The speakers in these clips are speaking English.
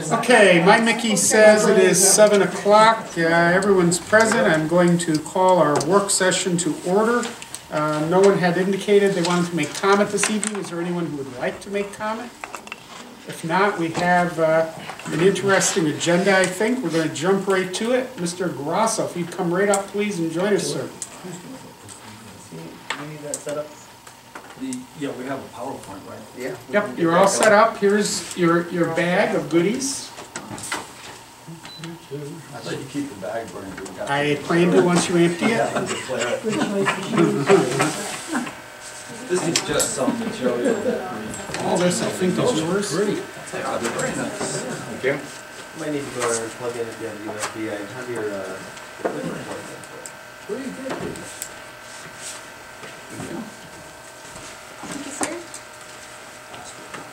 Okay, my Mickey says it is 7 o'clock. Everyone's present. I'm going to call our work session to order. No one had indicated they wanted to make comment this evening. Is there anyone who would like to make comment? If not, we have an interesting agenda, I think. We're going to jump right to it. Mr. Grasso, if you'd come right up, please, and join us, sir. You need that set up? Yeah, we have a PowerPoint, right? Yeah. Yep, you're all set up. Here's your bag of goodies. I thought you keep the bag burning. I plan to once you empty it. This is just some material that we... All this, I think, is yours. Great. Very nice. Thank you. Might need to go and plug in if you have a USB. I have your equipment plugged in for it. Pretty good. Thank you, sir.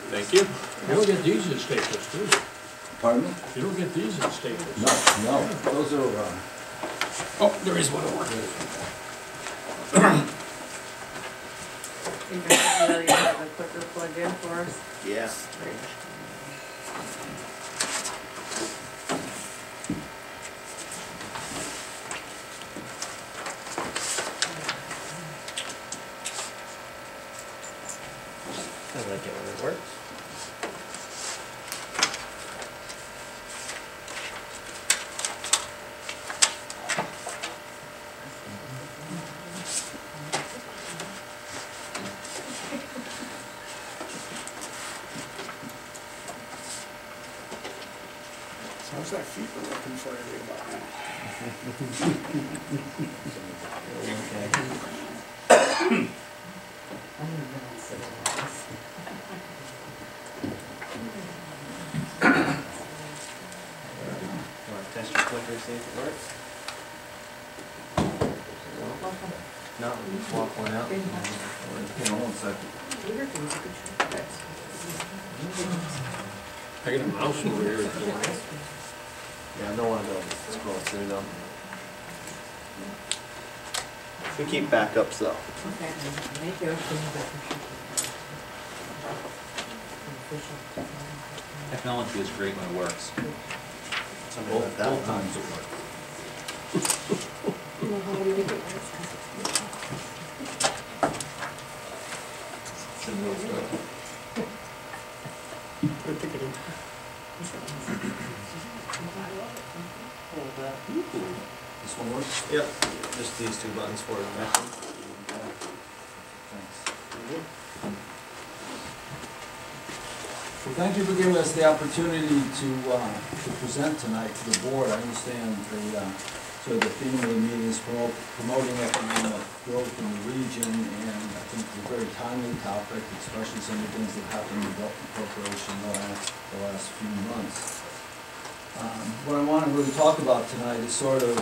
Thank you. You don't get these in Staples, do you? Pardon me? You don't get these in Staples. No. Those are... Oh, there is one more. You guys really have a quicker plug in for us? Yeah. I like it when it works. So how's that feet we're looking for you about Test your clicker, see if it works. No, we swap one out. Hang on 1 second. I got a mouse over here. Yeah, I don't want to scroll through them. We keep backups though. Okay, thank you. Technology is great when it works. Something like that. Both times it works. Good to get in. This one works? Yep, just these two buttons for it. Thanks. Well, thank you for giving us the opportunity to present tonight to the board. I understand the theme of the meeting is promoting economic growth in the region, and I think it's a very timely topic, especially some of the things that happened in the Development Corporation the last few months. What I want to really talk about tonight is sort of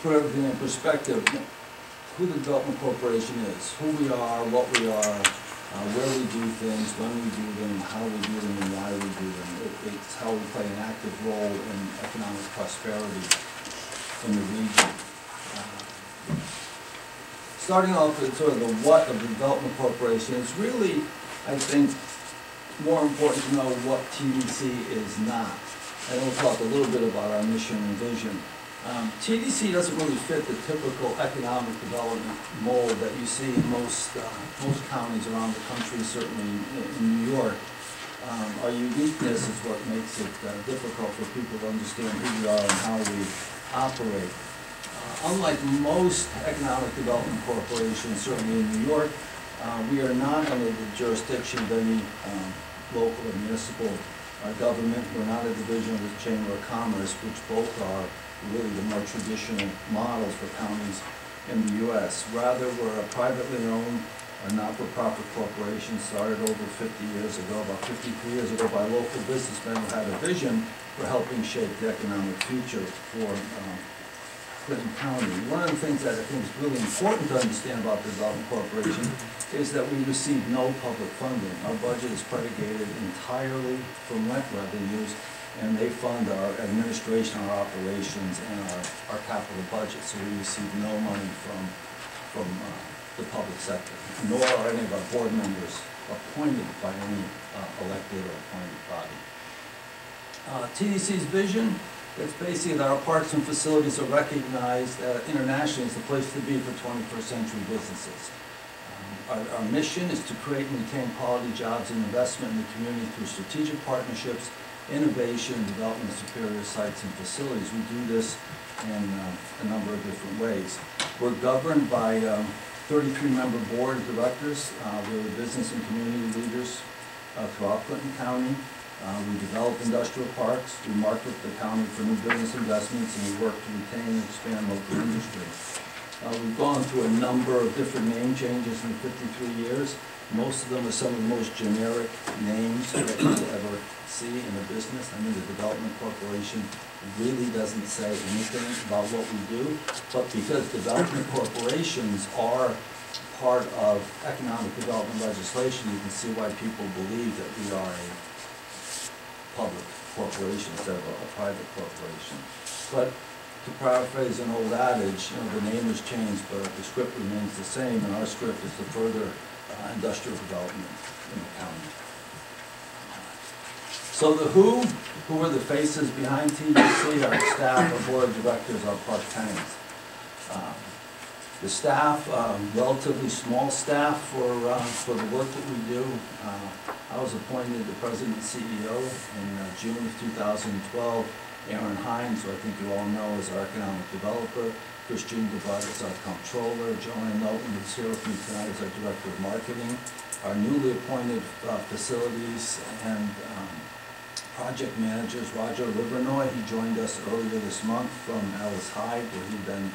put everything in perspective. Who the Development Corporation is, who we are, what we are, where we do things, when we do them, how we do them, and why we do them. It's how we play an active role in economic prosperity in the region. Starting off with sort of the what of the Development Corporation, it's really, I think, more important to know what TDC is not. And we'll talk a little bit about our mission and vision. TDC doesn't really fit the typical economic development mold that you see in most counties around the country, certainly in New York. Our uniqueness is what makes it difficult for people to understand who we are and how we operate. Unlike most economic development corporations, certainly in New York, we are not under the jurisdiction of any local or municipal government. We're not a division of the Chamber of Commerce, which both are really the more traditional models for counties in the U.S. Rather, we're a privately owned, not-for-profit corporation started over 50 years ago, about 53 years ago, by local businessmen who had a vision for helping shape the economic future for Clinton County. One of the things that I think is really important to understand about the Development Corporation is that we receive no public funding. Our budget is predicated entirely from rent revenues, and they fund our administration, our operations, and our capital budget. So we receive no money from the public sector, nor are any of our board members appointed by any elected or appointed body. TDC's vision, it's basically that our parks and facilities are recognized internationally as the place to be for 21st century businesses. Our mission is to create and retain quality jobs and investment in the community through strategic partnerships, innovation, and development of superior sites and facilities. We do this in a number of different ways. We're governed by 33-member board of directors. We're the business and community leaders throughout Clinton County. We develop industrial parks. We market the county for new business investments, and we work to retain and expand local industry. We've gone through a number of different name changes in 53 years. Most of them are some of the most generic names that you'll ever see in a business. I mean, the Development Corporation really doesn't say anything about what we do, but because development corporations are part of economic development legislation, you can see why people believe that we are a public corporation instead of a private corporation. But to paraphrase an old adage, the name has changed, but the script remains the same, and our script is to further industrial development in the county. So the who are the faces behind TDC? Our staff, our board of directors, our park tenants. The staff, relatively small staff for the work that we do. I was appointed the president and CEO in June of 2012. Aaron Hines, who I think you all know, is our economic developer. Christine DeVod is our comptroller. Joanne Knowlton is here with me tonight as our director of marketing. Our newly appointed facilities and project managers, Roger Livernoy, he joined us earlier this month from Alice Hyde, where he'd been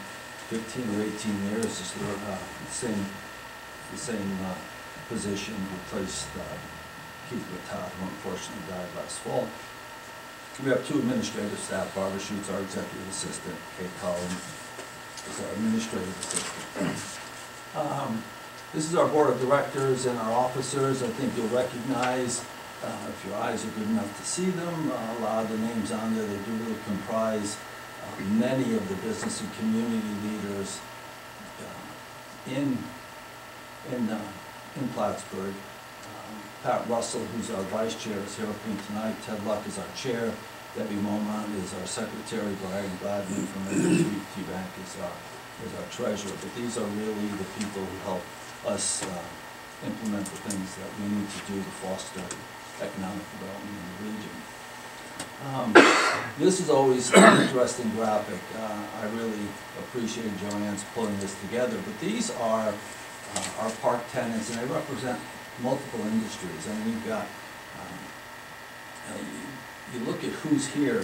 15 or 18 years, just the same position. Replaced Keith Matad, who unfortunately died last fall. We have two administrative staff. Barbara Schutz, our executive assistant. Kate Collins is our administrative assistant. This is our board of directors and our officers. I think you'll recognize, if your eyes are good enough to see them, a lot of the names on there. They do really comprise many of the business and community leaders in Plattsburgh. Pat Russell, who's our vice chair, is here with me tonight. Ted Luck is our chair. Debbie Momont is our secretary. Brian Gladman from NBT Bank is our treasurer. But these are really the people who help us implement the things that we need to do to foster economic development in the region. This is always an interesting graphic. I really appreciate Joanne's pulling this together. But these are our park tenants, and they represent multiple industries. I mean, you've got, you look at who's here,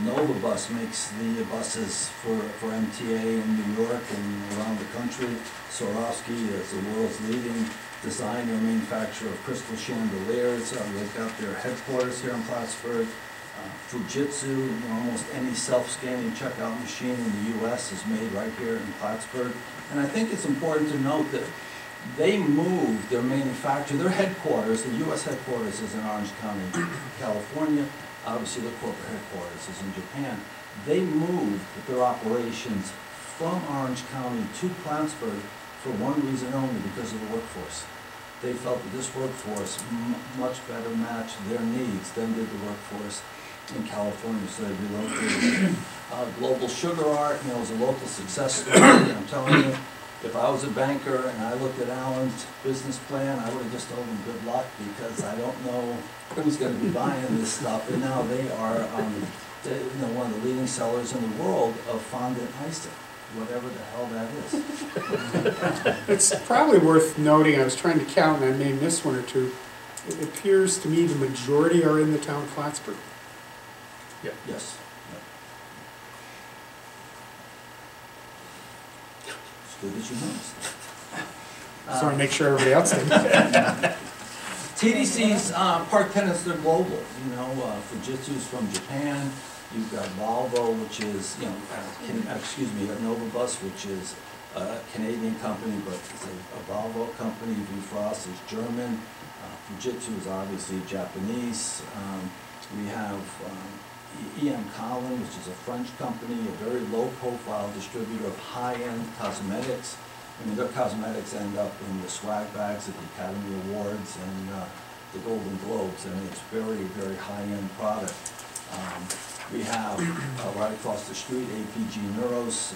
Nova Bus makes the buses for MTA in New York and around the country. Swarovski is the world's leading designer and manufacturer of crystal chandeliers. They've got their headquarters here in Plattsburgh. Fujitsu, almost any self-scanning checkout machine in the U.S. is made right here in Plattsburgh. And I think it's important to note that they moved their their headquarters, the U.S. headquarters is in Orange County, California. Obviously, the corporate headquarters is in Japan. They moved their operations from Orange County to Plattsburgh for one reason only, because of the workforce. They felt that this workforce much better matched their needs than did the workforce in California, so they relocated. Global Sugar Art, is a local success story. I'm telling you, if I was a banker and I looked at Alan's business plan, I would have just told him good luck, because I don't know who's going to be buying this stuff. And now they are one of the leading sellers in the world of fondant icing, whatever the hell that is. It's probably worth noting, I was trying to count and I named this one or two. It appears to me the majority are in the town of Plattsburgh. Yeah. Yes. It's good that you noticed. Just want to make sure everybody else did. TDC's park tenants, they're global. Fujitsu's from Japan. You've got Volvo, which is, you got Nova Bus, which is a Canadian company, but it's a Volvo company. Vfrost is German. Fujitsu is obviously Japanese. We have EM Collin, which is a French company, a very low-profile distributor of high-end cosmetics. Their cosmetics end up in the swag bags at the Academy Awards and the Golden Globes. It's very, very high-end product. We have, right across the street, APG Neuros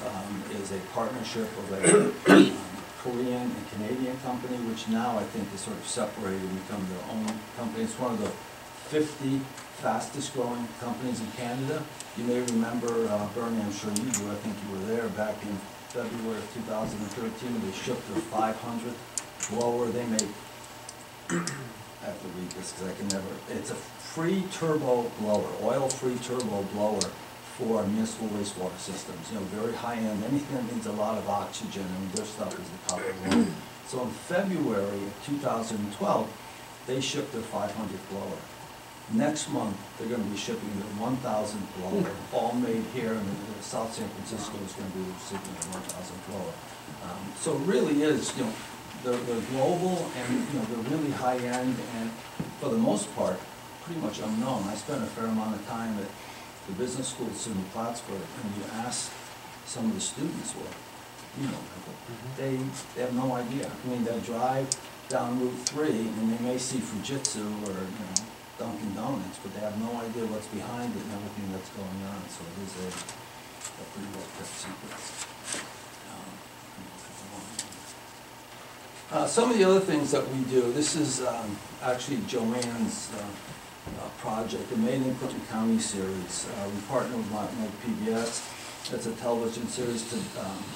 is a partnership of a Korean and Canadian company, which now I think is sort of separated and become their own company. It's one of the 50 fastest growing companies in Canada. You may remember, Bernie, I'm sure you do, I think you were there back in February of 2013. They shipped their 500th blower. They make, I have to read this because I can never, it's a free turbo blower, oil-free turbo blower for municipal wastewater systems. You know, very high-end, anything that needs a lot of oxygen, I mean, their stuff is the top of the line. So in February of 2012, they shipped their 500th blower. Next month, they're going to be shipping their 1,000th blower, all made here, and South San Francisco is going to be receiving their 1,000th blower. So it really is, you know, they're global, and you know, they're really high-end, and for the most part, pretty much unknown. I spent a fair amount of time at the business schools in Plattsburgh, and you ask some of the students, well, you know, they have no idea. I mean, they drive down Route 3, and they may see Fujitsu or, you know, Dunkin' Donuts, but they have no idea what's behind it and everything that's going on. So it is a pretty well kept secret. Some of the other things that we do, this is actually Joanne's project, the Made in Clinton County series. We partner with Mountain Lake PBS. That's a television series to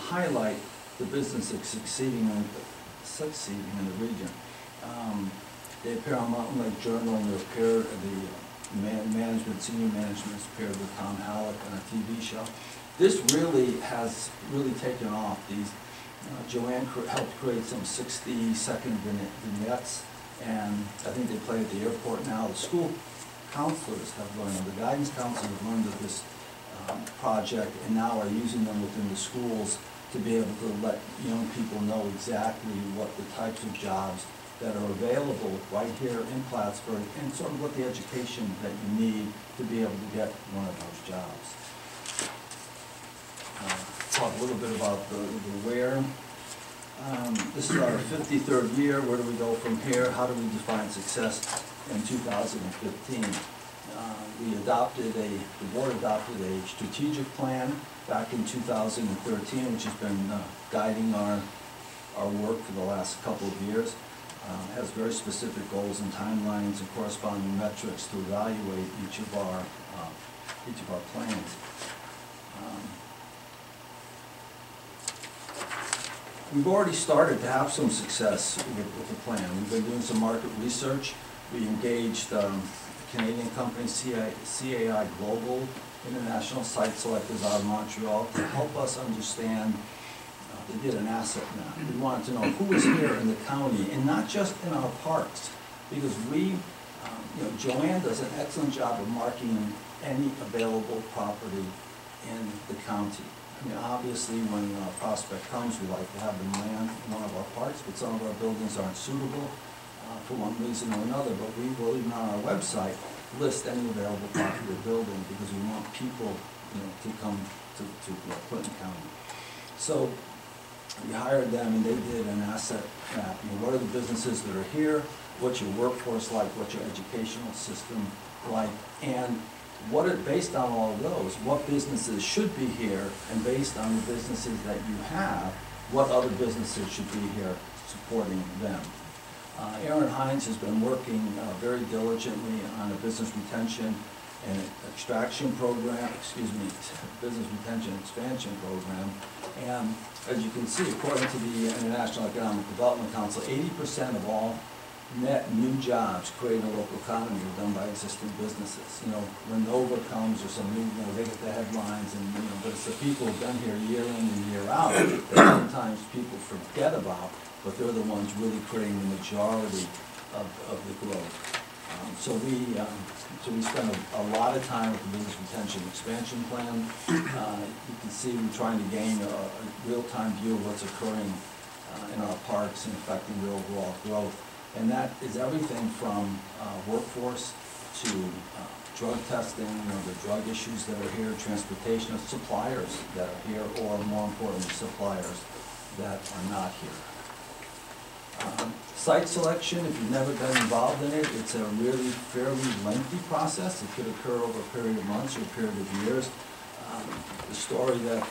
highlight the business that's succeeding in the region. They appear on Mountain Lake Journal, and they appear, the senior management appeared with Tom Halleck on a TV show. This really has taken off. These Joanne helped create some 60-second vignettes, and I think they play at the airport now. The school counselors have learned, the guidance counselors have learned of this project, and now are using them within the schools to be able to let young people know exactly what the types of jobs that are available right here in Plattsburgh, and sort of what the education that you need to be able to get one of those jobs. Talk a little bit about the where. This is our 53rd year. Where do we go from here? How do we define success in 2015? The board adopted a strategic plan back in 2013, which has been guiding our work for the last couple of years. Has very specific goals and timelines and corresponding metrics to evaluate each of our plans. We've already started to have some success with the plan. We've been doing some market research. We engaged Canadian company CAI Global International Site Selectors out of Montreal to help us understand. They did an asset map. We wanted to know who is here in the county, and not just in our parks, because Joanne does an excellent job of marking any available property in the county. I mean, obviously, when a prospect comes, we like to have them land in one of our parks, but some of our buildings aren't suitable for one reason or another. But we will, even on our website, list any available property or building, because we want people, to come to Clinton County. So we hired them, and they did an asset map. What are the businesses that are here? What's your workforce like? What's your educational system like? And based on all of those, what businesses should be here, and based on the businesses that you have, what other businesses should be here supporting them. Aaron Hines has been working very diligently on a business retention and extraction program, business retention expansion program. And as you can see, according to the International Economic Development Council, 80% of all net new jobs created in a local economy are done by existing businesses. When Nova comes or some new, they get the headlines, and but it's the people who've been here year in and year out that sometimes people forget about, but they're the ones really creating the majority of the growth. So we spend a lot of time with the business retention expansion plan. You can see we're trying to gain a real-time view of what's occurring in our parks and affecting the overall growth. And that is everything from workforce to drug testing, the drug issues that are here, transportation of suppliers that are here, or more importantly, suppliers that are not here. Site selection, if you've never been involved in it, it's a really fairly lengthy process. It could occur over a period of months or a period of years. The story that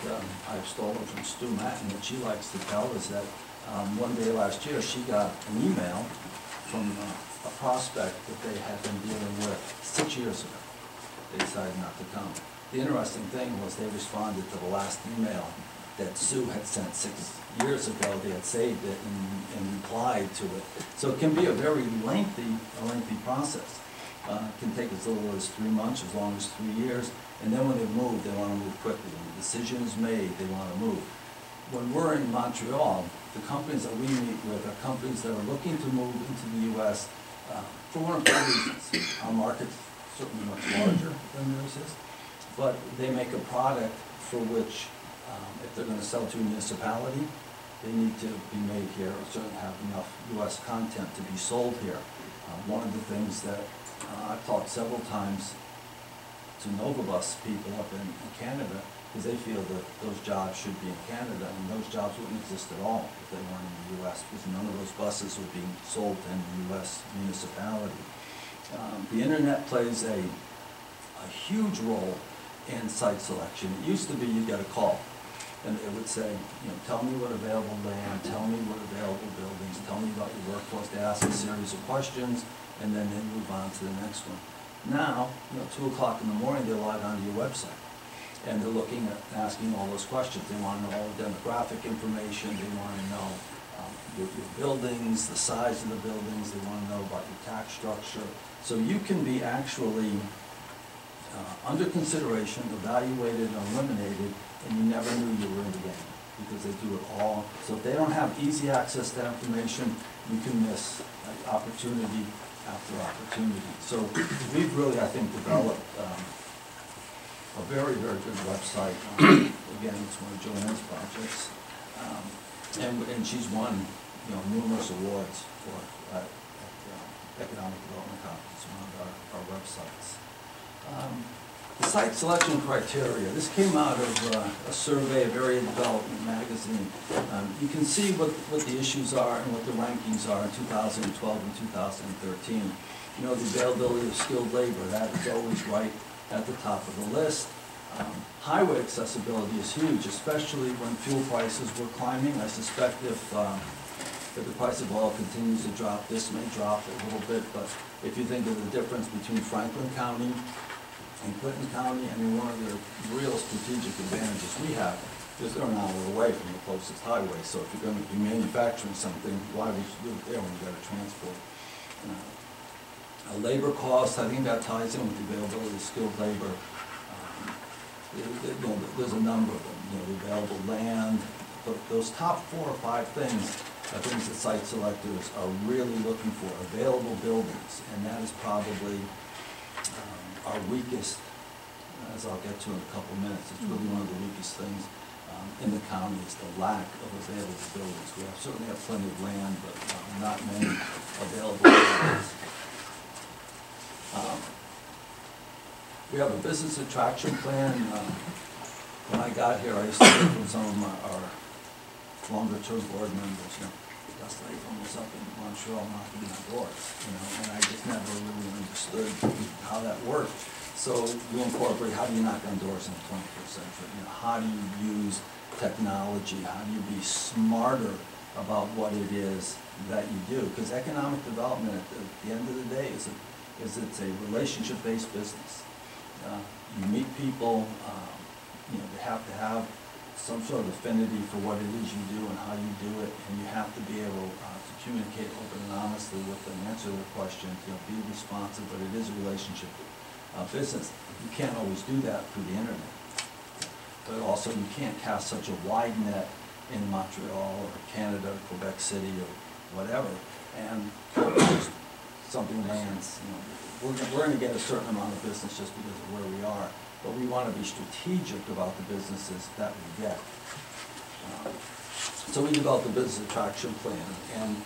I've stolen from Stu Matton that she likes to tell is that one day last year she got an email from a prospect that they had been dealing with 6 years ago. They decided not to come. The interesting thing was they responded to the last email that Sue had sent 6 years ago. They had saved it and replied to it. So it can be a very lengthy process. It can take as little as 3 months, as long as 3 years. And then when they move, they want to move quickly. When the decision is made, they want to move. When we're in Montreal, the companies that we meet with are companies that are looking to move into the U.S. For one of two reasons. Our market's certainly much larger than theirs is, but they make a product for which, if they're going to sell to a municipality, they need to be made here, or certainly have enough U.S. content to be sold here. One of the things that I've talked several times to Novabus people up in Canada is they feel that those jobs should be in Canada, and those jobs wouldn't exist at all if they weren't in the U.S., because none of those buses would be sold to any U.S. municipality. The internet plays a huge role in site selection. It used to be you'd get a call, and it would say, you know, tell me what available land, tell me what available buildings, tell me about your workforce. They ask a series of questions, and then they move on to the next one. Now, you know, 2 o'clock in the morning, they log onto your website, and they're looking at asking all those questions. They want to know all the demographic information. They want to know your buildings, the size of the buildings. They want to know about your tax structure. So you can be actually under consideration, evaluated, and eliminated, and you never knew you were in the game, because they do it all. So if they don't have easy access to that information, you can miss opportunity after opportunity. So we've really, I think, developed a very, very good website. Again, it's one of Joanne's projects. And she's won, you know, numerous awards for economic development conference, one of our websites. The site selection criteria, this came out of a survey of Area Development magazine. You can see what the issues are and what the rankings are in 2012 and 2013. You know, the availability of skilled labor, that is always right at the top of the list. Highway accessibility is huge, especially when fuel prices were climbing. I suspect if the price of oil continues to drop, this may drop a little bit, but if you think of the difference between Franklin County and Clinton County, I mean, one of the real strategic advantages we have is they're an hour away from the closest highway. So if you're going to be manufacturing something, why would you do it there when you've got to transport? Labor costs, I think that ties in with the availability of skilled labor. You know, there's a number of them. You know, the available land. But those top 4 or 5 things are things that site selectors are really looking for. Available buildings, and that is probably our weakest, as I'll get to in a couple minutes. It's really one of the weakest things in the county is the lack of available buildings. We certainly have plenty of land, but not many available buildings. We have a business attraction plan. When I got here, I used to hear from some of our longer-term board members, you know, that's like almost up in Montreal knocking on doors, you know, and I just never really understood how that worked. So you incorporate, how do you knock on doors in the 21st century? You know, how do you use technology? How do you be smarter about what it is that you do? Because economic development, at the end of the day, it's a relationship-based business. You meet people, you know, they have to have some sort of affinity for what it is you do and how you do it, and you have to be able to communicate open and honestly with them, answer their questions, you know, be responsive, but it is a relationship business. You can't always do that through the internet, but also you can't cast such a wide net in Montreal or Canada, or Quebec City, or whatever, and something lands. You know, we're going to get a certain amount of business just because of where we are, but we want to be strategic about the businesses that we get. So we developed a business attraction plan, and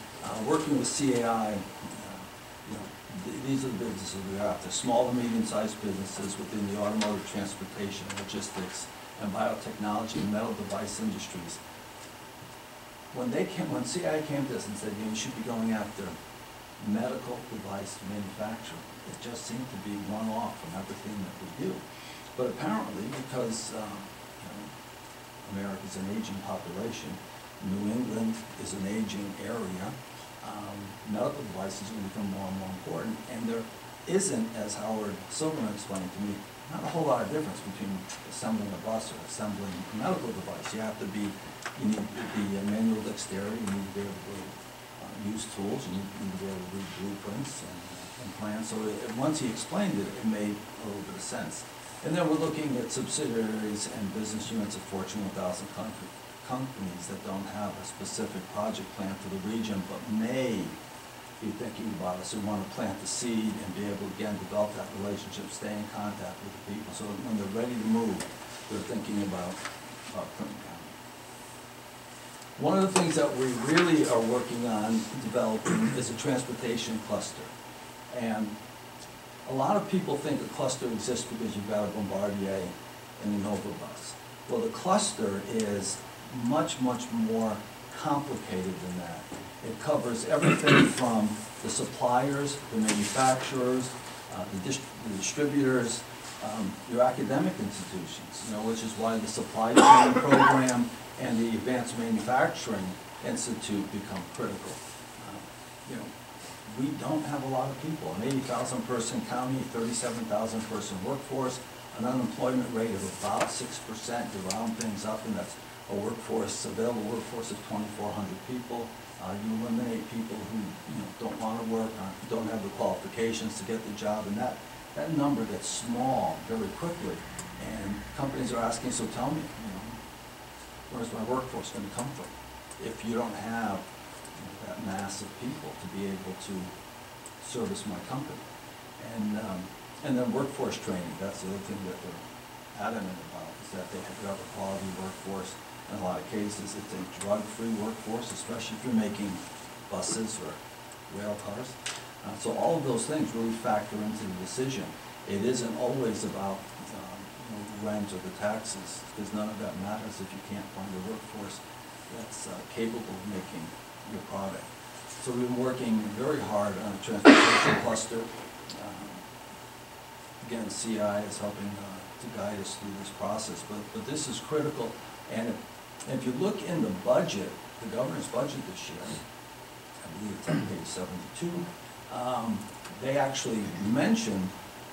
working with CAI, you know, these are the businesses we're after: small to medium-sized businesses within the automotive, transportation, logistics, and biotechnology and medical device industries. when CI came to us and said, you should be going after medical device manufacturing, it just seemed to be one off from everything that we do. But apparently, because America's an aging population, New England is an aging area, medical devices will become more and more important, and there isn't, as Howard Silverman explained to me, not a whole lot of difference between assembling a bus or assembling a medical device. You need the manual dexterity, you need to be able to use tools, you need to be able to read blueprints and plans. So once he explained it, it made a little bit of sense. And then we're looking at subsidiaries and business units of Fortune 1000 companies that don't have a specific project plan for the region, but may be thinking about us, who want to plant the seed and be able to, again, develop that relationship, stay in contact with the people. So when they're ready to move, they're thinking about Clinton County. One of the things that we really are working on developing is a transportation cluster. And a lot of people think a cluster exists because you've got a Bombardier and a Nova bus. Well, the cluster is much, much more complicated than that. It covers everything from the suppliers, the manufacturers, the distributors, your academic institutions, which is why the supply chain program and the Advanced Manufacturing Institute become critical. We don't have a lot of people. An 80,000 person county, 37,000 person workforce, an unemployment rate of about 6%, to round things up, and that's a available workforce of 2,400 people. You eliminate people who don't want to work, don't have the qualifications to get the job, and that number gets small very quickly. And companies are asking, so tell me, where's my workforce going to come from if you don't have that mass of people to be able to service my company? And then workforce training, that's the other thing that they're adamant about, is that they have a quality workforce. In a lot of cases, it's a drug-free workforce, especially if you're making buses or rail cars. So all of those things really factor into the decision. It isn't always about rent or the taxes, because none of that matters if you can't find a workforce that's capable of making your product. So we've been working very hard on a transportation cluster. Again, CI is helping to guide us through this process, but this is critical. And if you look in the budget, the governor's budget this year, I believe it's on page 72, they actually mention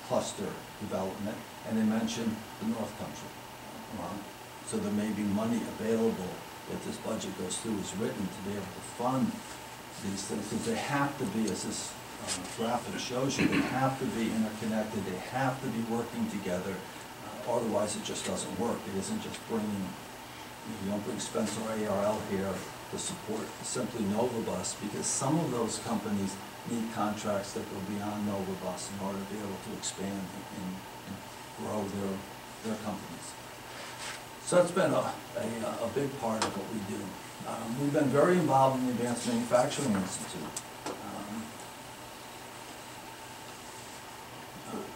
cluster development, and they mention the North Country. So there may be money available if this budget goes through as written to be able to fund these things, because they have to be, as this graphic shows you, they have to be interconnected, they have to be working together, otherwise it just doesn't work. It isn't just bringing, you don't bring Spencer ARL here to support simply Novabus, because some of those companies need contracts that go beyond Novabus in order to be able to expand and grow their companies. So that's been a big part of what we do. We've been very involved in the Advanced Manufacturing Institute.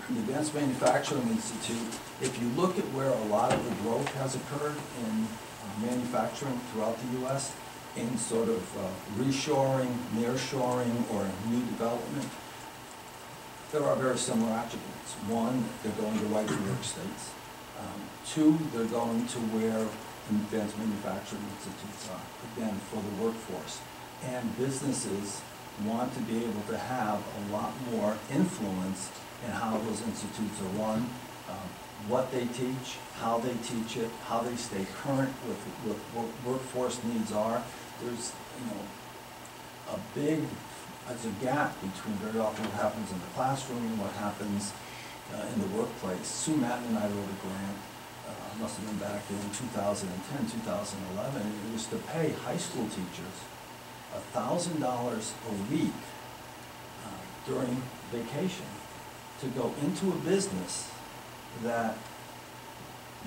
The Advanced Manufacturing Institute, if you look at where a lot of the growth has occurred in manufacturing throughout the U.S., in sort of reshoring, nearshoring, or new development, there are very similar attributes. One, they're going to right-to-work states. Two, they're going to where advanced manufacturing institutes are, again, for the workforce. And businesses want to be able to have a lot more influence in how those institutes are run, what they teach, how they teach it, how they stay current with what workforce needs are. There's, there's a gap between very often what happens in the classroom and what happens in the workplace. Sue Matten and I wrote a grant, must have been back in 2010, 2011. It was to pay high school teachers $1,000 a week during vacation to go into a business that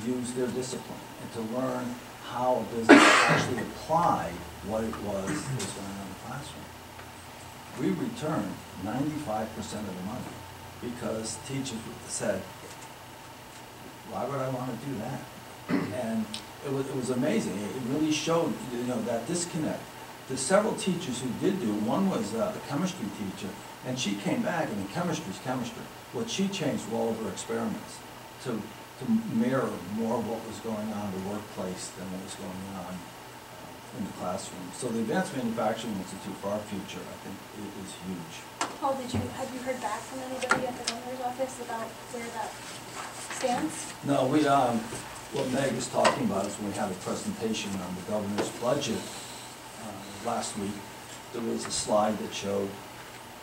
used their discipline and to learn how a business actually applied what it was that was going on in the classroom. We returned 95% of the money because teachers said, why would I want to do that? And it was amazing. It really showed, you know, that disconnect. There's several teachers who did do it. One was a chemistry teacher, and she came back, and chemistry's chemistry. What she changed were all of her experiments to mirror more of what was going on in the workplace than what was going on in the classroom. So the Advanced Manufacturing Institute for our future, I think, is huge. Paul, have you heard back from anybody at the governor's office about where that stands? No, what Meg was talking about is when we had a presentation on the governor's budget last week, there was a slide that showed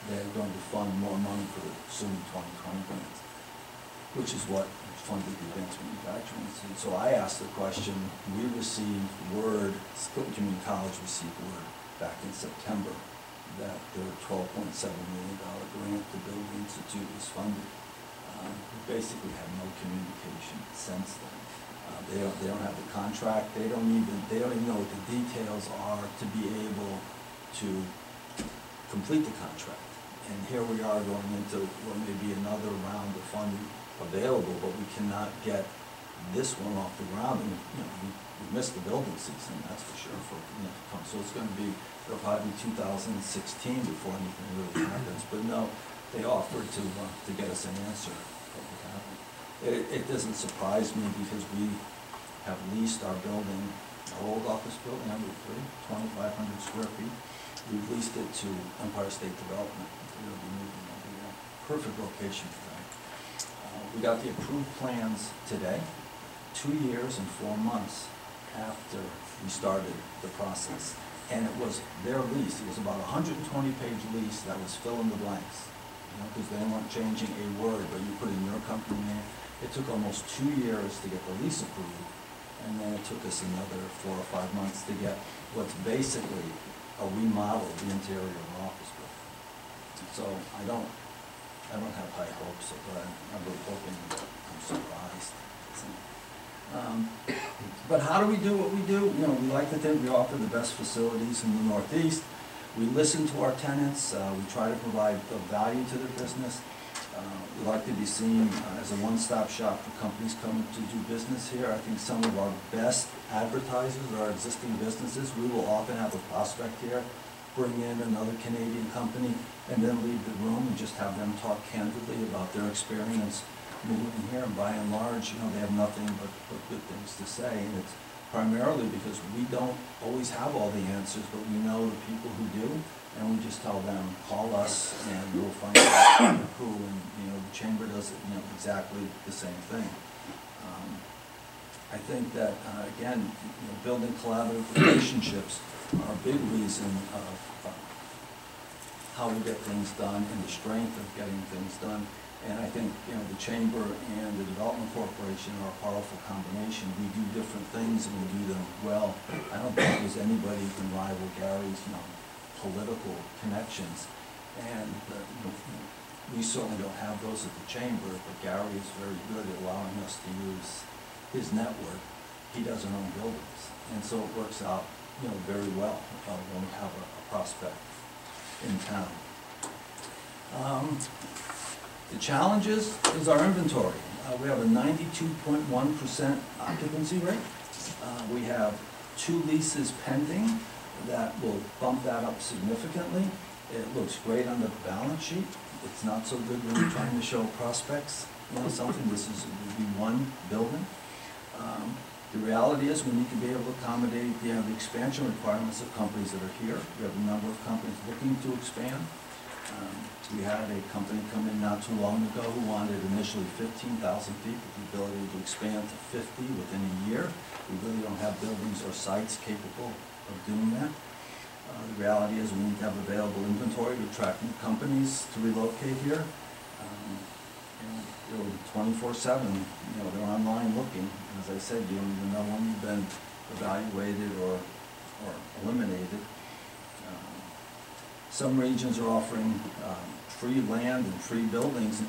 they're going to fund more money for the soon 2020 grants, which is what funded the Advanced Manufacturing Institute. So I asked the question, we received word, Skilton Community College received word back in September that their $12.7 million grant to build the institute was funded. We basically had no communication since then. They don't have the contract. They don't even know what the details are to be able to complete the contract. And here we are going into what may be another round of funding available, but we cannot get this one off the ground. And we missed the building season, that's for sure, for to come. So it's going to be, it'll probably be 2016 before anything really happens. But no, they offered to get us an answer. What would happen? It doesn't surprise me because we have leased our building, our old office building, number 3, 2,500 square feet. We've leased it to Empire State Development. We'll be moving over there. Perfect location for that. We got the approved plans today, 2 years and 4 months after we started the process. And it was their lease. It was about a 120-page lease that was fill in the blanks. Because they weren't changing a word, but you put in your company name. It took almost 2 years to get the lease approved, and then it took us another 4 or 5 months to get what's basically a remodel of the interior of an office building. So I don't have high hopes, but I'm really hoping I'm surprised. But how do we do what we do? We like to think we offer the best facilities in the Northeast. We listen to our tenants. We try to provide value to their business. We like to be seen as a one-stop shop for companies coming to do business here. I think some of our best advertisers are our existing businesses. We will often have a prospect here, bring in another Canadian company, and then leave the room and just have them talk candidly about their experience moving here. And by and large, they have nothing but good things to say. And it's primarily because we don't always have all the answers, but we know the people who do. And we just tell them, call us, and we'll find out who. And the chamber does exactly the same thing. I think that again, building collaborative relationships are a big reason of how we get things done and the strength of getting things done. And I think the chamber and the development corporation are a powerful combination. We do different things and we do them well. I don't think there's anybody who can rival Gary's political connections, and we certainly don't have those at the chamber, but Gary is very good at allowing us to use his network. He doesn't own buildings, and so it works out very well when we have a prospect in town. The challenges is our inventory. We have a 92.1% occupancy rate. We have 2 leases pending that will bump that up significantly. It looks great on the balance sheet. It's not so good when you're trying to show prospects something. This would be one building. The reality is we need to be able to accommodate the expansion requirements of companies that are here. We have a number of companies looking to expand. We had a company come in not too long ago who wanted initially 15,000 feet with the ability to expand to 50 within a year. We really don't have buildings or sites capable of doing that. The reality is we need to have available inventory to attract new companies to relocate here. 24/7, they're online looking. As I said, you don't even know when you've been evaluated or eliminated. Some regions are offering free land and free buildings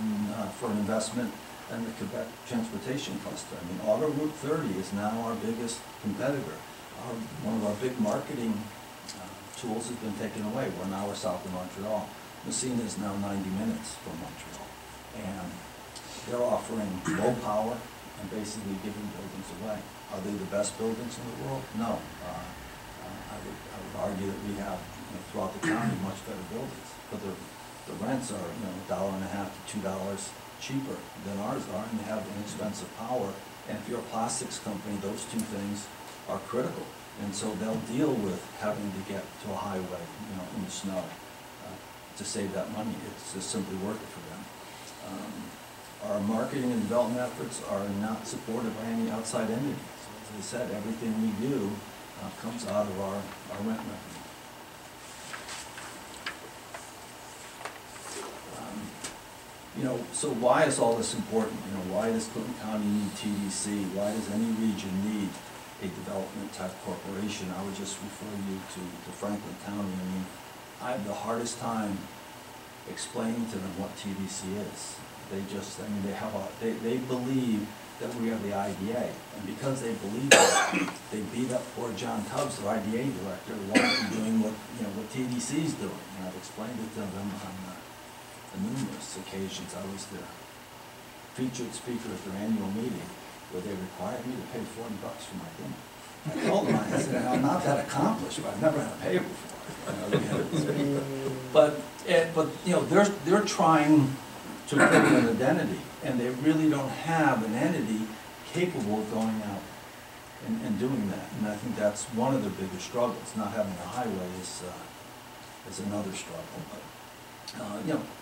for an investment in the Quebec transportation cluster. I mean, Auto Route 30 is now our biggest competitor. One of our big marketing tools has been taken away. We're an hour south of Montreal. Messina is now 90 minutes from Montreal. And they're offering low power, and basically giving buildings away. Are they the best buildings in the world? No. I would argue that we have, throughout the county, much better buildings, but the rents are, $1.50 to $2 cheaper than ours are, and they have inexpensive power. And if you're a plastics company, those two things are critical. And so they'll deal with having to get to a highway, in the snow, to save that money. It's just simply worth it for them. Our marketing and development efforts are not supported by any outside entity. So as I said, everything we do comes out of our rent revenue. So why is all this important? Why does Clinton County need TDC? Why does any region need a development type corporation? I would just refer you to Franklin County. I have the hardest time explaining to them what TDC is. They believe that we are the IDA, and because they believe that, they beat up poor John Tubbs, their IDA director, who wants to be doing what TDC is doing. And I've explained it to them on numerous occasions. I was their featured speaker at their annual meeting, where they required me to pay $40 for my dinner. I told them, I said, I'm not that accomplished, but I've never had to pay before. But they're trying to create an identity, and they really don't have an entity capable of going out and doing that. And I think that's one of their biggest struggles. Not having a highway is another struggle. But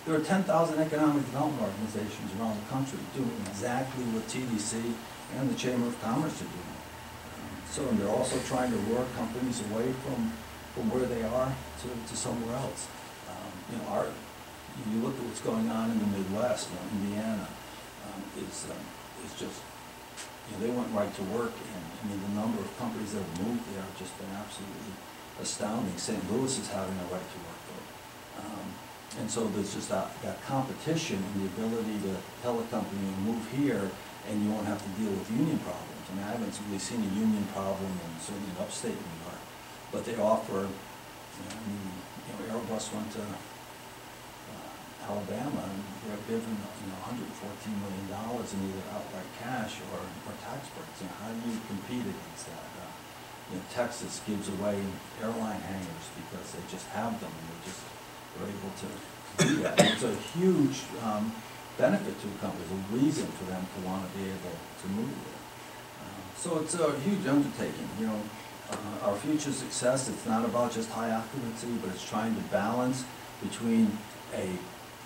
there are 10,000 economic development organizations around the country doing exactly what TDC and the Chamber of Commerce are doing. And they're also trying to lure companies away from where they are to somewhere else. You look at what's going on in the Midwest, Indiana, is just, they went right to work, and the number of companies that have moved there have just been absolutely astounding. St. Louis is having a right to work vote. And so there's just that competition and the ability to tell a company to move here, and you won't have to deal with union problems. I haven't really seen a union problem certainly in upstate New York, but they offer, Airbus went to Alabama, and they're given $114 million in either outright cash or tax breaks. How do you compete against that? Texas gives away airline hangars because they just have them, and they're able to do that. It's a huge benefit to a company, a reason for them to want to be able to move there. So it's a huge undertaking. Our future success, it's not about just high occupancy, but it's trying to balance between an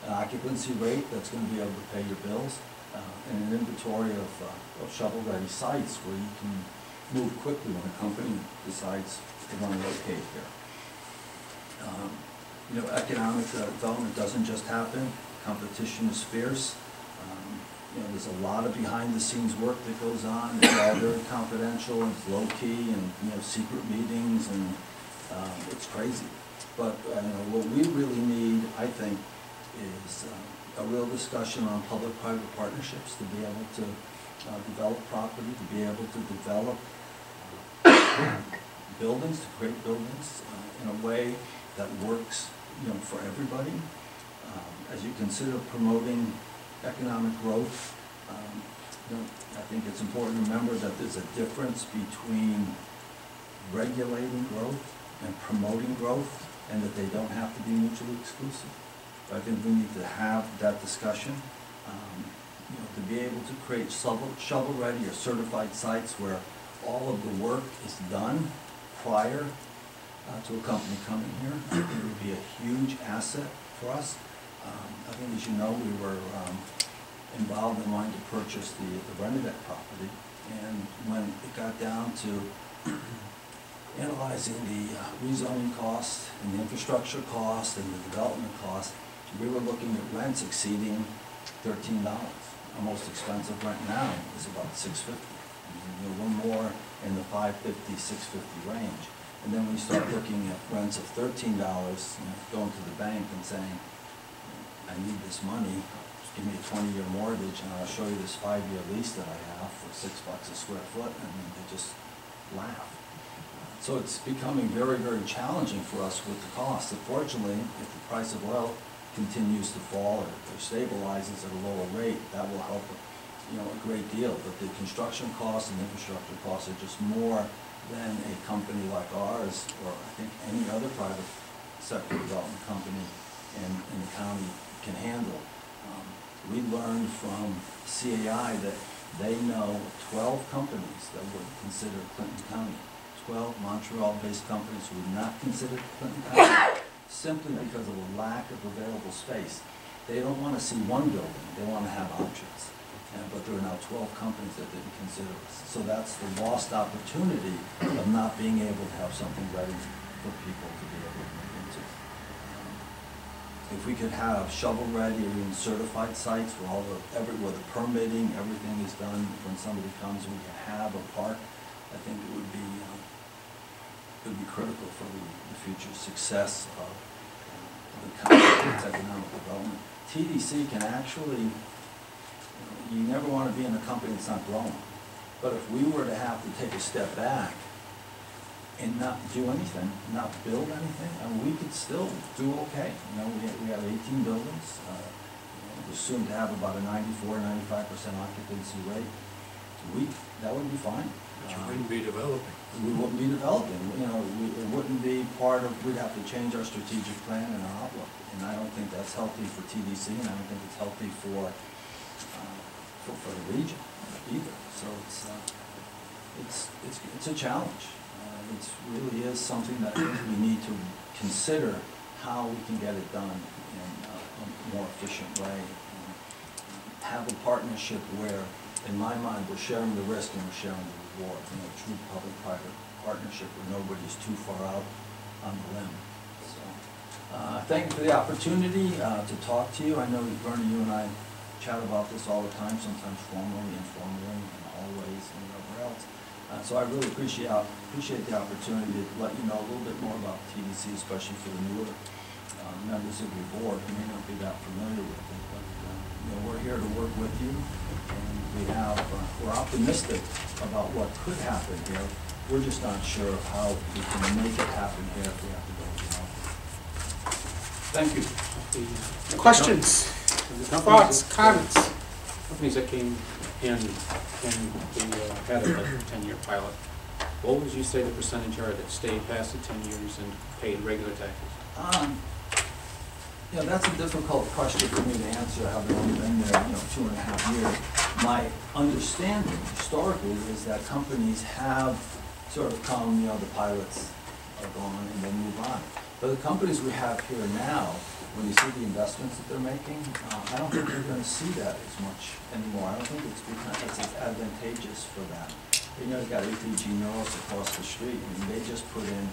occupancy rate that's going to be able to pay your bills and an inventory of shovel-ready sites where you can move quickly when a company decides to want to locate here. Economic development doesn't just happen. Competition is fierce. There's a lot of behind-the-scenes work that goes on. It's all very confidential, and it's low-key, and secret meetings, and it's crazy. But what we really need, I think, is a real discussion on public-private partnerships to be able to develop property, to be able to develop buildings, to create buildings in a way that works, for everybody. As you consider promoting economic growth, I think it's important to remember that there's a difference between regulating growth and promoting growth, and that they don't have to be mutually exclusive. I think we need to have that discussion, to be able to create shovel-ready or certified sites where all of the work is done prior to a company coming here. I think it would be a huge asset for us. I think, as you know, we were involved in wanting to purchase the Renedec property, and when it got down to analyzing the rezoning cost and the infrastructure cost and the development cost, we were looking at rents exceeding $13. Our most expensive rent now is about $6.50. We're more in the $5.50, $6.50 range. And then we start looking at rents of $13, going to the bank and saying, I need this money, just give me a 20-year mortgage and I'll show you this 5-year lease that I have for $6 a square foot. They just laugh. So it's becoming very, very challenging for us with the cost. Unfortunately, if the price of oil continues to fall or stabilizes at a lower rate, that will help you know, a great deal, but the construction costs and infrastructure costs are just more than a company like ours, or I think any other private sector development company in the county can handle. We learned from CAI that they know 12 companies that would consider Clinton County. 12 Montreal-based companies who would not consider Clinton County simply because of a lack of available space. They don't want to see one building, they want to have options. But there are now 12 companies that didn't consider us. So that's the lost opportunity of not being able to have something ready for people to be able to move into. If we could have shovel-ready or even certified sites where where the permitting, everything is done when somebody comes, we can have a park, I think it would be critical for the future success of the county's economic development. TDC can actually, you never want to be in a company that's not growing. But if we were to have to take a step back and not do anything, not build anything, we could still do okay. We have 18 buildings. We're soon to have about a 94-95% occupancy rate. That would be fine. But you wouldn't be developing. We wouldn't be developing. It wouldn't be part of, we'd have to change our strategic plan and our outlook. And I don't think that's healthy for TDC, and I don't think it's healthy for the region either. So it's a challenge. It really is something that we need to consider how we can get it done in a more efficient way. Have a partnership where, in my mind, we're sharing the risk and we're sharing the reward. True public-private partnership where nobody's too far out on the limb. So, thank you for the opportunity to talk to you. I know, Bernie, you and I chat about this all the time, sometimes formally, informally, in hallways and whatever else. So I really appreciate the opportunity to let you know a little bit more about TDC, especially for the newer members of your board who may not be that familiar with it. But we're here to work with you, and we're optimistic about what could happen here. We're just not sure of how we can make it happen here if we have to go beyond. Thank you. Questions, thoughts, comments? Companies that came in the had a 10-year pilot, what would you say the percentage are that stayed past the 10 years and paid regular taxes? That's a difficult question for me to answer, having only been there 2.5 years. My understanding historically is that companies have sort of come, the pilots are gone and they move on. But the companies we have here now, when you see the investments that they're making, I don't think you're going to see that as much anymore. I don't think it's because it's as advantageous for them. You've got APG Norris across the street. They just put in,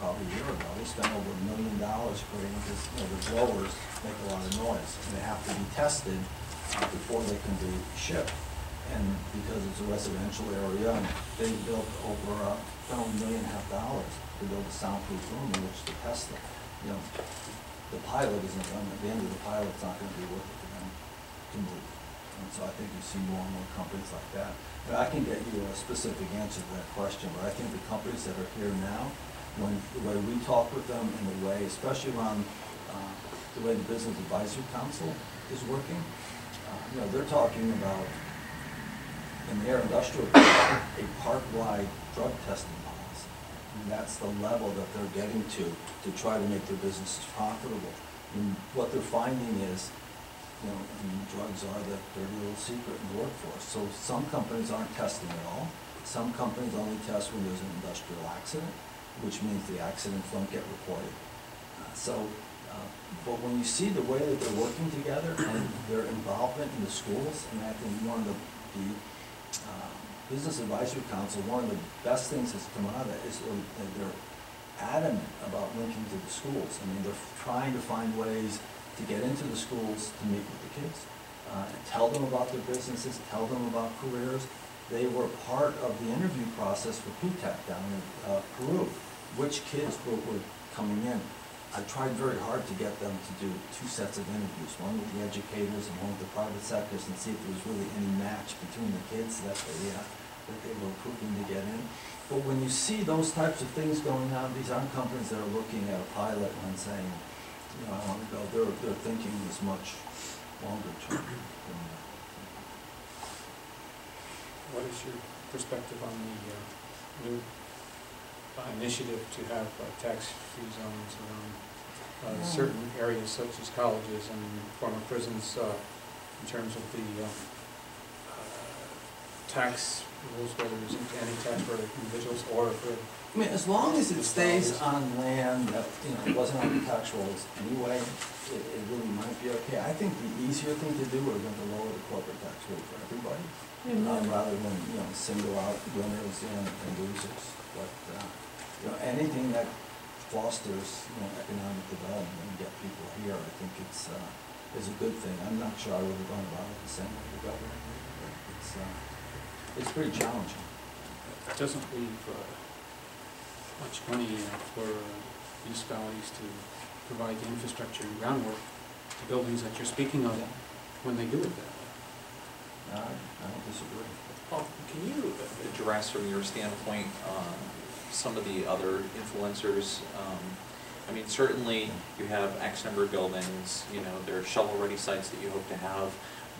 probably a year ago, they spent over $1 million creating this, the blowers make a lot of noise, and they have to be tested before they can be shipped. And because it's a residential area, and they built over $1.5 million to build a soundproof room in which to test it. The pilot isn't done. At the end of the pilot, it's not going to be worth it for them to move. And so I think you see more and more companies like that. But I can get you a specific answer to that question, but I think the companies that are here now, the way we talk with them and the way, especially around the way the Business Advisory Council is working, they're talking about, in their industrial, a park-wide drug testing policy. And that's the level that they're getting to try to make their businesses profitable. And what they're finding is, drugs are the dirty little secret in the workforce. So some companies aren't testing at all. Some companies only test when there's an industrial accident, which means the accidents don't get reported. But when you see the way that they're working together and their involvement in the schools, and I think one of the Business Advisory Council, one of the best things that's come out of it is that they're adamant about linking to the schools. They're trying to find ways to get into the schools to meet with the kids, and tell them about their businesses, tell them about careers. They were part of the interview process for PTAC down in Peru. Which kids were coming in? I tried very hard to get them to do 2 sets of interviews, one with the educators and one with the private sectors, and see if there was really any match between the kids that they were approving to get in. But when you see those types of things going on, these aren't companies that are looking at a pilot and saying, I want to go. They're thinking as much longer term than that. what is your perspective on the new initiative to have tax-free zones around certain areas such as colleges and former prisons in terms of the tax rules, whether it's anti-tax for individuals or for... I mean, as long as it stays on land that, wasn't on the tax rolls anyway, it really might be okay. I think the easier thing to do would have been to lower the corporate tax rate for everybody, rather than, single out winners and losers. But, anything that fosters, economic development and get people here, I think is a good thing. I'm not sure I would have gone about it the same way the governor did, but it's pretty challenging. It doesn't leave much money for municipalities to provide the infrastructure and groundwork, the buildings that you're speaking of, when they do it that way. I don't disagree. Paul, can you address from your standpoint some of the other influencers? I mean, certainly you have X number of buildings, there are shovel-ready sites that you hope to have,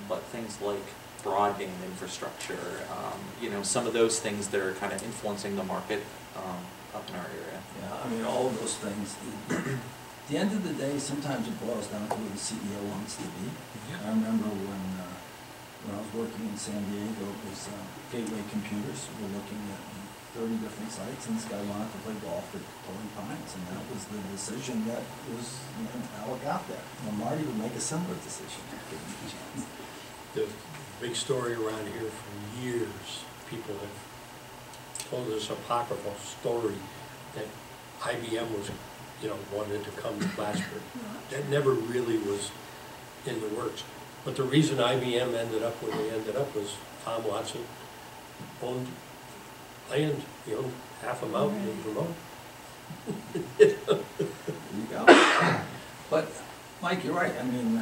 but things like broadband infrastructure, some of those things that are kind of influencing the market up in our area. Yeah, I mean, all of those things. At the end of the day, sometimes it boils down to who the CEO wants to be. I remember when I was working in San Diego, it was Gateway Computers. We were looking at 30 different sites, and this guy wanted to play golf at Torrey Pines, and that was the decision that was, how it got there. Marty would make a similar decision, given the chance. The big story around here for years, people have told this apocryphal story that IBM was, wanted to come to Plattsburgh. That never really was in the works. But the reason IBM ended up where they ended up was Tom Watson owned land, half a mountain in Vermont. There you go. But, Mike, you're right. I mean,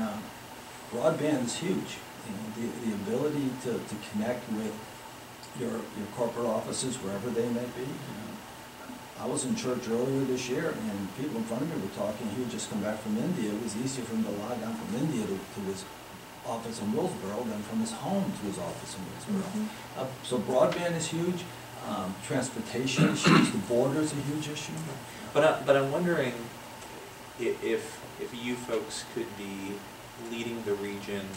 broadband is huge. The ability to connect with your corporate offices, wherever they may be. I was in church earlier this year, and people in front of me were talking. He had just come back from India. It was easier for him to log on from India to his office in Willsboro than from his home to his office in Willsboro. So broadband is huge. Transportation is huge. The border is a huge issue. But I'm wondering if you folks could be leading the region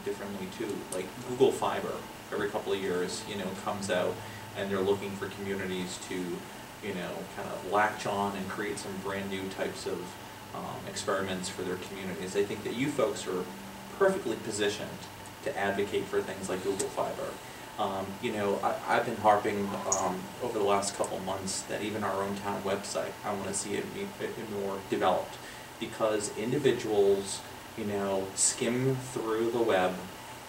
differently too. Like Google Fiber, every couple of years, comes out, and they're looking for communities to, kind of latch on and create some brand new types of experiments for their communities. I think that you folks are perfectly positioned to advocate for things like Google Fiber. I've been harping over the last couple months that even our own town website, I want to see it be a bit more developed, because individuals, skim through the web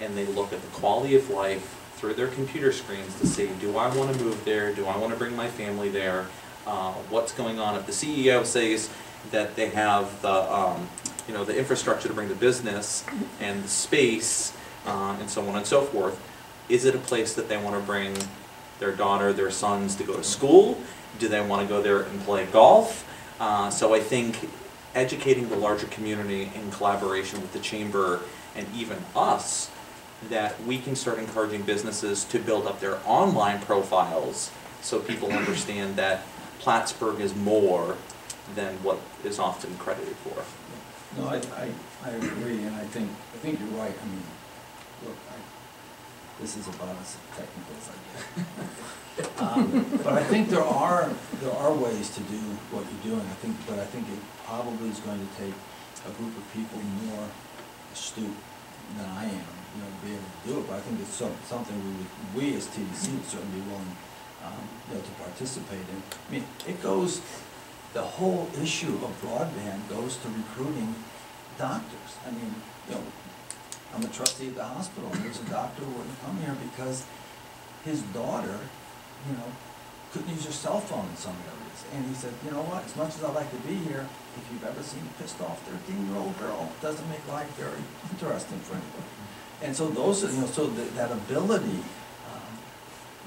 and they look at the quality of life through their computer screens to say, do I want to move there? Do I want to bring my family there? What's going on? If the CEO says that they have the infrastructure to bring the business and the space and so on and so forth, is it a place that they want to bring their daughter, their sons to go to school? Do they want to go there and play golf? So I think educating the larger community in collaboration with the chamber and even us, that we can start encouraging businesses to build up their online profiles so people understand that Plattsburgh is more than what is often credited for. No, I agree, and I think you're right. I mean, look, this is about as technical as I get. But I think there are ways to do what you're doing. But I think it probably is going to take a group of people more astute than I am, to be able to do it. But I think it's something we as TDC would certainly be willing, to participate in. I mean, the whole issue of broadband goes to recruiting doctors. I mean, I'm a trustee at the hospital, and there's a doctor who wouldn't come here because his daughter, couldn't use her cell phone in some areas. And he said, you know what, as much as I'd like to be here, if you've ever seen a pissed off 13-year-old girl, it doesn't make life very interesting for anybody. And so that ability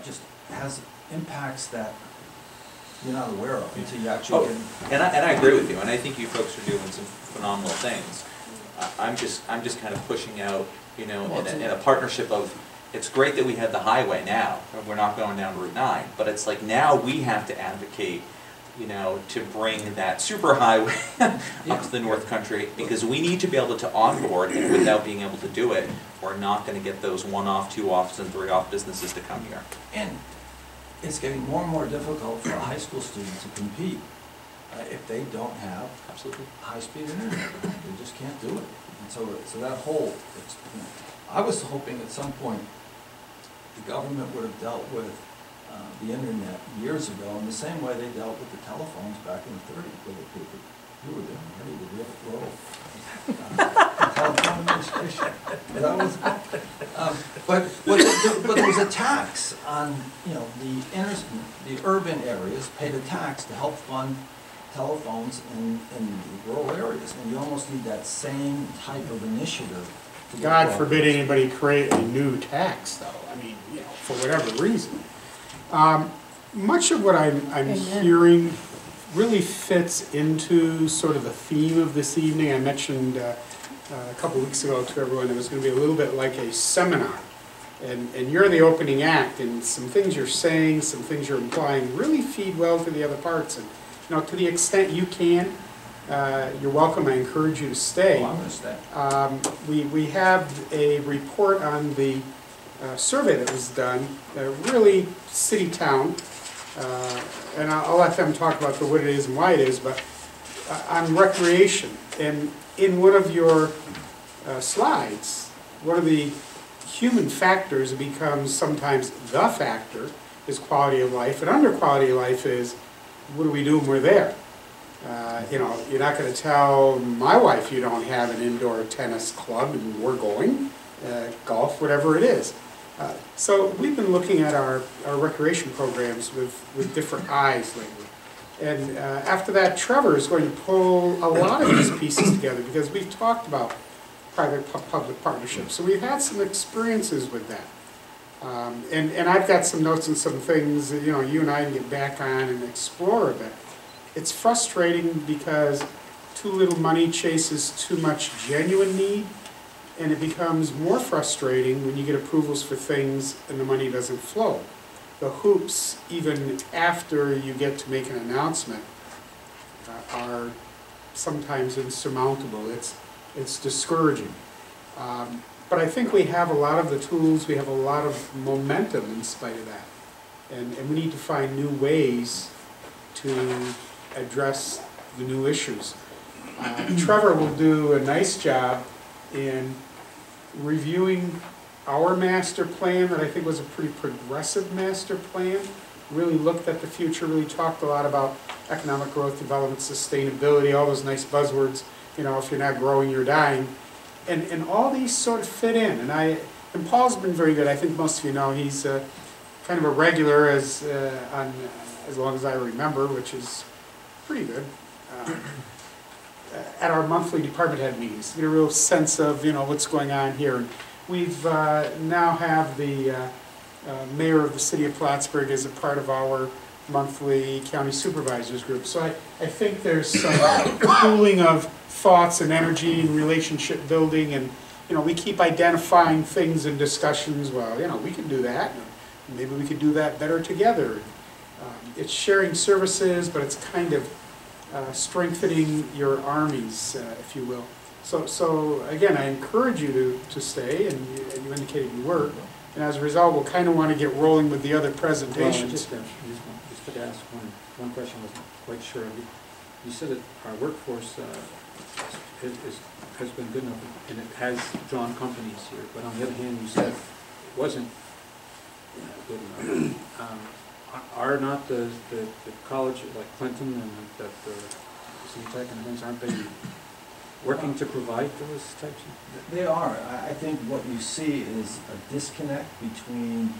just has impacts that you're not aware of until you actually get. And I agree with you, and I think you folks are doing some phenomenal things. I'm just kind of pushing out, in a partnership of it's great that we have the highway now, we're not going down Route 9, but it's like now we have to advocate, you know, to bring that superhighway up to the North Country, because we need to be able to onboard, and without being able to do it, we're not gonna get those 1-off, 2-offs, and 3-off businesses to come here. And it's getting more and more difficult for a high school student to compete if they don't have Absolutely. high-speed internet. They just can't do it. And so that whole, I was hoping at some point the government would have dealt with the internet years ago in the same way they dealt with the telephones back in the 30s. You were there, right? Did we have a little telephone administration? That was, but there was a tax on, you know, the urban areas paid a tax to help fund telephones in the rural areas, and you almost need that same type of initiative. To God forbid anybody create a new tax, though. I mean, you know, for whatever reason. Much of what I'm hearing really fits into sort of the theme of this evening. I mentioned a couple weeks ago to everyone it was going to be a little bit like a seminar. And you're the opening act, and some things you're saying, some things you're implying really feed well to the other parts. And you know, to the extent you can, you're welcome. I encourage you to stay. Oh, I'm going to stay. We have a report on the survey that was done, really city-town, and I'll let them talk about what it is and why it is, but on recreation. And in one of your slides, one of the human factors that becomes sometimes the factor is quality of life, and under quality of life is, what do we do when we're there? You know, you're not going to tell my wife you don't have an indoor tennis club and we're going, golf, whatever it is. So we've been looking at our recreation programs with different eyes lately. And after that, Trevor is going to pull a lot of these pieces together because we've talked about private-public partnerships. So we've had some experiences with that. And I've got some notes and some things that, you know, you and I can get back on and explore a bit. It's frustrating because too little money chases too much genuine need, and it becomes more frustrating when you get approvals for things and the money doesn't flow. The hoops, even after you get to make an announcement, are sometimes insurmountable. It's discouraging. But I think we have a lot of the tools, we have a lot of momentum in spite of that. And we need to find new ways to address the new issues. Trevor will do a nice job in reviewing our master plan that I think was a pretty progressive master plan. Really looked at the future, really talked a lot about economic growth, development, sustainability, all those nice buzzwords. You know, if you're not growing, you're dying. And all these sort of fit in. And Paul's been very good. I think most of you know he's kind of a regular as long as I remember, which is pretty good. At our monthly department head meetings, to get a real sense of, you know, what's going on here. And we've now have the mayor of the city of Plattsburgh as a part of our monthly county supervisors group. So I think there's some pooling of thoughts and energy and relationship building, and you know, we keep identifying things in discussions. Well, you know, we can do that. Maybe we could do that better together. It's sharing services, but it's kind of strengthening your armies, if you will. So again, I encourage you to stay, and you indicated you were. And as a result, we'll kind of want to get rolling with the other presentations. Well, just to ask one question, I wasn't quite sure. You said that our workforce has been good enough, and it has drawn companies here. But on the other hand, you said it wasn't good enough. Are not the college like Clinton and the CTEC and things, aren't they working to provide those types of? They are. I think what you see is a disconnect between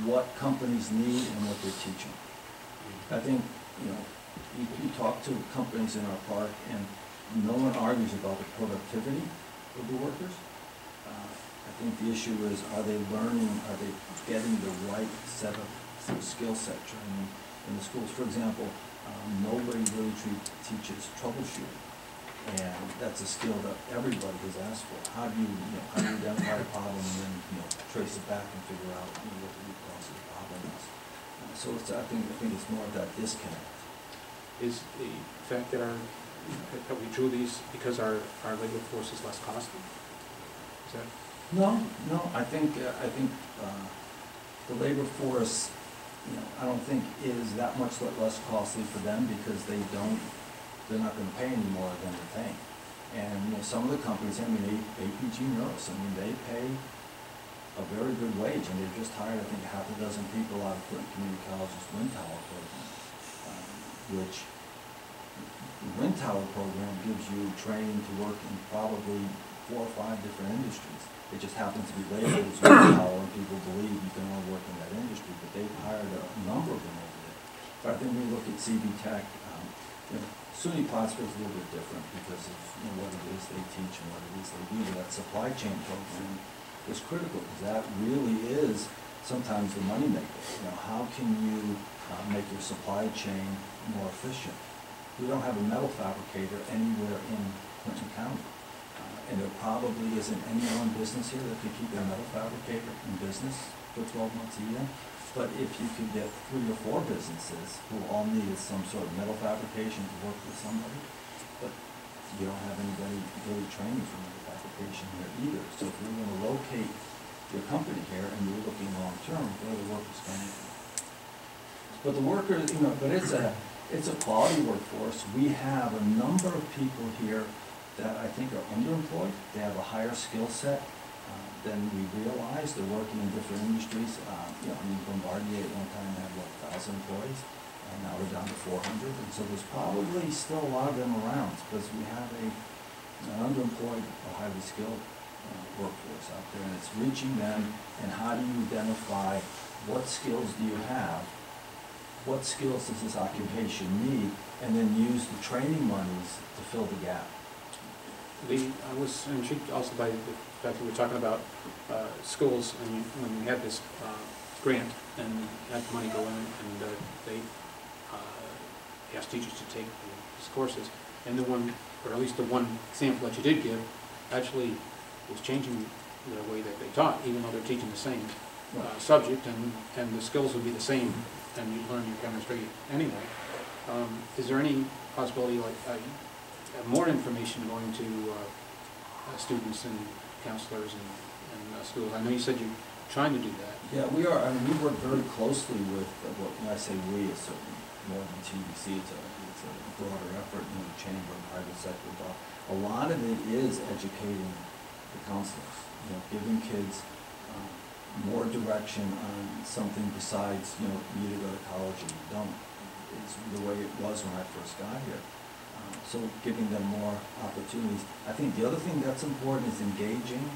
what companies need and what they're teaching. I think, you know, you talk to companies in our park and no one argues about the productivity of the workers. I think the issue is, are they learning, are they getting the right set of skill set training in the schools? For example, nobody really teaches troubleshooting. And that's a skill that everybody has asked for. How do you identify a problem and then, trace it back and figure out, what the root cause of the problem is. So I think it's more of that disconnect. Is the fact that that we drew these because our labor force is less costly? Is that? No, I think the labor force, I don't think is that much less costly for them because they're not gonna pay any more than they're paying. And, some of the companies, APG Nurse, they pay a very good wage, and they've just hired, I think, half a dozen people out of Clinton Community College's Wind Tower program, which the Wind Tower program gives you training to work in probably 4 or 5 different industries. It just happens to be labeled as Wind Tower, and people believe you can only work in that industry, but they've hired a number of them over there. But I think when you look at CV Tech, SUNY Plattsburgh is a little bit different because of what it is they teach and what it is they do. That supply chain program is critical because that really is sometimes the moneymaker. How can you make your supply chain more efficient? We don't have a metal fabricator anywhere in Clinton County. And there probably isn't any one business here that could keep their metal fabricator in business for 12 months a year. But if you could get 3 or 4 businesses who all needed some sort of metal fabrication to work with somebody, but you don't have anybody really training for metal fabrication here either. So if you're going to locate your company here and you're looking long term, where are the workers coming from? But the workers, but it's a quality workforce. We have a number of people here that I think are underemployed. They have a higher skill set than we realize. They're working in different industries. Bombardier at one time had 1,000 employees, and now we're down to 400. And so there's probably still a lot of them around because we have an underemployed or highly skilled workforce out there, and it's reaching them. And how do you identify what skills do you have? What skills does this occupation need? And then use the training monies to fill the gap. I was intrigued also by the fact that we were talking about schools, and when we had this grant and had money go in, and they asked teachers to take these courses, and the one, or at least the one sample that you did give, actually was changing the way that they taught, even though they're teaching the same subject, and the skills would be the same, and you learn your chemistry anyway. Is there any possibility, like more information going to students and counselors and schools? I know you said you're trying to do that. Yeah, we are. We work very closely with, when I say we, it's certainly more than TBC. It's a broader effort in the chamber and private sector. But a lot of it is educating the counselors, giving kids more direction on something besides, you either go to college or you don't. It's the way it was when I first got here. So giving them more opportunities. I think the other thing that's important is engaging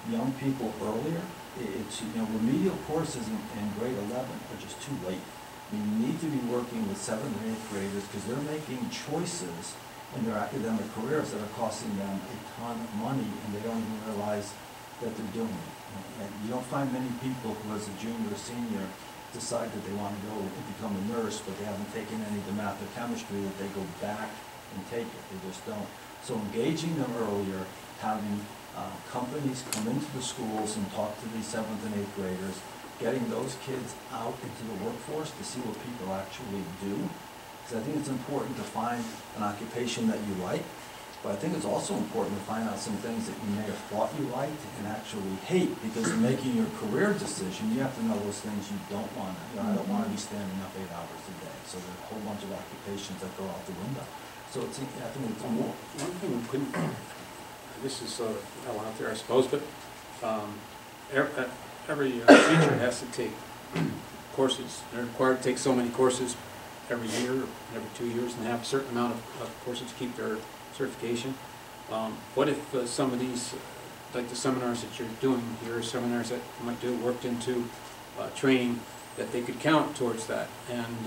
young people earlier. It's, remedial courses in grade 11 are just too late. You need to be working with 7th and 8th graders because they're making choices in their academic careers that are costing them a ton of money, and they don't even realize that they're doing it. And you don't find many people who, as a junior or senior, decide that they want to go and become a nurse, but they haven't taken any of the math or chemistry, that they go back and take it. They just don't. So engaging them earlier, having companies come into the schools and talk to these 7th and 8th graders, getting those kids out into the workforce to see what people actually do. Because I think it's important to find an occupation that you like, but I think it's also important to find out some things that you may have thought you liked and actually hate, because in making your career decision, you have to know those things you don't want to. I don't want to be standing up 8 hours a day. So there are a whole bunch of occupations that go out the window. So it's, I think it's more. One thing we couldn't, this is sort of hell out there, I suppose, but every teacher has to take courses. They're required to take so many courses every year, every 2 years, and have a certain amount of courses to keep their certification. What if some of these, like the seminars that you're doing here, seminars that you might do, worked into training that they could count towards that, and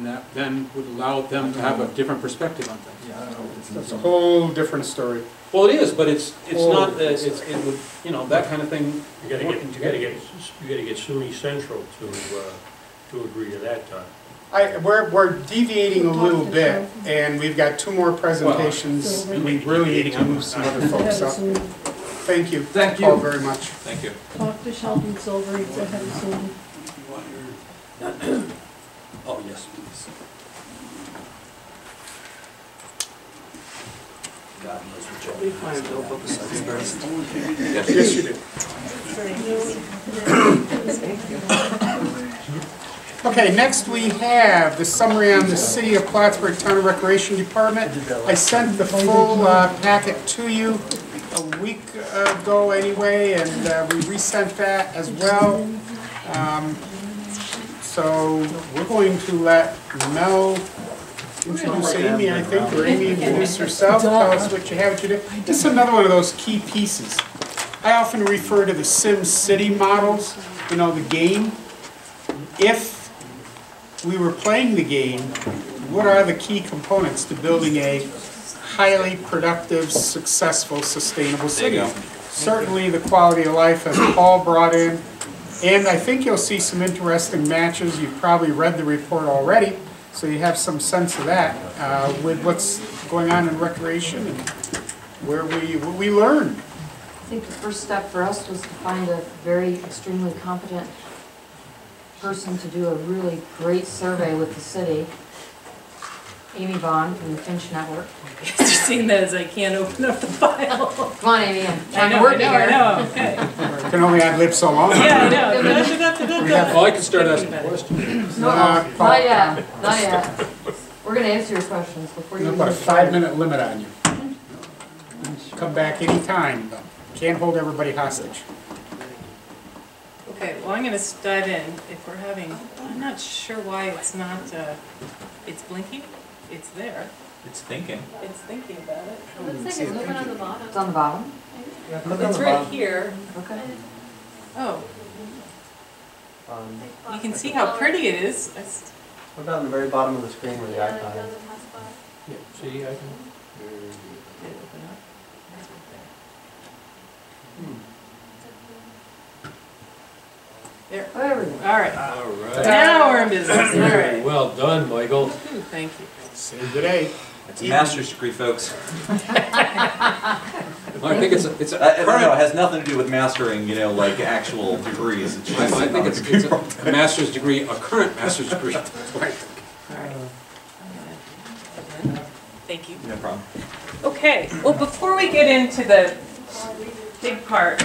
that then would allow them to have a different perspective on things. Yeah, I don't know. That's a whole different story. Well, it is, but it's not. It would, that kind of thing. You gotta get SUNY Central to agree to that time. We're deviating a little bit, and we've got 2 more presentations. We really need to move some other folks up. Thank you. Thank you. All very much. Thank you. Talk to Sheldon Silver, he's ahead of Zoom. Oh, yes, please. God knows what you'll be. Yes, you did. Okay, next we have the summary on the City of Plattsburgh Town and Recreation Department. I sent the full packet to you a week ago anyway, and we resent that as well. So we're going to let Mel introduce Amy, I think, or Amy introduce herself, tell us what you have to do. This is another one of those key pieces. I often refer to the Sim City models, you know, the game. If we were playing the game, what are the key components to building a highly productive, successful, sustainable city? There you go. Certainly the quality of life, as Paul brought in, and I think you'll see some interesting matches. You've probably read the report already, so you have some sense of that with what's going on in recreation and what we learned. I think the first step for us was to find a very extremely competent person to do a really great survey with the city. Amy Vaughn from the Finch Network. Just seeing that as I can't open up the file. Come on, Amy, I'm I trying to know, work I it know, I here. know, okay. I can only ad lib so long. Yeah, I know. Oh, I can start asking questions. No, not yet, not yet. We're gonna answer your questions before you. I'll put a 5-minute limit on you. Come back anytime, though. Can't hold everybody hostage. Okay, well, I'm gonna dive in. If we're having, I'm not sure why it's not, it's blinking. It's there. It's thinking. It's thinking about it. It looks like it's moving on the bottom. It's on the bottom? It's right here. Okay. Oh, Um, you can see how pretty it is. It's- What about on the very bottom of the screen where the Yeah, icon it is? doesn't pass by. Yeah, see, I can. Did it open up? It's right there. There. There we go. All right. All right. Now we're in business. All Very right. well done, Michael. Ooh, thank you. Save the day. It's a master's degree, folks. I think it's a No, it current, has nothing to do with mastering, you know, like actual degrees. It's just I think it's a master's degree, a current master's degree. All right. Thank you. No problem. Okay, well, before we get into the big part,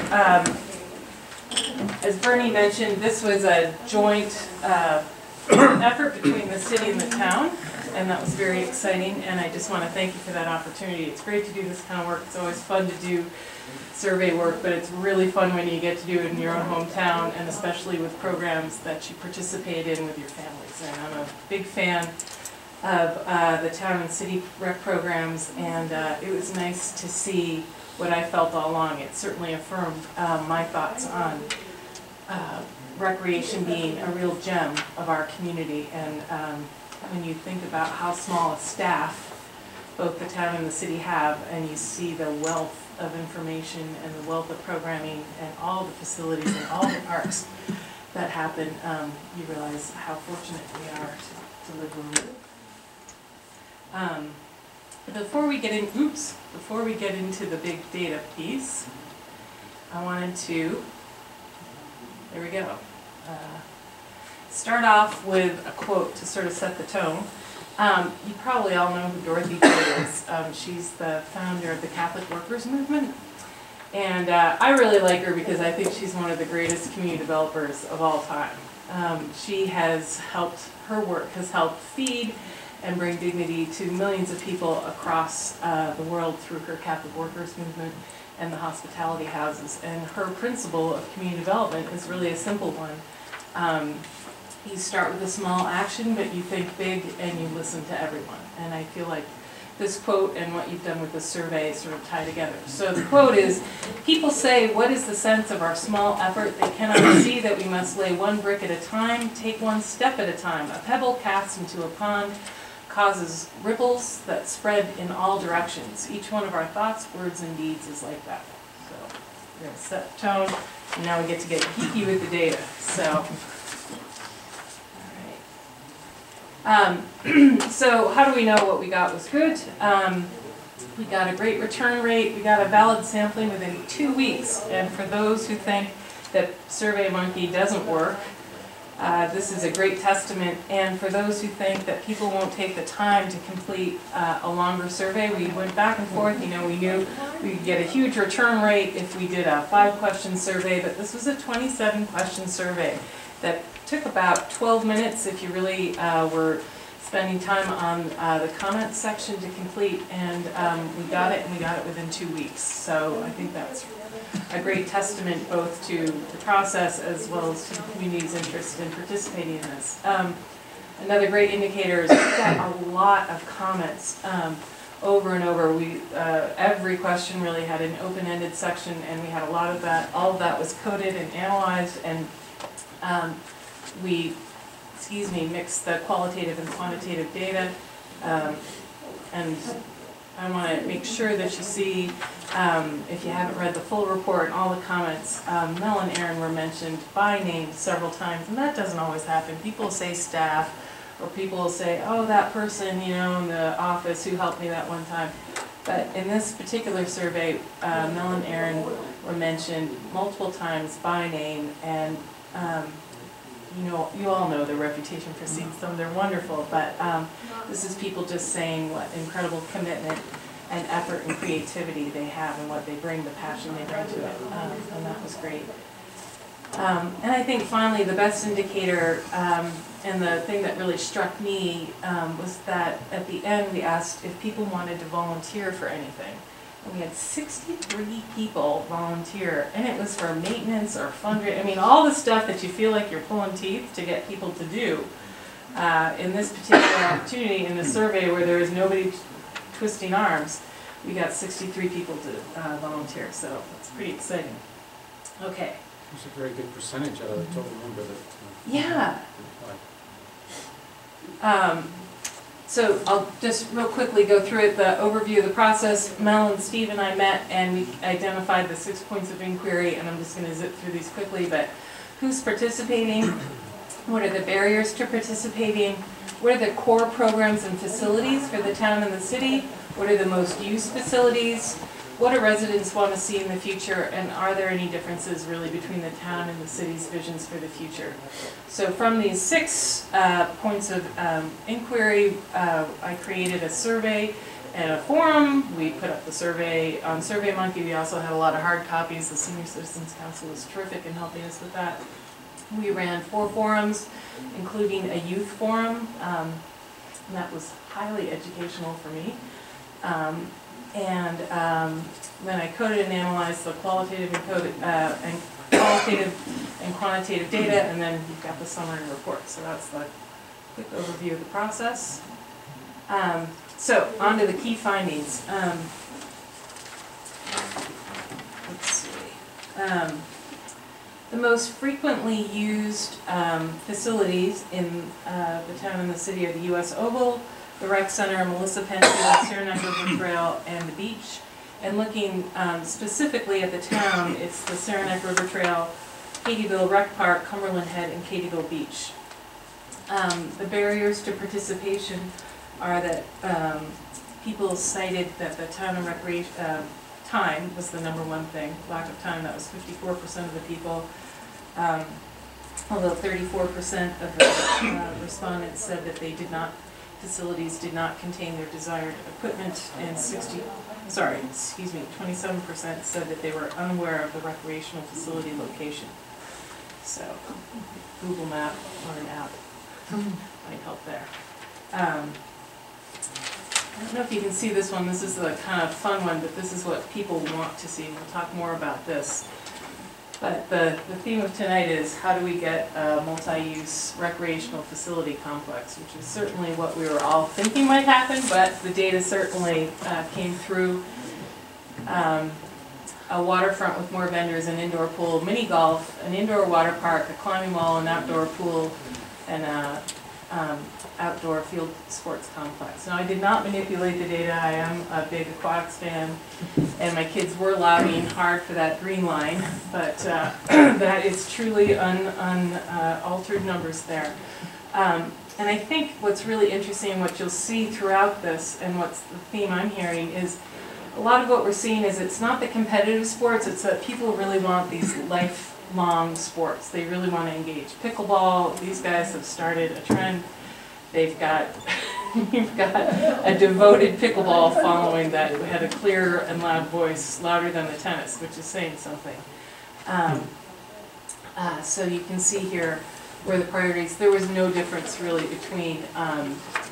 as Bernie mentioned, this was a joint effort between the city and the town, and that was very exciting, and I just want to thank you for that opportunity. It's great to do this kind of work. It's always fun to do survey work, but it's really fun when you get to do it in your own hometown, and especially with programs that you participate in with your families. And I'm a big fan of the town and city rec programs, and it was nice to see what I felt all along. It certainly affirmed my thoughts on recreation being a real gem of our community. And when you think about how small a staff both the town and the city have, and you see the wealth of information and the wealth of programming and all the facilities and all the parks that happen, you realize how fortunate we are to live where we live. Before we get into the big data piece, I wanted to, there we go, start off with a quote to sort of set the tone. You probably all know who Dorothy Day is. She's the founder of the Catholic Workers Movement. And I really like her because I think she's one of the greatest community developers of all time. She has helped, her work has helped feed and bring dignity to millions of people across the world through her Catholic Workers Movement and the hospitality houses. And her principle of community development is really a simple one. You start with a small action, but you think big and you listen to everyone. And I feel like this quote and what you've done with this survey sort of tie together. So the quote is, people say, what is the sense of our small effort? They cannot see that we must lay one brick at a time, take one step at a time. A pebble cast into a pond causes ripples that spread in all directions. Each one of our thoughts, words, and deeds is like that. So we're going to set the tone, and now we get to get geeky with the data. So. So how do we know what we got was good? We got a great return rate, we got a valid sampling within 2 weeks, and for those who think that SurveyMonkey doesn't work, this is a great testament, and for those who think that people won't take the time to complete a longer survey, we went back and forth. You know, we knew we'd get a huge return rate if we did a 5-question survey, but this was a 27-question survey that took about 12 minutes if you really were spending time on the comments section to complete, and we got it within 2 weeks. So I think that's a great testament both to the process as well as to the community's interest in participating in this. Another great indicator is we got a lot of comments over and over. Every question really had an open-ended section, and we had a lot of that. All of that was coded and analyzed, and we mixed the qualitative and quantitative data. And I want to make sure that you see, if you haven't read the full report, all the comments, Mel and Aaron were mentioned by name several times, and that doesn't always happen. People say staff, or people will say, oh, that person, you know, in the office who helped me that one time. But in this particular survey, Mel and Aaron were mentioned multiple times by name, and you know, you all know their reputation precedes them. They're wonderful, but this is people just saying what incredible commitment and effort and creativity they have, and what they bring, the passion they bring to it, and that was great. And I think finally the best indicator, and the thing that really struck me, was that at the end we asked if people wanted to volunteer for anything. And we had 63 people volunteer, and it was for maintenance or fundraising. I mean, all the stuff that you feel like you're pulling teeth to get people to do. In this particular opportunity, in the survey where there was nobody twisting arms, we got 63 people to volunteer, so it's pretty exciting. Okay. It's a very good percentage out of the total number that. Yeah. So I'll just real quickly go through it, the overview of the process. Mel and Steve and I met, and we identified the 6 points of inquiry, and I'm just going to zip through these quickly. But who's participating? What are the barriers to participating? What are the core programs and facilities for the town and the city? What are the most used facilities? What do residents want to see in the future, and are there any differences really between the town and the city's visions for the future? So from these 6 points of inquiry, I created a survey and a forum. We put up the survey on SurveyMonkey. We also had a lot of hard copies. The Senior Citizens Council was terrific in helping us with that. We ran 4 forums, including a youth forum, and that was highly educational for me. Then I coded and analyzed the qualitative and quantitative data, and then you've got the summary report. So that's the quick overview of the process. So on to the key findings. Let's see. The most frequently used facilities in the town and the city are the U.S. Oval, the Rec Center, Melissa Penfield, Saranac River Trail, and the beach. And looking specifically at the town, it's the Saranac River Trail, Katyville Rec Park, Cumberland Head, and Katyville Beach. The barriers to participation are that people cited that the town and recreation time was the #1 thing. Lack of time, that was 54% of the people. Although 34% of the respondents said that facilities did not contain their desired equipment, and 27% said that they were unaware of the recreational facility location. So Google Map or an app might help there. I don't know if you can see this one. This is the kind of fun one, but this is what people want to see. We'll talk more about this. But the theme of tonight is how do we get a multi-use recreational facility complex, which is certainly what we were all thinking might happen, but the data certainly came through. A waterfront with more vendors, an indoor pool, mini golf, an indoor water park, a climbing wall, an outdoor pool, and outdoor field sports complex. Now, I did not manipulate the data. I am a big aquatics fan, and my kids were lobbying hard for that green line, but that is truly unaltered numbers there. And I think what's really interesting, and what you'll see throughout this, and what's the theme I'm hearing, is a lot of what we're seeing is it's not the competitive sports, it's that people really want these lifelong sports. They really want to engage. Pickleball, these guys have started a trend. They've got, you've got a devoted pickleball following that had a clear and loud voice, louder than the tennis, which is saying something. So you can see here where the priorities, there was no difference really between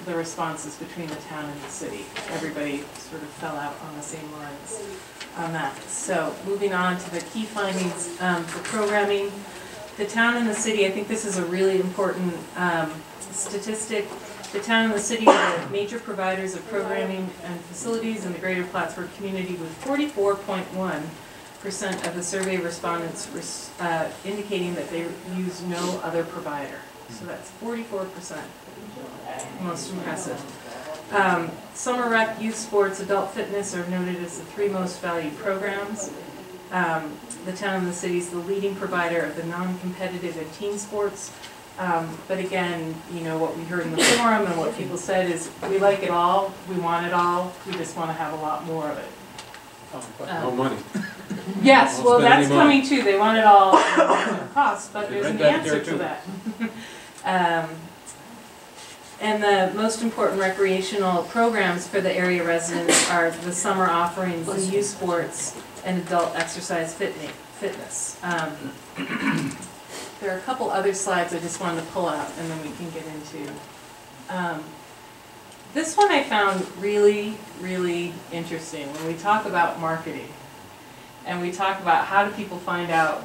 the responses between the town and the city. Everybody sort of fell out on the same lines on that. So moving on to the key findings for programming. The town and the city, I think this is a really important statistic. The town and the city are the major providers of programming and facilities in the greater Plattsburgh community, with 44.1% of the survey respondents indicating that they use no other provider. So that's 44%, most impressive. Summer rec, youth sports, adult fitness are noted as the three most valued programs. The town and the city is the leading provider of the non-competitive and team sports. But again, you know, what we heard in the forum and what people said is, we like it all, we want it all, we just want to have a lot more of it. No money. Yes, Won't well, spend that's any money. coming too. They want it all at no cost, but there's Read an that answer there, to too. that. And the most important recreational programs for the area residents are the summer offerings, the youth sports, and adult exercise fitness. There are a couple other slides I just wanted to pull out, and then we can get into. This one I found really, really interesting. When we talk about marketing, and we talk about how do people find out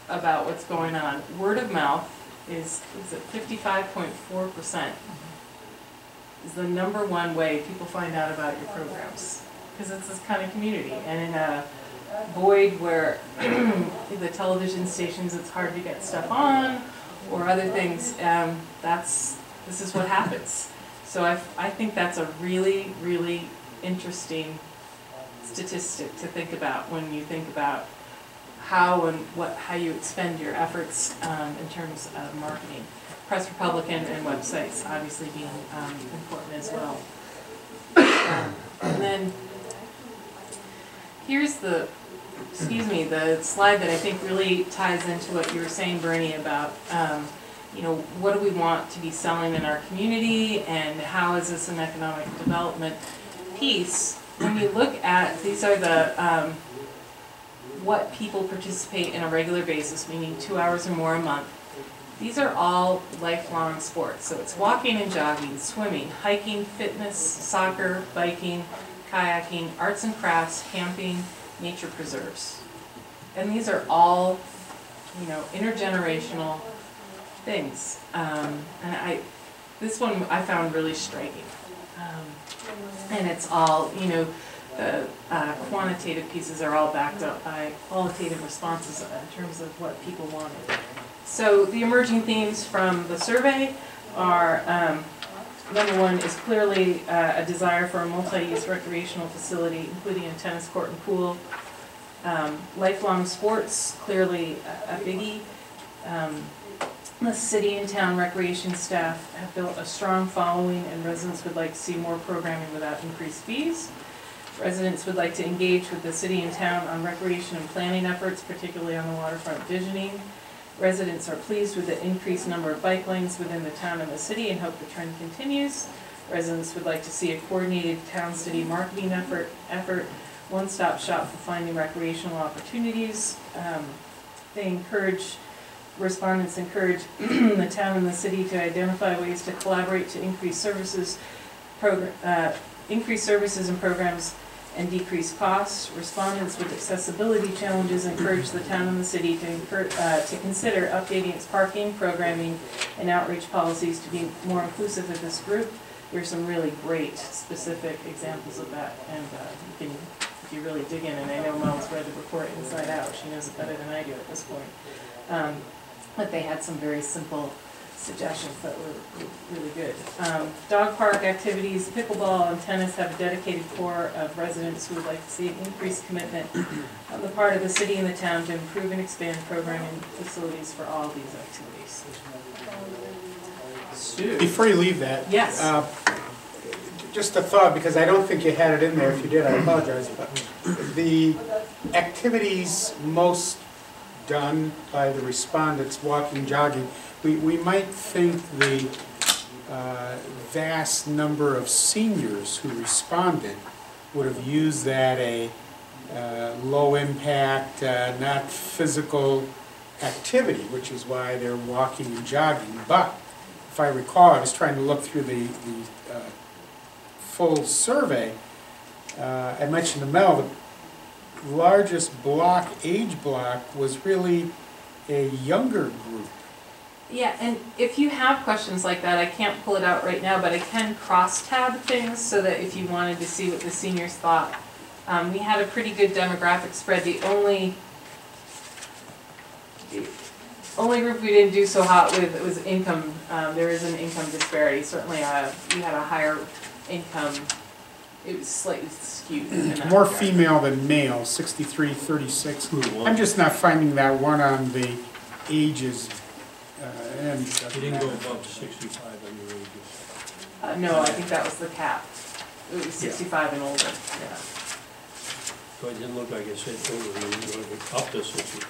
about what's going on, word of mouth is at 55.4%. Is the #1 way people find out about your programs, because it's this kind of community. And in a void where the television stations, it's hard to get stuff on, or other things, this is what happens. So I think that's a really, really interesting statistic to think about when you think about how you expend your efforts in terms of marketing. Press Republican and websites obviously being important as well. And then here's the slide that I think really ties into what you were saying, Bernie, about you know, what do we want to be selling in our community, and how is this an economic development piece? When you look at, these are the what people participate in a regular basis, meaning 2 hours or more a month. These are all lifelong sports. So it's walking and jogging, swimming, hiking, fitness, soccer, biking, kayaking, arts and crafts, camping, nature preserves. And these are all, you know, intergenerational things. This one I found really striking. And it's all, you know, the quantitative pieces are all backed up by qualitative responses in terms of what people wanted. So the emerging themes from the survey are, #1 is clearly a desire for a multi-use recreational facility, including a tennis court and pool. Lifelong sports, clearly a biggie. The city and town recreation staff have built a strong following, and residents would like to see more programming without increased fees. Residents would like to engage with the city and town on recreation and planning efforts, particularly on the waterfront visioning. Residents are pleased with the increased number of bike lanes within the town and the city and hope the trend continues. Residents would like to see a coordinated town-city marketing effort, one-stop shop for finding recreational opportunities. Respondents encourage the town and the city to identify ways to collaborate to increase services and programs and decrease costs. Respondents with accessibility challenges encourage the town and the city to consider updating its parking, programming, and outreach policies to be more inclusive of this group. There's some really great specific examples of that, and you can, if you really dig in, and I know Mel's read the report inside out, she knows it better than I do at this point. But they had some very simple suggestions that were really good. Dog park activities, pickleball and tennis have a dedicated core of residents who would like to see an increased commitment on the part of the city and the town to improve and expand programming facilities for all these activities. Sue. Before you leave that. Yes. Just a thought, because I don't think you had it in there. If you did, I apologize. But the activities most done by the respondents, walking, jogging, we might think the vast number of seniors who responded would have used that low impact, not physical activity, which is why they're walking and jogging. But if I recall, I was trying to look through the full survey. I mentioned to Mel, the largest age block was really a younger group. Yeah, and if you have questions like that, I can't pull it out right now, but I can cross-tab things so that if you wanted to see what the seniors thought. We had a pretty good demographic spread. The only group we didn't do so hot with was income. There is an income disparity. Certainly, we had a higher income. It was slightly skewed. In that More regard. female than male, 63, 36. I'm just not finding that one on the ages. You didn't go above 65 on your ages. No, I think that was the cap. It was 65 and older. Yeah. So it didn't look like it said over, you were up to 65.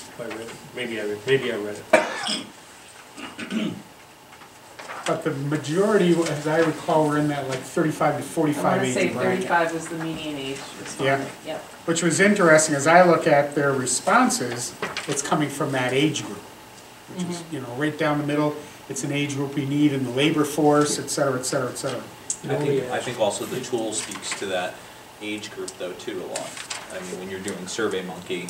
If I read it, maybe I read it. But the majority, as I recall, were in that like 35 to 45 I want to age say bracket. 35 was the median age responding. Yeah. Yep. Which was interesting, as I look at their responses, it's coming from that age group, which is, right down the middle. It's an age group we need in the labor force, et cetera, et cetera, et cetera. I think also the tool speaks to that age group though too a lot. I mean, when you're doing SurveyMonkey,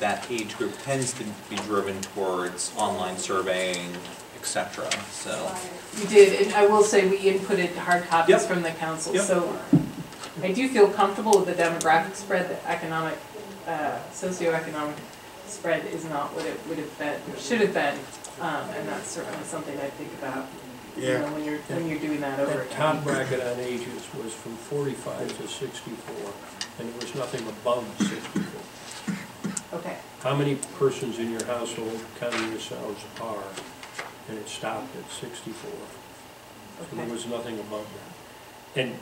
that age group tends to be driven towards online surveying, etc. So We did, and I will say we inputted hard copies Yep. from the council, Yep. so I do feel comfortable with the demographic spread. The economic, socioeconomic spread is not what it would have been, should have been, and that's certainly something I think about. Yeah. When you're doing that over That top bracket on ages was from 45 to 64, and there was nothing above 64. Okay. How many persons in your household, counting yourselves, are? And it stopped at 64. So there was nothing above that. And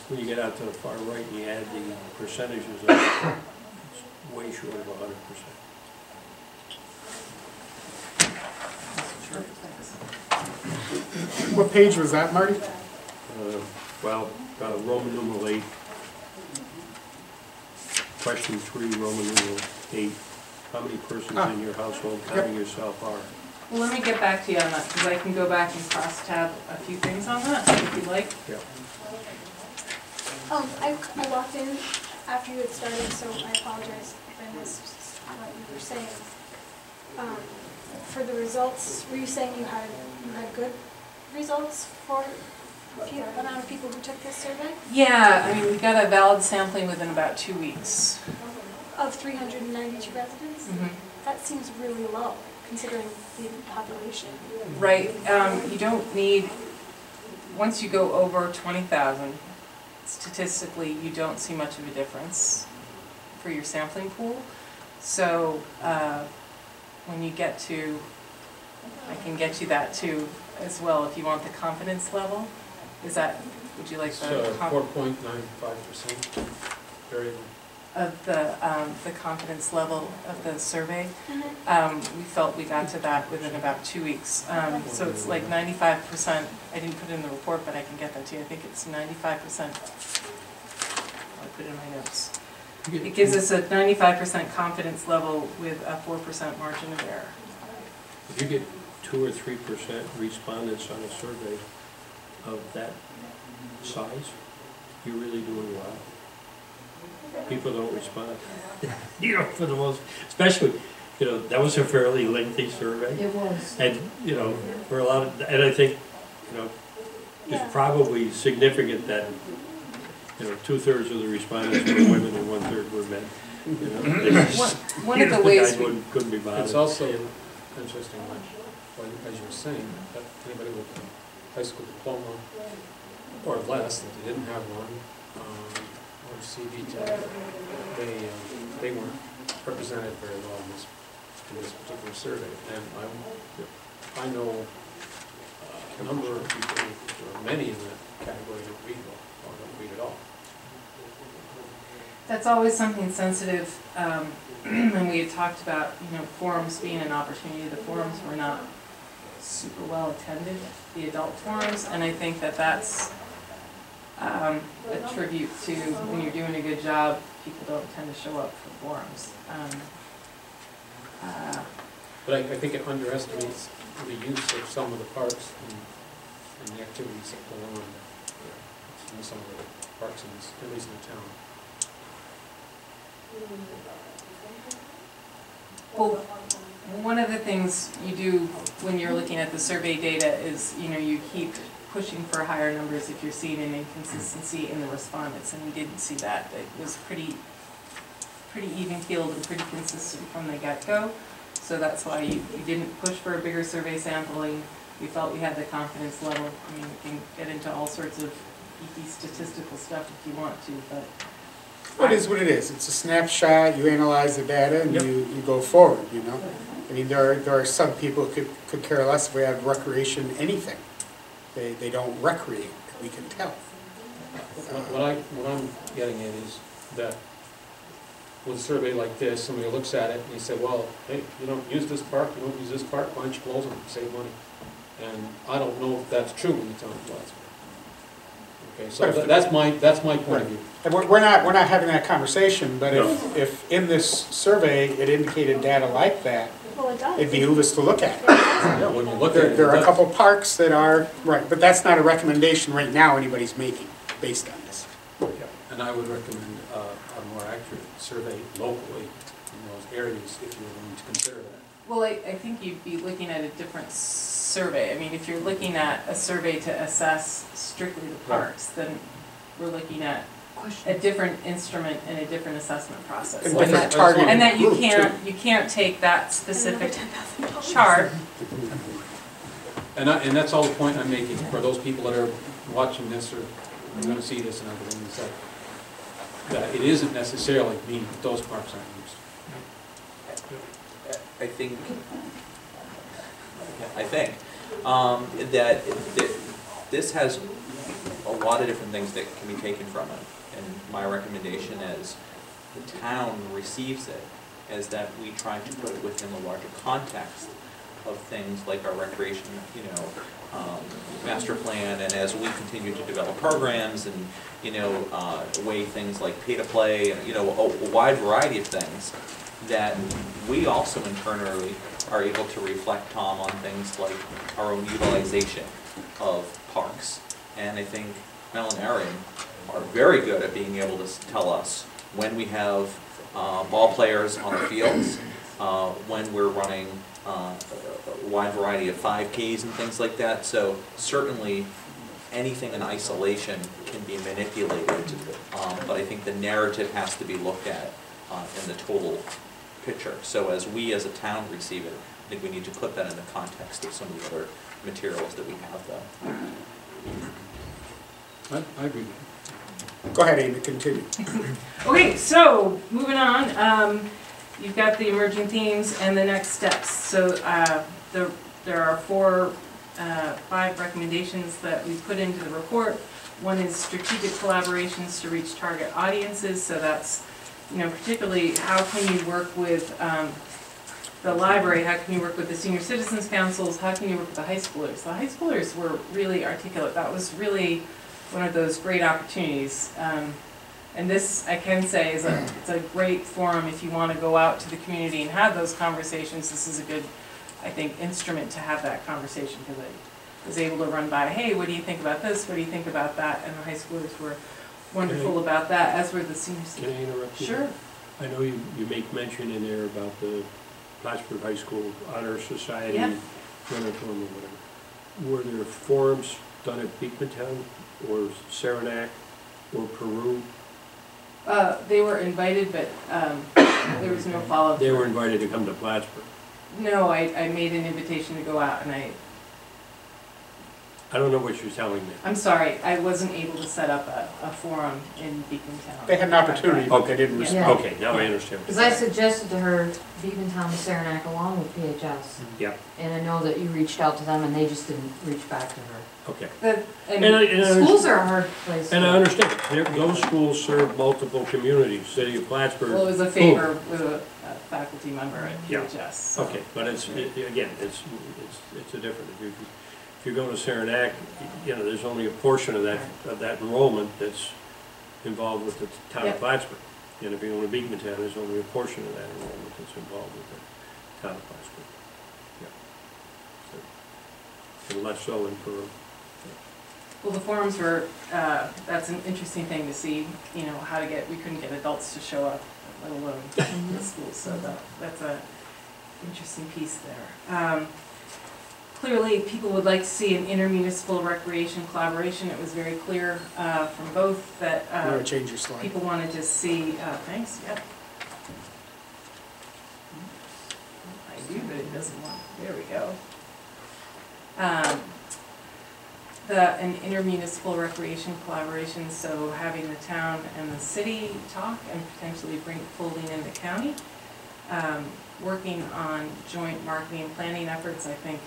when you get out to the far right and you add the percentages of it, it's way short of 100%. What page was that, Marty? Roman numeral 8. Question 3, Roman numeral 8. How many persons in your household, counting yourself, are? Well, let me get back to you on that, because I can go back and cross-tab a few things on that, if you'd like. Yeah. I walked in after you had started, so I apologize if I missed what you were saying. For the results, were you saying you had good results for the amount of people who took this survey? Yeah, I mean, we got a valid sampling within about 2 weeks. Of 392 residents? That seems really low, considering the population. Right, you don't need, once you go over 20,000, statistically, you don't see much of a difference for your sampling pool. So, when you get to, I can get you that too as well if you want the confidence level. Is that, would you like the? 4.95% variable. Of the confidence level of the survey. We felt we got to that within about 2 weeks. So it's like 95%, I didn't put it in the report, but I can get that to you. I think it's 95%. I'll put it in my notes. It gives us a 95% confidence level with a 4% margin of error. If you get 2 or 3% respondents on a survey of that size, you're really doing well. People don't respond. For the most, especially, that was a fairly lengthy survey. It was. And, for a lot of, and I think, it's probably significant that, 2/3 of the respondents were women and 1/3 were men. One of the ways we... couldn't be bothered. It's also interesting, as you were saying, that anybody with a high school diploma or less, that they didn't have one, or CV tech, they weren't represented very well in this in this particular survey. And I know a number of people, or many in that category, don't read well, or don't read at all. That's always something sensitive, and we had talked about, forums being an opportunity. The forums were not super well attended, the adult forums, and I think that that's a tribute to when you're doing a good job, people don't tend to show up for forums. But I think it underestimates the use of some of the parks and the activities that go on in some of the parks, at least in the town. Well, one of the things you do when you're looking at the survey data is, you keep pushing for higher numbers if you're seeing an inconsistency in the respondents, and we didn't see that. It was pretty even keeled and pretty consistent from the get-go. So that's why you didn't push for a bigger survey sampling. We felt we had the confidence level. I mean, we can get into all sorts of geeky statistical stuff if you want to, but. It is what it is. It's a snapshot, you analyze the data, and you go forward, I mean, there are some people who could care less if we have recreation, anything. They don't recreate, we can tell. What I'm getting at is that with a survey like this, somebody looks at it and they say, well, hey, you don't use this park, you don't use this park, why don't you close them, save money? And I don't know if that's true in the town of Plattsburgh. Okay, so that's my point of view. And we're not having that conversation, but if in this survey it indicated data like that, Well, it does. it'd behoove us to look at it. Yeah, when you look at it. There are a couple parks that are, right, but that's not a recommendation right now anybody's making based on this. Yeah, and I would recommend a more accurate survey locally in those areas if you were going to consider that. Well, I think you'd be looking at a different survey. I mean, if you're looking at a survey to assess strictly the parks, then we're looking at a different instrument and a different assessment process. And different targeting And that you group, can't take that specific chart. And that's all the point I'm making for those people that are watching this or are going to see this and everything, is that it isn't necessarily meaning that those parks aren't used. I think that this has a lot of different things that can be taken from it. And my recommendation as the town receives it is that we try to put it within the larger context of things like our recreation, master plan, and as we continue to develop programs and, weigh things like pay to play, and, a wide variety of things, that we also internally are able to reflect, Tom, on things like our own utilization of parks. And I think Mel and Erin are very good at being able to tell us when we have ball players on the fields, when we're running a wide variety of 5Ks and things like that. So certainly anything in isolation can be manipulated, but I think the narrative has to be looked at in the total picture. So as we as a town receive it, I think we need to put that in the context of some of the other materials that we have, though. I agree. Go ahead, Amy, continue. Okay, so moving on, you've got the emerging themes and the next steps. So there are 5 recommendations that we put into the report. One is strategic collaborations to reach target audiences. So that's, particularly how can you work with the library, how can you work with the senior citizens councils, how can you work with the high schoolers? The high schoolers were really articulate. That was really one of those great opportunities. And this, I can say, it's a great forum if you want to go out to the community and have those conversations. This is a good, I think, instrument to have that conversation, because I was able to run by, hey, what do you think about this? What do you think about that? And the high schoolers were wonderful about that, as were the seniors. Can I interrupt you? Sure. I know you make mention in there about the Plattsburgh High School Honor Society, Yep. Forum or whatever. Were there forums done at Beekmantown or Saranac or Peru? They were invited, but there was no follow-up. They were invited to come to Plattsburgh. No, I made an invitation to go out, and I don't know what you're telling me. I'm sorry, I wasn't able to set up a forum in Beacontown. They had an opportunity, but they didn't Yeah. respond. Okay, now I understand. Because I suggested to her Beacontown and Saranac along with PHS. Yeah, And I know that you reached out to them and they just didn't reach back to her. okay. And Schools are a hard place. And I to- understand, those schools serve multiple communities, city of Plattsburgh. well, it was a favor with a faculty member at Yeah. PHS. so- Okay, but again, it's a different, if you go to Saranac, you know, there's only a portion of that enrollment that's involved with the town Yep. of Plattsburgh. And if you go to Beacontown, there's only a portion of that enrollment that's involved with the town of Plattsburgh. Yeah. So, and less so in Peru. Well, the forums were, that's an interesting thing to see, you know, how to get, we couldn't get adults to show up, let alone the schools, so that's a interesting piece there. Clearly, people would like to see an intermunicipal recreation collaboration. It was very clear from both that I'm going to change your slide. people wanted to see, thanks, yep. I do, but it doesn't want, there we go. An intermunicipal recreation collaboration, so having the town and the city talk and potentially folding in the county. Working on joint marketing and planning efforts, I think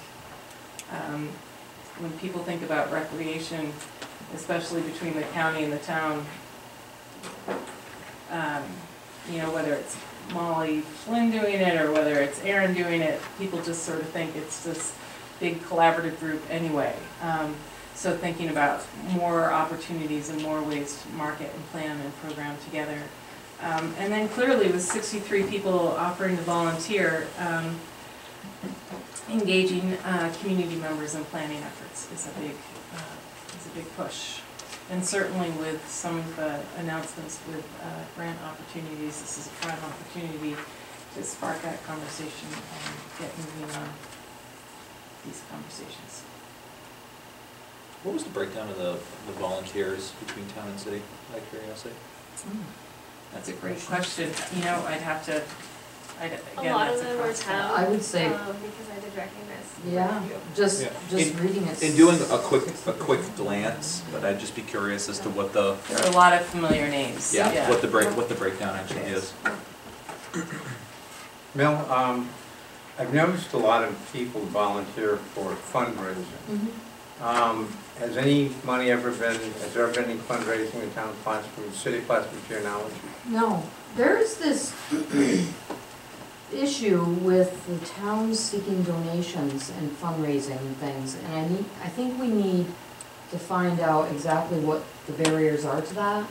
when people think about recreation, especially between the county and the town, you know, whether it's Molly Flynn doing it or whether it's Aaron doing it, people just sort of think it's this big collaborative group anyway. So thinking about more opportunities and more ways to market and plan and program together. And then clearly with 63 people offering to volunteer, engaging community members in planning efforts is a big push. And certainly with some of the announcements with grant opportunities, this is a prime opportunity to spark that conversation and get moving on these conversations. What was the breakdown of the volunteers between town and city, out of curiosity? That's a great question. You know, I'd have to, A again, lot that's of a them were question. town. I would say, Because I did recognize. yeah, just reading it. In doing a quick glance, but I'd just be curious as to what the, There are a lot of familiar names. what the breakdown actually is. Mel, I've noticed a lot of people volunteer for fundraising. Has any money ever been, has there ever been any fundraising in town of Plattsburgh, city of Plattsburgh, to your knowledge? No, there's this issue with the town seeking donations and fundraising and things, and I think we need to find out exactly what the barriers are to that.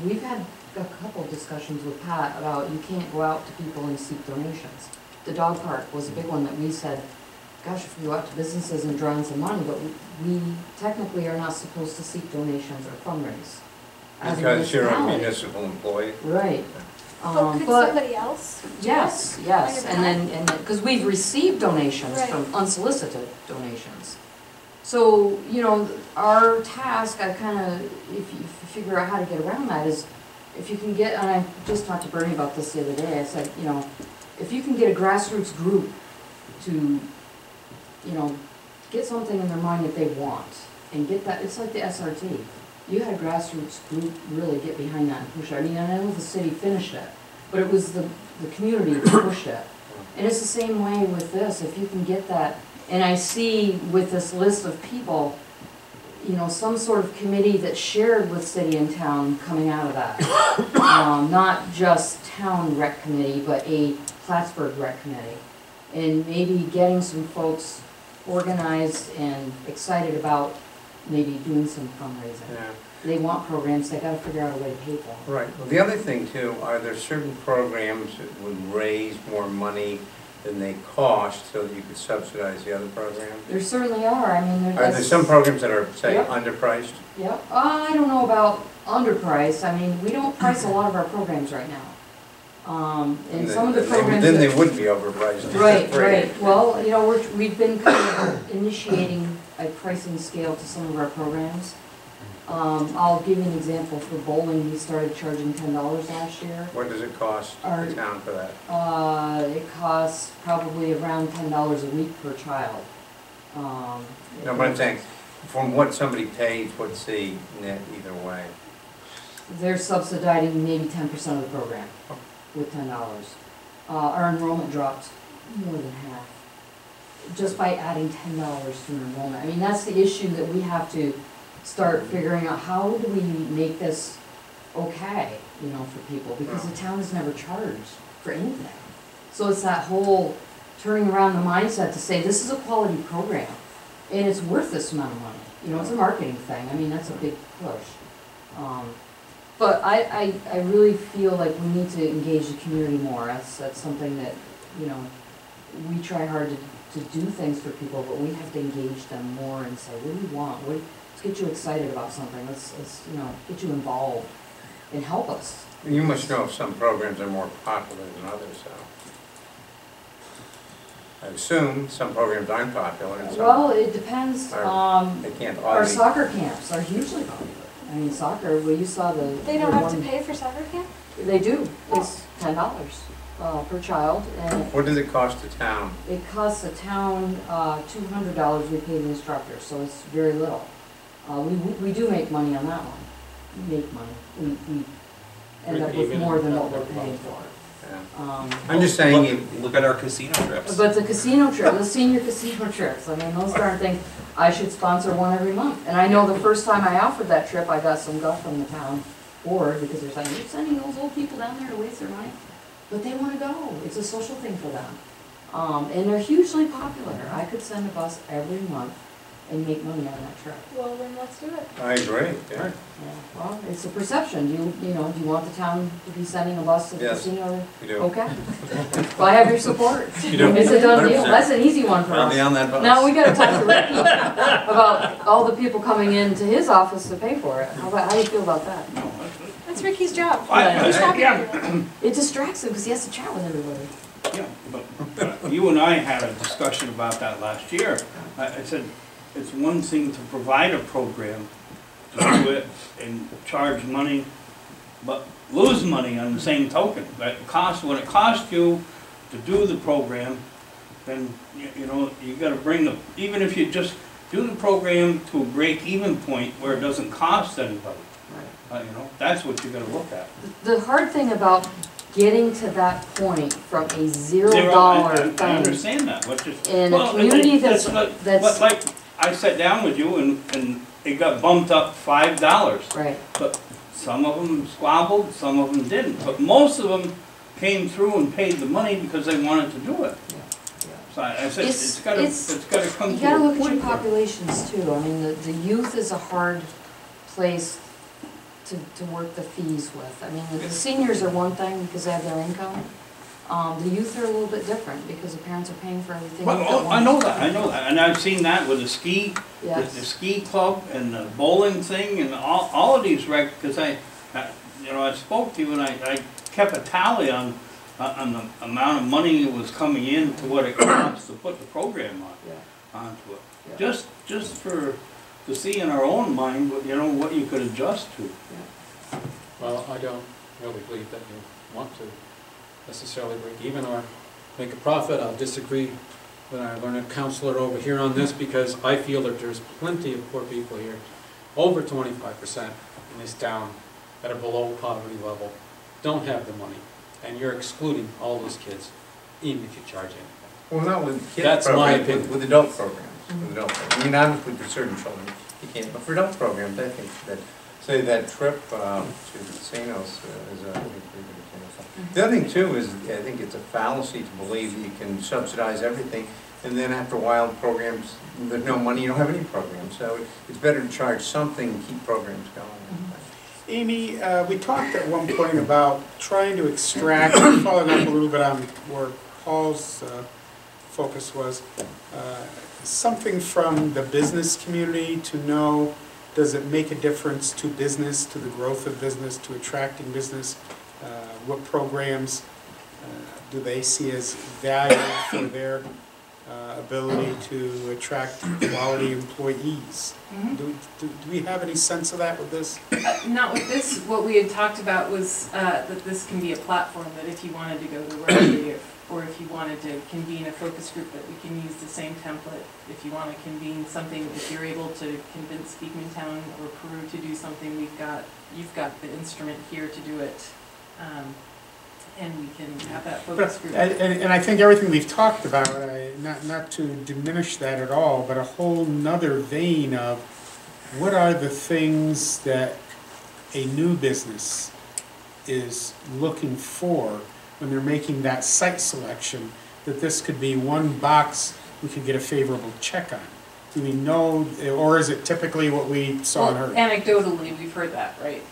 We've had a couple of discussions with Pat about you can't go out to people and seek donations. The dog park was a big one that we said, gosh, if we go out to businesses and draw in some money, but we technically are not supposed to seek donations or fundraise. as a Because you're a municipality. municipal employee? Right. But could but- somebody else? do Yes, it? yes, Kind of and then, because we've received donations Right. from unsolicited donations. So, you know, our task, I kind of, if you figure out how to get around that is, if you can get, and I just talked to Bernie about this the other day, I said, you know, if you can get a grassroots group to, you know, get something in their mind that they want, and get that, it's like the SRT. You had a grassroots group really get behind that and push it. I mean, I know the city finished it, but it was the community that pushed it. And it's the same way with this, if you can get that, and I see with this list of people, you know, some sort of committee that's shared with city and town coming out of that. Not just town rec committee, but a Plattsburgh rec committee. And maybe getting some folks organized and excited about maybe doing some fundraising. Yeah. They want programs, they gotta figure out a way to pay for them. Right. Well, the other thing too, are there certain programs that would raise more money than they cost so that you could subsidize the other programs? There certainly are, I mean, Are there some programs that are, say, Yep. underpriced? Yep, I don't know about underpriced, I mean, we don't price a lot of our programs right now. And some of the programs Then that- they would be overpriced. Right, right, well, you know, we've been kind of initiating a pricing scale to some of our programs. I'll give you an example, for bowling, we started charging $10 last year. What does it cost Our- the town for that? It costs probably around $10 a week per child. No, but I'm saying, from what somebody pays, what's the net either way? They're subsidizing maybe 10% of the program with $10. Our enrollment dropped more than half just by adding $10 to an enrollment. I mean, that's the issue that we have to start figuring out. How do we make this okay, you know, for people? Because the town has never charged for anything. So it's that whole turning around the mindset to say this is a quality program and it's worth this amount of money. You know, it's a marketing thing. I mean, that's a big push. But I really feel like we need to engage the community more. That's something that, you know, we try hard to do things for people, but we have to engage them more and say, what do you want? Let's get you excited about something. Let's you know, get you involved and help us. You must know if some programs are more popular than others, so. I assume some programs aren't popular and some. Well, it depends. They can't Our always. soccer camps are hugely popular. I mean, soccer, well, you saw the. They don't have to pay for soccer camp? They do. It's $10 per child. And What does it cost the town? it costs the town $200 we pay the instructor, so it's very little. We do make money on that one. We make money. We end up with more than what we're paying for. Yeah. I'm just saying, Look at our casino trips. But the casino trip, the senior casino trips, I mean, those darn things, I should sponsor one every month. And I know the first time I offered that trip, I got some guff from the town board because they're saying, you're sending those old people down there to waste their money. But they want to go. It's a social thing for them. And they're hugely popular. I could send a bus every month and make money on that trip. Well, then let's do it. I agree, yeah. Yeah, well, it's a perception. Do you want the town to be sending a bus to the Yes, casino? we do. Okay. Well, I have your support. You do? It's a done deal. 100%. That's an easy one for I'll us. be on that bus. Now, we gotta talk to Ricky about all the people coming into his office to pay for it. How do you feel about that? That's Ricky's job. Yeah. He's happy to do it. It distracts him because he has to chat with everybody. Yeah, but you and I had a discussion about that last year. I said, it's one thing to provide a program, to do it and charge money, but lose money on the same token. When it costs you to do the program, then, you know, you gotta bring even if you just do the program to a break-even point where it doesn't cost anybody. You know, that's what you gotta look at. The hard thing about getting to that point from a $0 I thing understand that, but just. in a community that's But like, I sat down with you and it got bumped up $5. right. But some of them squabbled, some of them didn't. But most of them came through and paid the money because they wanted to do it. So I said, it's gotta come to You gotta a look at your point. populations too. I mean, the youth is a hard place to work the fees with. I mean, the seniors are one thing because they have their income. The youth are a little bit different because the parents are paying for everything. Well, I know that, and I've seen that with the Yes. the ski club and the bowling thing and all of these recs, because you know, I spoke to you and I kept a tally on the amount of money that was coming in to what it costs to put the program onto it. Yeah. Just to see in our own mind, you know, what you could adjust to. Well, I don't really believe that you want to necessarily break even or make a profit. I'll disagree with our learned counselor over here on this because I feel that there's plenty of poor people here, over 25% in this town that are below poverty level, don't have the money, and you're excluding all those kids, even if you charge anything. Well, not with kids That's my programs, opinion. with adult programs. With adult programs. I mean, obviously for certain children, you can't, but for adult programs, I think that, say that trip to the casinos is a pretty good example. The other thing too is, I think it's a fallacy to believe that you can subsidize everything, and then after a while, programs, there's no money, you don't have any programs. So it's better to charge something and keep programs going. Amy, we talked at one point about trying to extract, following up a little bit on where Paul's focus was, something from the business community to know, does it make a difference to business, to the growth of business, to attracting business? What programs do they see as valuable for their ability to attract quality employees. Mhm. Do we have any sense of that with this? Not with this, what we had talked about was that this can be a platform, that if you wanted to go to Rotary, or if you wanted to convene a focus group, that we can use the same template. If you want to convene something, if you're able to convince Beekmantown or Peru to do something, you've got the instrument here to do it. And we can have that focus group. And I think everything we've talked about, not to diminish that at all, but a whole nother vein of what are the things that a new business is looking for when they're making that site selection, that this could be one box we could get a favorable check on. Do we know, or is it typically what we saw and heard? Anecdotally, we've heard that, right?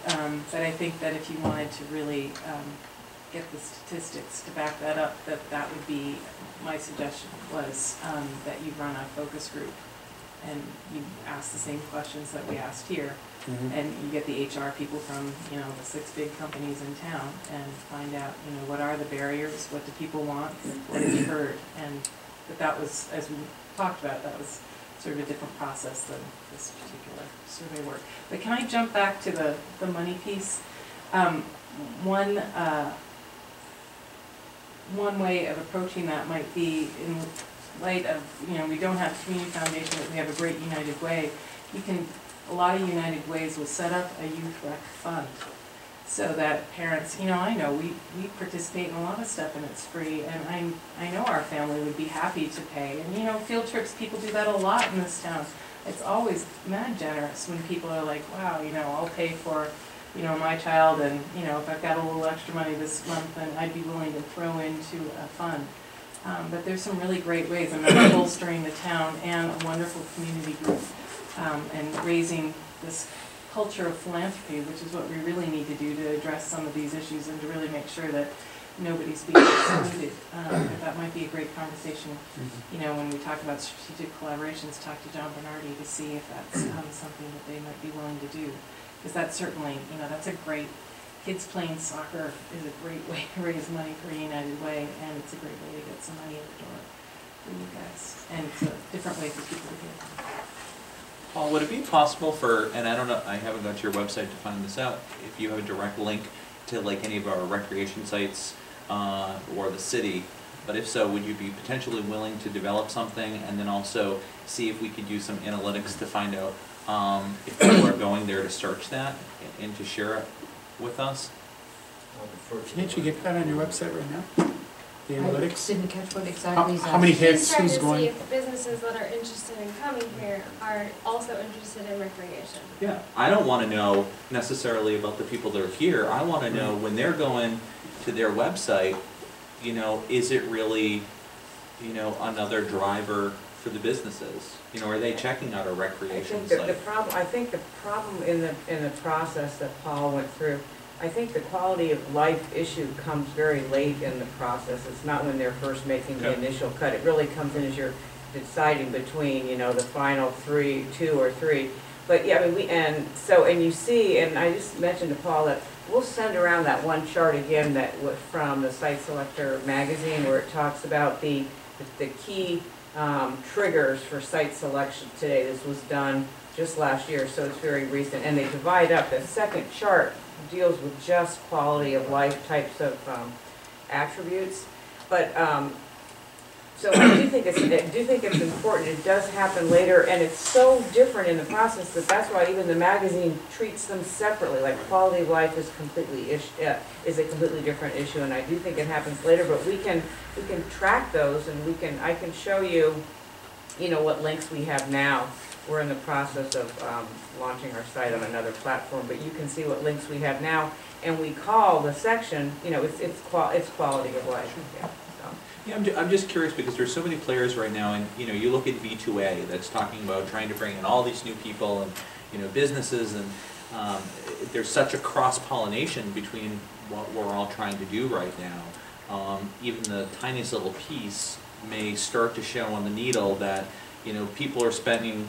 But I think that if you wanted to really get the statistics to back that up, that would be, my suggestion was that you run a focus group and you ask the same questions that we asked here. And you get the HR people from, the 6 big companies in town and find out, what are the barriers, what do people want, what have you heard? And that was, as we talked about, that was sort of a different process than this particular survey work. But can I jump back to the money piece? One way of approaching that might be in light of, we don't have Community Foundation, but we have a great United Way. A lot of United Ways will set up a youth rec fund so that parents, I know we participate in a lot of stuff and it's free, and I know our family would be happy to pay. And field trips, people do that a lot in this town. It's always mad generous when people are like, wow, I'll pay for my child, and if I've got a little extra money this month, then I'd be willing to throw into a fund. But there's some really great ways, and that's bolstering the town and a wonderful community group, and raising this culture of philanthropy, which is what we really need to do to address some of these issues and to really make sure that nobody's being excluded. That might be a great conversation, when we talk about strategic collaborations, talk to John Bernardi to see if that's something that they might be willing to do. Because that's certainly, that's a great, kids playing soccer is a great way to raise money for United Way, and it's a great way to get some money in the door for you guys. And it's a different way for people to give. Paul, would it be possible for, and I don't know, I haven't got to your website to find this out, if you have a direct link to like any of our recreation sites or the city, but if so, would you be potentially willing to develop something and then also see if we could use some analytics to find out if people are going there to search that and to share it with us? Can't you get that on your website right now? The analytics? I didn't catch what exactly is that. How many He's hits, trying who's to going? see if the businesses that are interested in coming here are also interested in recreation. Yeah, I don't want to know necessarily about the people that are here. I want to know when they're going to their website, is it really, another driver for the businesses? Are they checking out a recreation site? I think the problem in the process that Paul went through, I think the quality of life issue comes very late in the process. It's not when they're first making the initial cut. It really comes in as you're deciding between, the final 2 or 3. But yeah, and you see, and I just mentioned to Paul that we'll send around that one chart again that was from the Site Selector magazine, where it talks about the key triggers for site selection today. This was done just last year, so it's very recent. And they divide up. The second chart deals with just quality of life types of attributes. But so I do think it's important. It does happen later, and it's so different in the process that's why even the magazine treats them separately. Like quality of life is is a completely different issue, and I do think it happens later. But we can track those, and I can show you, what links we have now. We're in the process of launching our site on another platform, but you can see what links we have now, and we call the section, it's quality of life. Yeah. Yeah, I'm just curious because there's so many players right now, and you look at V2A that's talking about trying to bring in all these new people and businesses, and there's such a cross-pollination between what we're all trying to do right now. Even the tiniest little piece may start to show on the needle that people are spending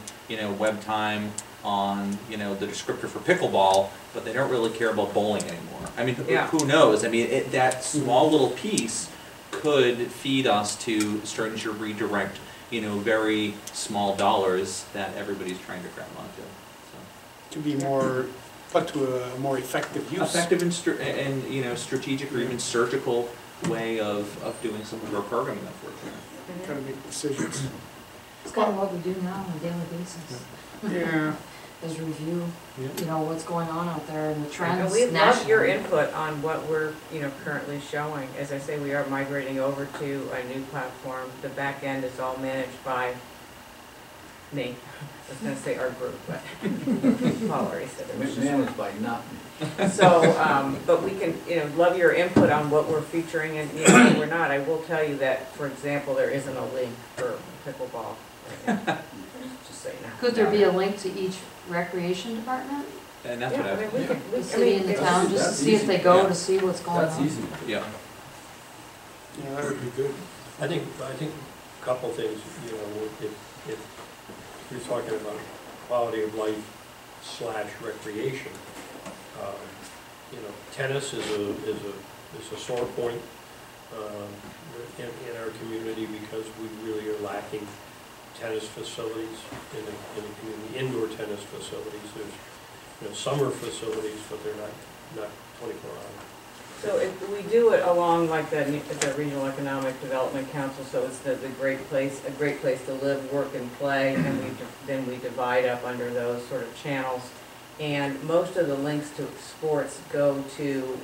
web time on the descriptor for pickleball, but they don't really care about bowling anymore. I mean, who knows? I mean, that small little piece could feed us to starting to redirect you know, very small dollars that everybody's trying to grab onto, so. To be more, put to a more effective use. Effective and you know, strategic or even surgical way of doing some of our programming that we're doing. Gotta make decisions. It's kind of what we do now on a daily basis. Yeah. Is review, Yeah. you know, what's going on out there and the And trends we love nationally. your input on what we're, you know, currently showing. As I say, we are migrating over to a new platform. The back end is all managed by me. I was gonna say our group, but Paul already said it was just one. Managed by not me. So, but we can, you know, love your input on what we're featuring and, you know, we're not. I will tell you that, for example, there isn't a link for pickleball right now. Just so you know. Could there be a link to each recreation department? And that's Yeah, what I mean, we I, can, we, The I city and mean, the town, just to that's see if they easy. go Yeah. to see what's going on? That's easy. yeah. Yeah, that would be good. I think a couple things, you know, if you're talking about quality of life / recreation, you know, tennis is a sore point in our community because we really are lacking tennis facilities in the community, indoor tennis facilities. There's, you know, summer facilities, but they're not 24 hours. so if we do it along like the Regional Economic Development Council, so it's the great place, a great place to live, work, and play, and then we divide up under those sort of channels. And most of the links to sports go to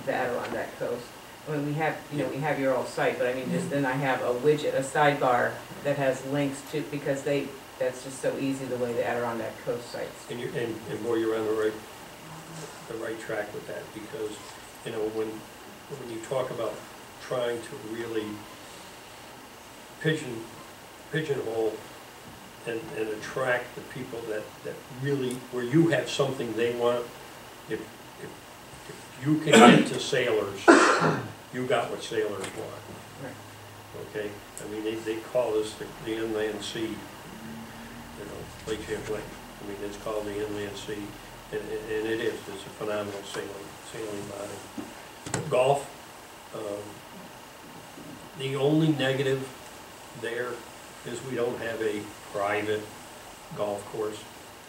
the Adirondack coast. I mean, we have, you know, we have your old site, but I mean, just then I have a widget, a sidebar that has links to, because that's just so easy the way the Adirondack coast sites. And boy, you're on the right track with that, because, you know, when you talk about trying to really pigeonhole and attract the people that really, where you have something they want, if you can get to sailors, you got what sailors want. Okay? I mean, they call this the inland sea, you know, Lake Champlain. I mean, it's called the inland sea, and it is. It's a phenomenal sailing body. Golf, the only negative there is we don't have a private golf course.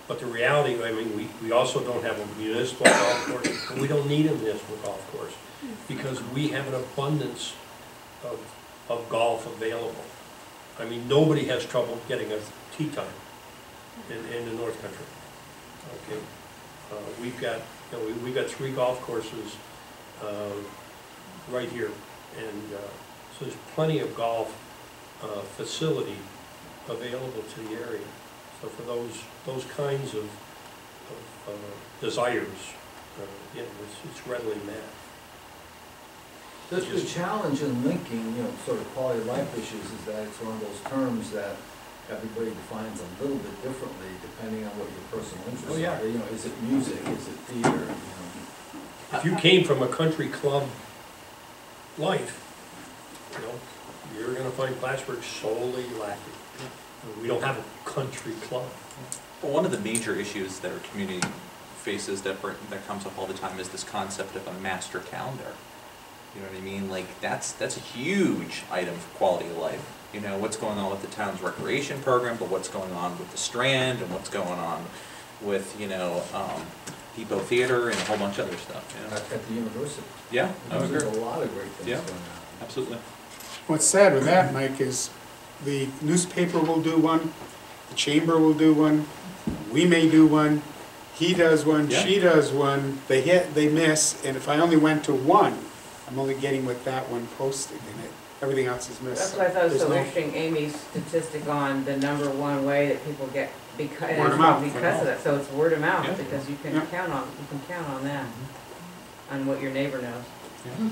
But the reality, I mean, we also don't have a municipal golf course, and we don't need a municipal golf course, because we have an abundance of golf available. I mean, nobody has trouble getting a tee time in the North Country. Okay, we've got, you know, we've got 3 golf courses right here, and so there's plenty of golf facility available to the area. So for those kinds of desires, you know, it's readily met. The challenge in linking, you know, sort of quality of life issues is that it's one of those terms that everybody defines a little bit differently depending on what your personal interests are. Oh, yeah. You know, is it music, is it theater, you know? If you came from a country club life, you know, you're gonna find Plattsburgh solely lacking. We don't have a country club. Well, one of the major issues that our community faces that comes up all the time is this concept of a master calendar. You know what I mean? Like, that's a huge item for quality of life. You know, what's going on with the town's recreation program, but what's going on with the Strand, and what's going on with, you know, Depot Theater and a whole bunch of other stuff. You know? At the university. Yeah, I would There's agree. a lot of great things Yeah. going on. Absolutely. What's sad with that, Mike, is the newspaper will do one, the chamber will do one, we may do one, he does one, Yeah. she does one, they hit, they miss, and if I only went to one, I'm only getting with that one posted in it. Everything else is missed. That's why I thought it was There's so no- interesting, Amy's statistic on the #1 way that people get, because, and Word it's of not mouth. because of that, so it's word of mouth, Yeah. because you can Yeah. count on that, on what your neighbor knows.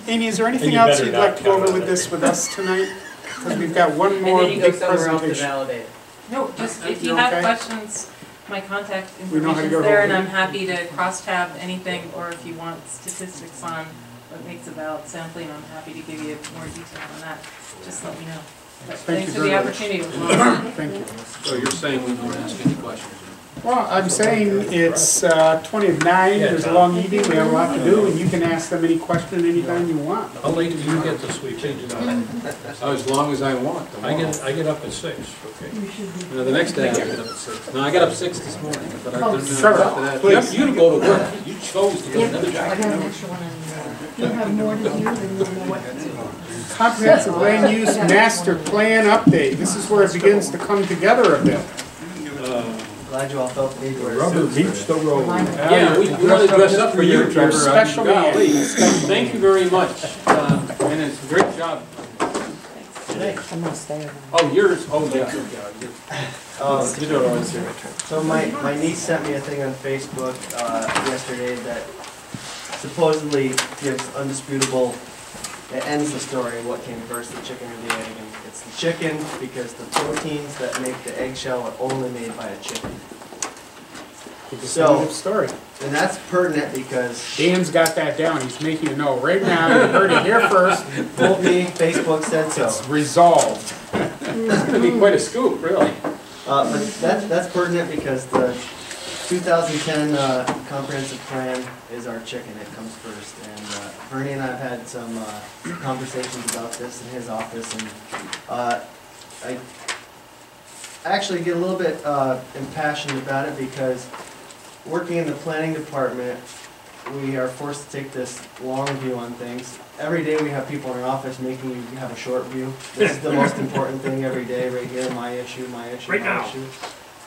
Amy, is there anything you else better you'd not like to go count over on with it. this with us tonight? Because we've got one And more then you go big somewhere else to presentation. validate it. No, just if you You're have okay? questions, my contact We know how to information's go there, over and I'm it. happy to cross-tab anything, or if you want statistics on what makes a valid sampling, I'm happy to give you more detail on that. Just let me know. Thanks for the very much. opportunity. It was wonderful. Thank you. So you're saying we can ask any questions? Well, I'm saying it's 20 of 9, there's a long evening, we have a lot to do, and you can ask them any question anytime you want. How late do you get to sleep? As long as I want. I get up at 6, okay? No, the next day I get up at 6. No, I got up 6 this morning, but I didn't Trevor, know after that. please. You go to work. You chose to go another I got job. an extra one in, You have more to do than you know what to do. Comprehensive land use master plan update, this is where it begins to come together a bit. Glad you all felt the need to wear Rubber suits meets the road. Yeah, we want to dress up for you, Trevor. Special Golly. man. Thank you very much, and it's a great job. I'm gonna stay over. Oh, yours, oh, yeah. Um, You don't always do it. So my niece sent me a thing on Facebook yesterday that supposedly gives undisputable, it ends the story of what came first, the chicken or the egg. And it's the chicken because the proteins that make the eggshell are only made by a chicken. So, Story. and that's pertinent because Dan's got that down, he's making a note right now, you heard it here first, told me Facebook said so. it's resolved. It's gonna be quite a scoop, really. But that's pertinent because the 2010 comprehensive plan is our chicken. It comes first. And Bernie and I have had some conversations about this in his office, and I actually get a little bit impassioned about it because working in the planning department, we are forced to take this long view on things. Every day we have people in our office making you have a short view. This is the most important thing every day, right here, my issue, my issue, Right my now. issue.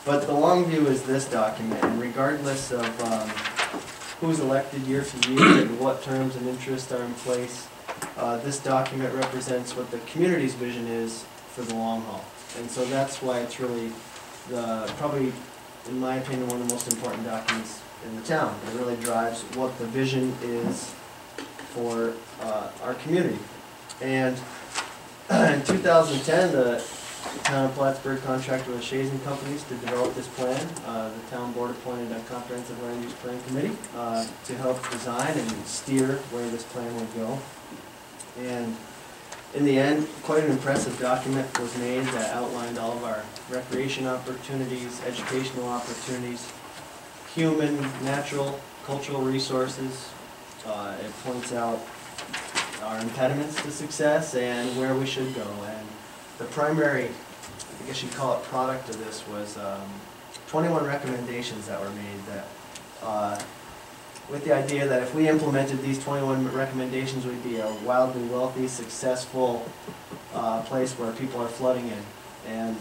But the long view is this document, and regardless of who's elected year to year and what terms and interests are in place, this document represents what the community's vision is for the long haul. And so that's why it's really probably, in my opinion, one of the most important documents in the town. It really drives what the vision is for our community. And in 2010, the town of Plattsburgh contracted with Shays and Companies to develop this plan. The town board appointed a comprehensive land use plan committee to help design and steer where this plan would go. And in the end, quite an impressive document was made that outlined all of our recreation opportunities, educational opportunities, human, natural, cultural resources. It points out our impediments to success and where we should go. And the primary, I guess you'd call it, product of this was 21 recommendations that were made that, with the idea that if we implemented these 21 recommendations, we'd be a wildly wealthy, successful place where people are flooding in. And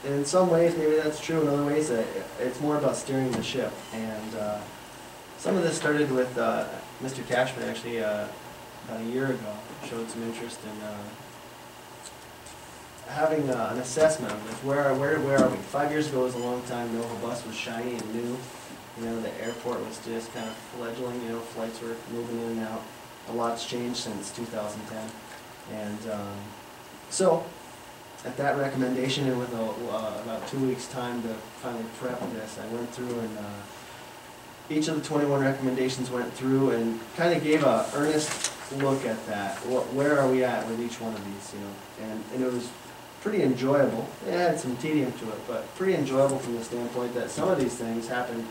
in some ways, maybe that's true. In other ways, it's more about steering the ship. And some of this started with Mr. Cashman, actually, about a year ago, showed some interest in having an assessment of this. Where are we? 5 years ago was a long time. Nova Bus was shiny and new. You know, the airport was just kind of fledgling. You know, flights were moving in and out. A lot's changed since 2010. And so, at that recommendation, and with about 2 weeks' time to finally prep this, I went through and each of the 21 recommendations went through and kind of gave a earnest look at that. Where are we at with each one of these? You know, and it was pretty enjoyable. It had some tedium to it, but pretty enjoyable from the standpoint that some of these things happened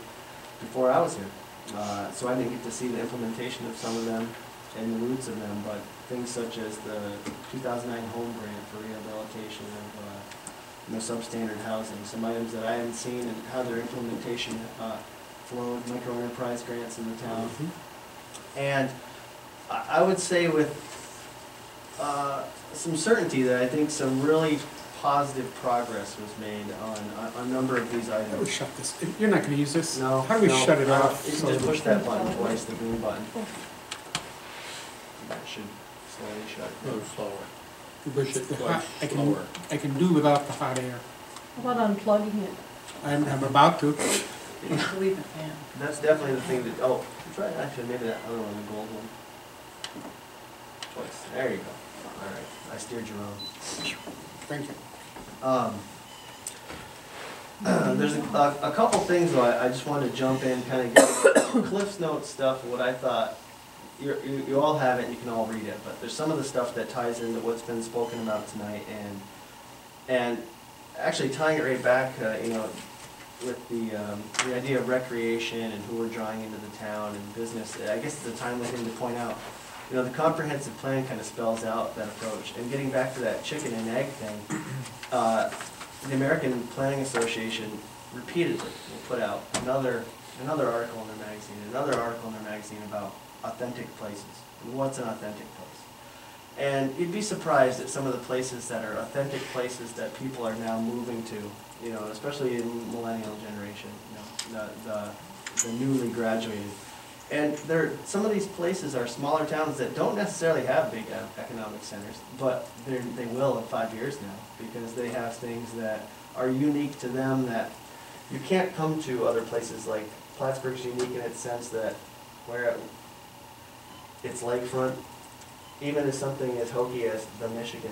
before I was here. So I didn't get to see the implementation of some of them and the roots of them, but things such as the 2009 home grant for rehabilitation of substandard housing, some items that I hadn't seen and how their implementation flowed, micro enterprise grants in the town. And I would say with some certainty that I think some really positive progress was made on a number of these How do we items. shut this? You're not gonna use this? No. How do we no, shut it no, off? You so can just that- push that button twice, the green button. That should slowly shut. No, slower. Push it twice, slower. I can do without the hot air. How about unplugging it? I'm about to. Leave the fan. That's definitely the thing that, oh, try actually maybe that other one, the gold one. Twice. There you go. All right, I steered you wrong. Thank you. There's a couple things though I just wanted to jump in, kind of give Cliff's Notes stuff, what I thought you all have it and you can all read it, but there's some of the stuff that ties into what's been spoken about tonight, and actually tying it right back, you know, with the idea of recreation and who we're drawing into the town and business. I guess it's a timely thing to point out. You know, the comprehensive plan kind of spells out that approach. And getting back to that chicken and egg thing, the American Planning Association repeatedly will put out another article in their magazine, another article in their magazine about authentic places and what's an authentic place. And you'd be surprised at some of the places that are authentic places that people are now moving to, you know, especially in millennial generation, you know, the newly graduated. And some of these places are smaller towns that don't necessarily have big economic centers, but they will in 5 years now, because they have things that are unique to them that you can't come to other places. Like Plattsburgh's unique in its sense that where it's lakefront, even as something as hokey as the Michigan,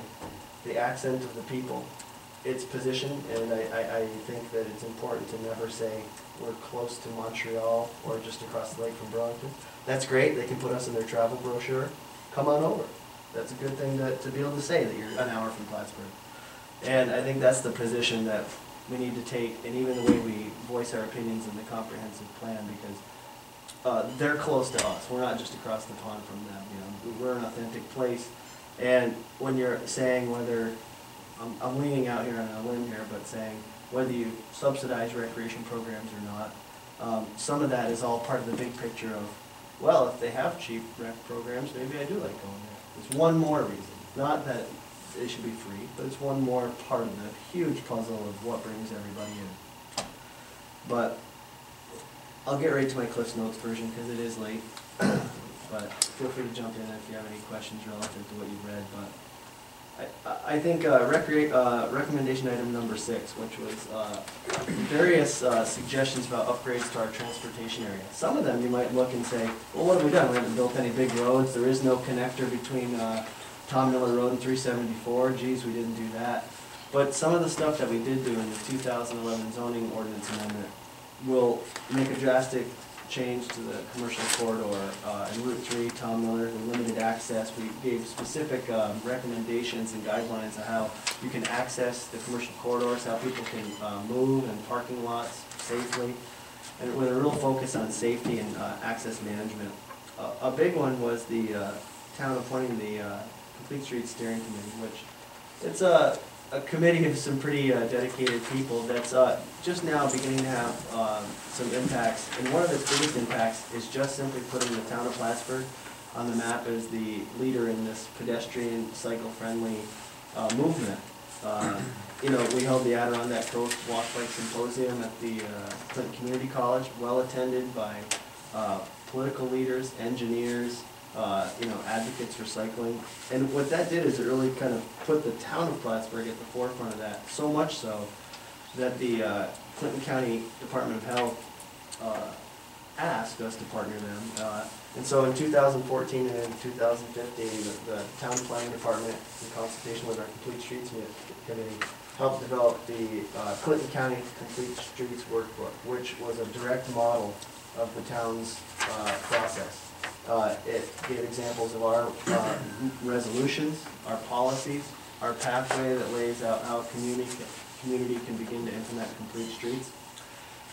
the accent of the people, its position, and I think that it's important to never say we're close to Montreal or just across the lake from Burlington. That's great, they can put us in their travel brochure. Come on over. That's a good thing to be able to say that you're an hour from Plattsburgh. And I think that's the position that we need to take, and even the way we voice our opinions in the comprehensive plan, because they're close to us. We're not just across the pond from them. You know, we're an authentic place. And when you're saying whether, I'm leaning out here on a limb here, but saying whether you subsidize recreation programs or not, some of that is all part of the big picture of, well, if they have cheap rec programs, maybe I do like going there. It's one more reason. Not that it should be free, but it's one more part of the huge puzzle of what brings everybody in. But I'll get right to my Cliff's Notes version because it is late. But feel free to jump in if you have any questions relative to what you've read. But I think recommendation item number 6, which was various suggestions about upgrades to our transportation area. Some of them you might look and say, well, what have we done? We haven't built any big roads. There is no connector between Tom Miller Road and 374. Geez, we didn't do that. But some of the stuff that we did do in the 2011 zoning ordinance amendment will make a drastic change to the commercial corridor in Route 3, Tom Miller, and limited access. We gave specific recommendations and guidelines on how you can access the commercial corridors, how people can move in parking lots safely, and with a real focus on safety and access management. A big one was the town appointing the Complete Streets Steering Committee, which it's a committee of some pretty dedicated people that's just now beginning to have some impacts. And one of its biggest impacts is just simply putting the town of Plattsburgh on the map as the leader in this pedestrian, cycle-friendly movement. You know, we held the Adirondack Coast Walk Bike Symposium at the Clinton Community College, well attended by political leaders, engineers, you know, advocates for cycling. And what that did is it really kind of put the town of Plattsburgh at the forefront of that, so much so that the Clinton County Department of Health asked us to partner them. And so in 2014 and in 2015, the town planning department, in consultation with our Complete Streets Committee, helped develop the Clinton County Complete Streets Workbook, which was a direct model of the town's process. It gave examples of our resolutions, our policies, our pathway that lays out how a community can begin to implement complete streets.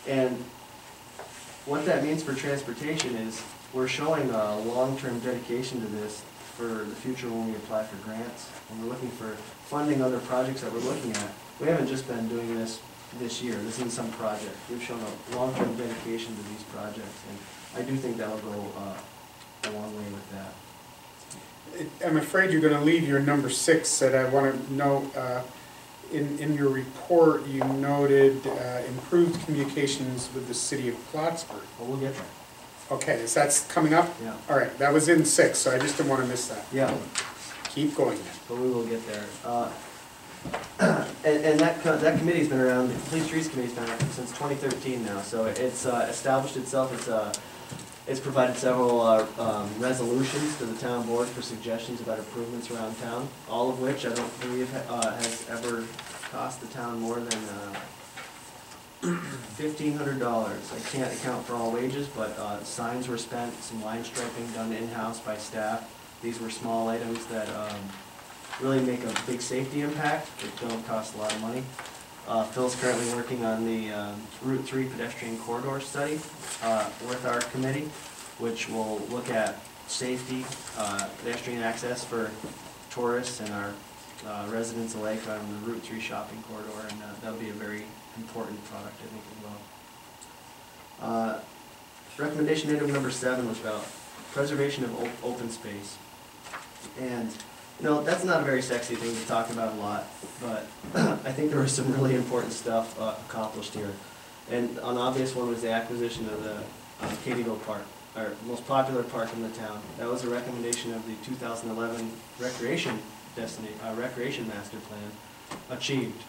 And what that means for transportation is we're showing a long-term dedication to this for the future when we apply for grants. When we're looking for funding other projects that we're looking at, we haven't just been doing this year. This isn't some project. We've shown a long-term dedication to these projects, and I do think that'll go a long way with that. I'm afraid you're going to leave your number 6 that I want to know. In your report, you noted improved communications with the city of Plattsburgh. Well, we'll get there. Okay, is that coming up? Yeah. All right, that was in 6, so I just didn't want to miss that. Yeah. Keep going then. But we will get there. And that committee's been around, the Complete Streets Committee's been around since 2013 now, so it's established itself. It's provided several resolutions to the town board for suggestions about improvements around town, all of which I don't believe has ever cost the town more than $1,500. I can't account for all wages, but signs were spent, some line striping done in-house by staff. These were small items that really make a big safety impact, but don't cost a lot of money. Phil's currently working on the Route 3 pedestrian corridor study with our committee, which will look at safety, pedestrian access for tourists and our residents alike on the Route 3 shopping corridor, and that'll be a very important product, I think, as well. Recommendation item number 7 was about preservation of open space. And, you know, that's not a very sexy thing to talk about a lot, but I think there was some really important stuff accomplished here. And an obvious one was the acquisition of the Katyville Park, our most popular park in the town. That was a recommendation of the 2011 recreation master plan, achieved.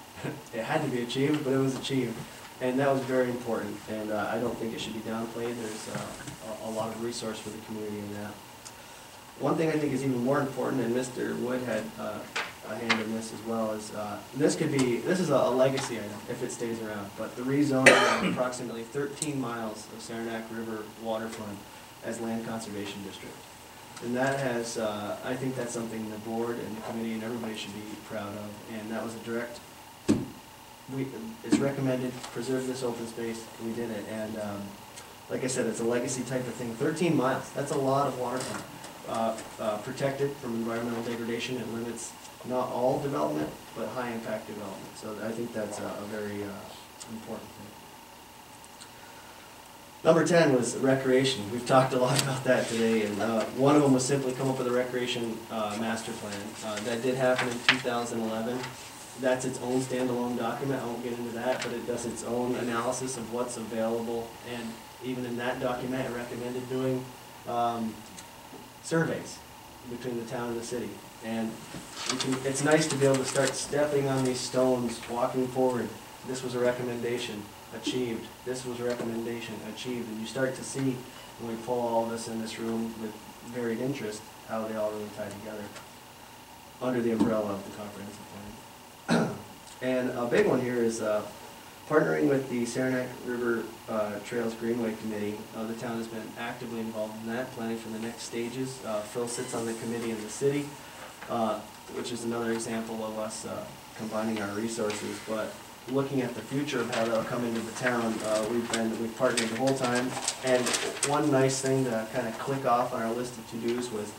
It had to be achieved, but it was achieved. And that was very important, and I don't think it should be downplayed. There's a lot of resource for the community in that. One thing I think is even more important, and Mr. Wood had a hand in this as well, is this is a legacy item if it stays around, but the rezoning of approximately 13 miles of Saranac River waterfront as land conservation district. And that has, I think that's something the board and the committee and everybody should be proud of, and that was a direct, it's recommended, preserve this open space, we did it, and like I said, it's a legacy type of thing. 13 miles, that's a lot of waterfront. Protected from environmental degradation. It limits not all development, but high impact development. So I think that's a very important thing. Number 10 was recreation. We've talked a lot about that today, and one of them was simply come up with a recreation master plan. That did happen in 2011. That's its own standalone document. I won't get into that, but it does its own analysis of what's available, and even in that document, it recommended doing surveys between the town and the city. And it's nice to be able to start stepping on these stones, walking forward. This was a recommendation, achieved. This was a recommendation, achieved. And you start to see, when we pull all this in this room with varied interest, how they all really tie together under the umbrella of the comprehensive plan. And a big one here is partnering with the Saranac River Trails Greenway Committee. The town has been actively involved in that, planning for the next stages. Phil sits on the committee in the city, which is another example of us combining our resources. But looking at the future of how that'll come into the town, we've partnered the whole time. And one nice thing to kind of click off on our list of to-dos was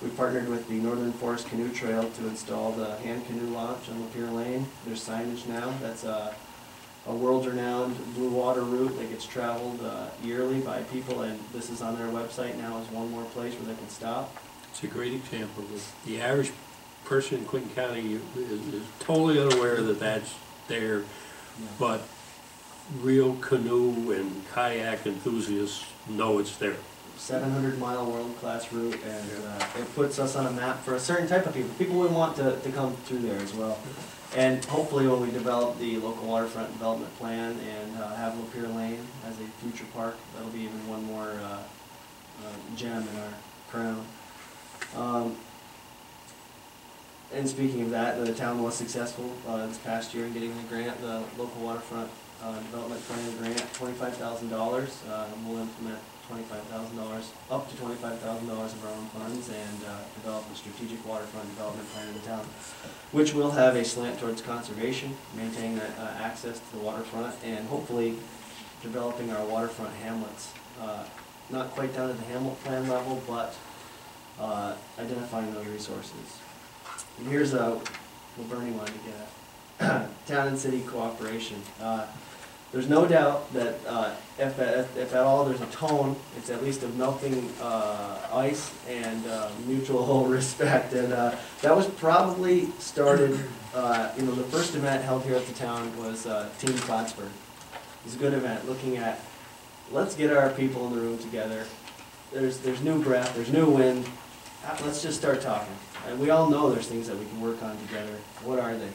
we partnered with the Northern Forest Canoe Trail to install the hand canoe launch on Lapeer Lane. There's signage now. That's a world-renowned blue water route that gets traveled yearly by people, and this is on their website now as one more place where they can stop. It's a great example. The average person in Clinton County is totally unaware that that's there, Yeah. but real canoe and kayak enthusiasts know it's there. 700-mile world-class route, and it puts us on a map for a certain type of people. People would want to come through there as well. And hopefully when we develop the local waterfront development plan and have Lapeer Lane as a future park, that'll be even one more gem in our crown. And speaking of that, the town was successful this past year in getting the grant, the local waterfront development plan grant, $25,000. We'll implement $25,000, up to $25,000 of our own funds, and develop a strategic waterfront development plan in the town, which will have a slant towards conservation, maintaining access to the waterfront, and hopefully developing our waterfront hamlets. Not quite down at the hamlet plan level, but identifying those resources. And here's a burning one to get at. Town and city cooperation. There's no doubt that if at all there's a tone, it's at least of melting ice and mutual respect. And that was probably started, the first event held here at the town was Team Plattsburgh. It was a good event, looking at, let's get our people in the room together. There's new breath, there's new wind. Let's just start talking. And we all know there's things that we can work on together. What are they?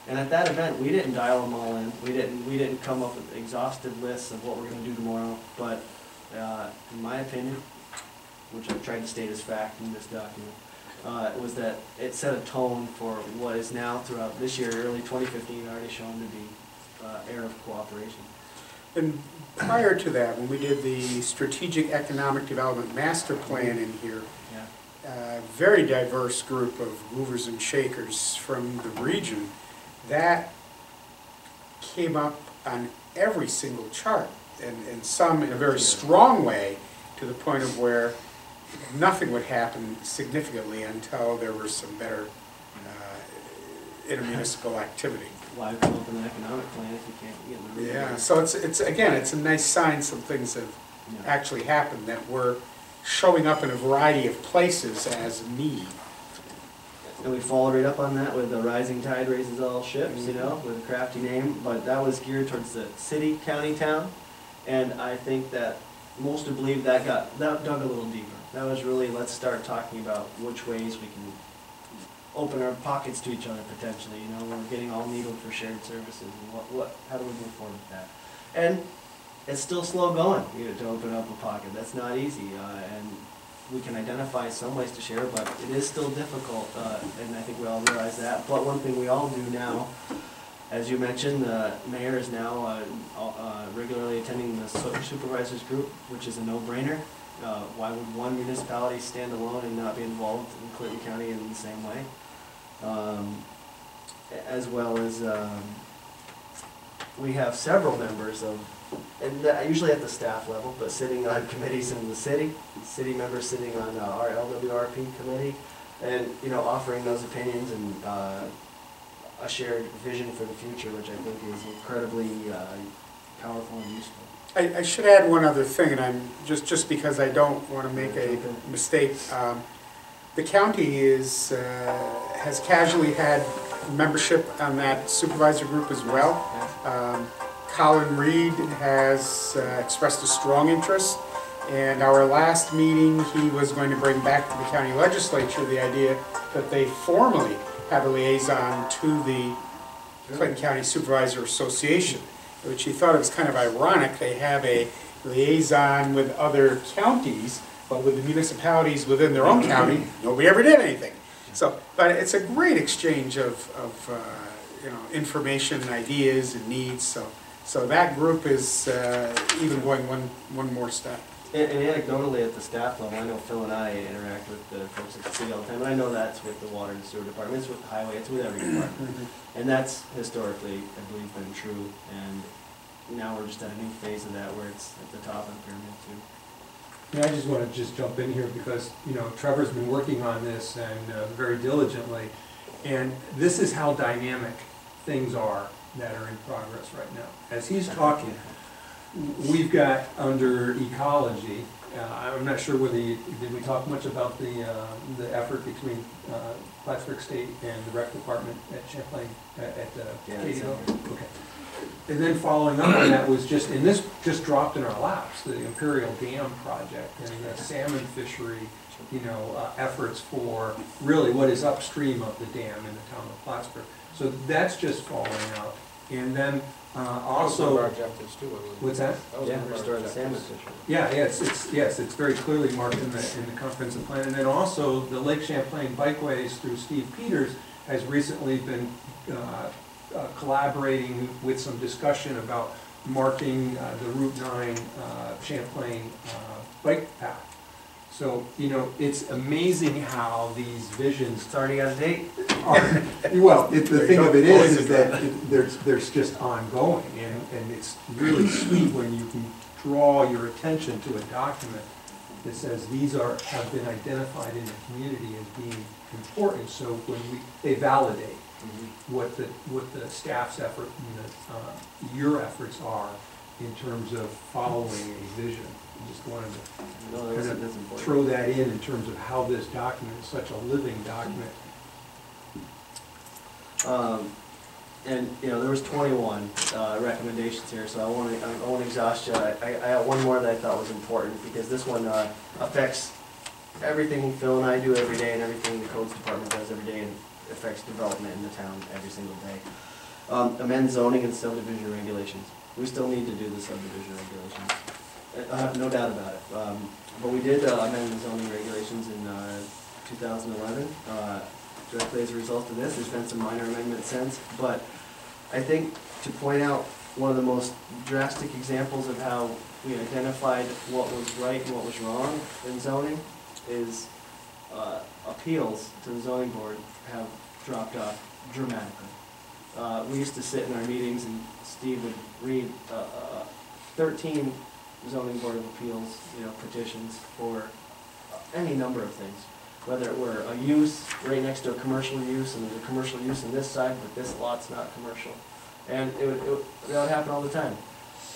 And at that event, we didn't dial them all in. We didn't come up with exhaustive lists of what we're going to do tomorrow. But in my opinion, which I've tried to state as fact in this document, was that it set a tone for what is now throughout this year, early 2015, already shown to be era of cooperation. And prior to that, when we did the Strategic Economic Development Master Plan in here, a very diverse group of movers and shakers from the region, that came up on every single chart, and some in a very strong way, to the point of where nothing would happen significantly until there was some better intermunicipal activity. Why come up with an economic plan if you can't get in the room? Yeah, so it's again, it's a nice sign some things have actually happened, that we're showing up in a variety of places as a need. And we followed right up on that with the rising tide raises all ships, you know, with a crafty name, but that was geared towards the city, county, town. And I think that most would believe that dug a little deeper. That was really, let's start talking about which ways we can open our pockets to each other potentially, you know, we're getting all needled for shared services, and how do we move forward with that? And it's still slow going, you know, to open up a pocket. That's not easy, and we can identify some ways to share, but it is still difficult, and I think we all realize that. But one thing we all do now, as you mentioned, the mayor is now regularly attending the supervisors group, which is a no-brainer. Why would one municipality stand alone and not be involved in Clinton County in the same way? As well as we have several members of, and usually at the staff level, but sitting on committees in the city members sitting on our LWRP committee, and you know, offering those opinions and a shared vision for the future, which I think is incredibly powerful and useful. I should add one other thing, and I'm just because I don't want to make a mistake. The county has casually had membership on that supervisor group as well. Colin Reed has expressed a strong interest, and our last meeting he was going to bring back to the county legislature the idea that they formally have a liaison to the Clinton County Supervisor Association, which he thought it was kind of ironic. They have a liaison with other counties, but with the municipalities within their own county, nobody ever did anything. So, but it's a great exchange of you know, information, ideas, and needs. So that group is even going one more step. And anecdotally at the staff level, I know Phil and I interact with the folks at the city all the time, and I know that's with the water and sewer department, it's with the highway, it's with every department. And that's historically, I believe, been true, and now we're just at a new phase of that where it's at the top of the pyramid too. Yeah, I just want to jump in here because, you know, Trevor's been working on this and very diligently, and this is how dynamic things are that are in progress right now. As he's talking, we've got under ecology, I'm not sure whether did we talk much about the effort between Plattsburgh State and the rec department at Champlain, at Katyville? Okay. And then following up on that was just, and this just dropped in our laps, the Imperial Dam project and the salmon fishery, you know, efforts for really what is upstream of the dam in the town of Plattsburgh. So that's just falling out. And then also, our objectives too. What's that? Yeah, restore the salmon fishery. Yeah, it's very clearly marked in the comprehensive plan. And then also the Lake Champlain Bikeways through Steve Peters has recently been collaborating with some discussion about marking the Route 9 Champlain bike path. So, you know, it's amazing how these visions. It's already got a date. Are, well, the thing of it is that there's just ongoing, and it's really sweet when you can draw your attention to a document that says these have been identified in the community as being important. So when they validate what the staff's effort and your efforts are in terms of following a vision. I just wanted to kind of throw that in terms of how this document is such a living document. And you know, there was 21 recommendations here, so I won't exhaust you. I got one more that I thought was important because this one affects everything Phil and I do every day and everything the codes department does every day, and affects development in the town every single day. Amend zoning and subdivision regulations. We still need to do the subdivision regulations. I have no doubt about it. But we did amend the zoning regulations in 2011. Directly as a result of this, there's been some minor amendments since. But I think to point out one of the most drastic examples of how we identified what was right and what was wrong in zoning is appeals to the zoning board have dropped off dramatically. We used to sit in our meetings and Steve would read 13 zoning board of appeals, petitions for any number of things. Whether it were a use right next to a commercial use and there's a commercial use on this side, but this lot's not commercial. And that would happen all the time.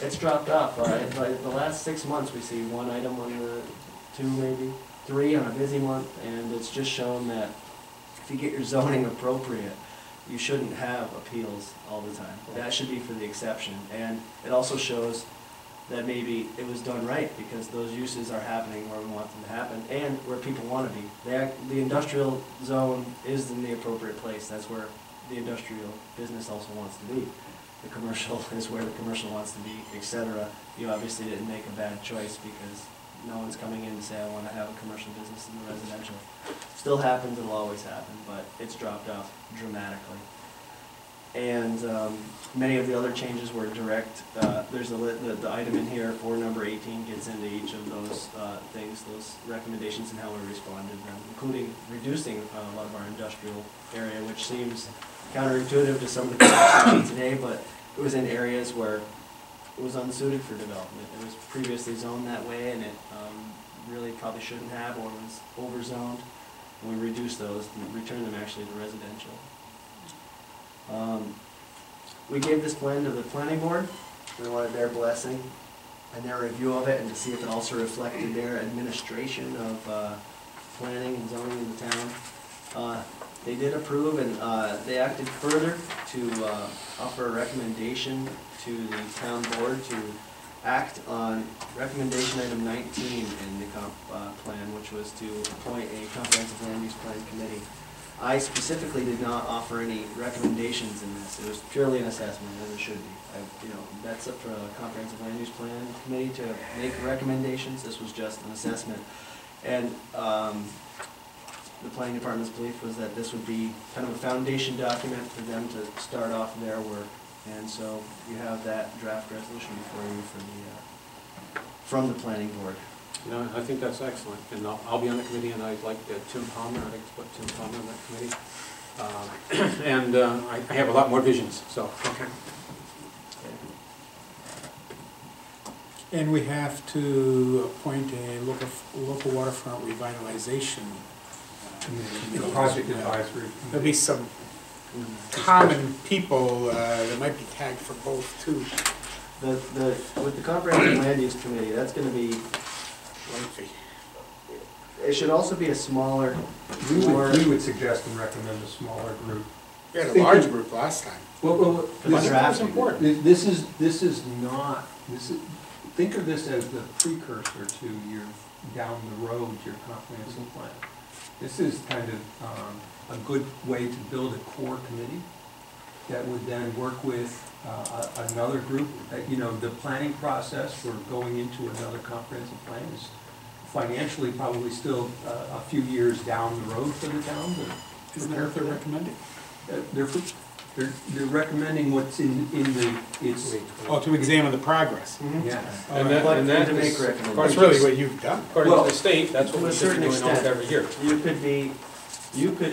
It's dropped off. By the last 6 months, we see one item on the 2, maybe 3 on a busy month, and it's just shown that if you get your zoning appropriate, you shouldn't have appeals all the time. That should be for the exception. And it also shows that maybe it was done right because those uses are happening where we want them to happen and where people want to be. The industrial zone is in the appropriate place. That's where the industrial business also wants to be. The commercial is where the commercial wants to be, etc. You obviously didn't make a bad choice because no one's coming in to say, I want to have a commercial business in the residential. Still happens, it'll always happen, but it's dropped off dramatically. And many of the other changes were direct. There's the item in here for number 18 gets into each of those things, those recommendations and how we responded to them, including reducing a lot of our industrial area, which seems counterintuitive to some of the things today, but it was in areas where it was unsuited for development. It was previously zoned that way, and it really probably shouldn't have, or was overzoned. And we reduced those and returned them actually to residential. We gave this plan to the planning board. We wanted their blessing and their review of it, and to see if it also reflected their administration of planning and zoning in the town. They did approve, and they acted further to offer a recommendation to the town board to act on recommendation item 19 in the comp plan, which was to appoint a comprehensive land use plan committee. I specifically did not offer any recommendations in this. It was purely an assessment, as it should be. That's up for a comprehensive land use plan committee to make recommendations. This was just an assessment. And the planning department's belief was that this would be kind of a foundation document for them to start off their work. And so you have that draft resolution before you from the planning board. I think that's excellent, and I'll be on the committee, and I'd like Tim Palmer, I'd like to put Tim Palmer on that committee. And I have a lot more visions, so. Okay. And we have to appoint a local waterfront revitalization committee. Project advisory. There'll be some common people that might be tagged for both too. With the comprehensive land use committee, that's going to be lengthy. It should also be a smaller. We would suggest and recommend a smaller group. We had a large group last time. Well, That's important. This is not. Think of this as the precursor to your down the road, your comprehensive plan. This is kind of a good way to build a core committee that would then work with another group. The planning process for going into another comprehensive plan is financially probably still a few years down the road for the town. Isn't that what they're recommending? They're recommending what's in it's. Oh, to examine the progress. Mm-hmm. Yes. And that to make is, recommendations. That's really what you've done. according to the state, that's what To we a should be certain doing almost extent. every year. You could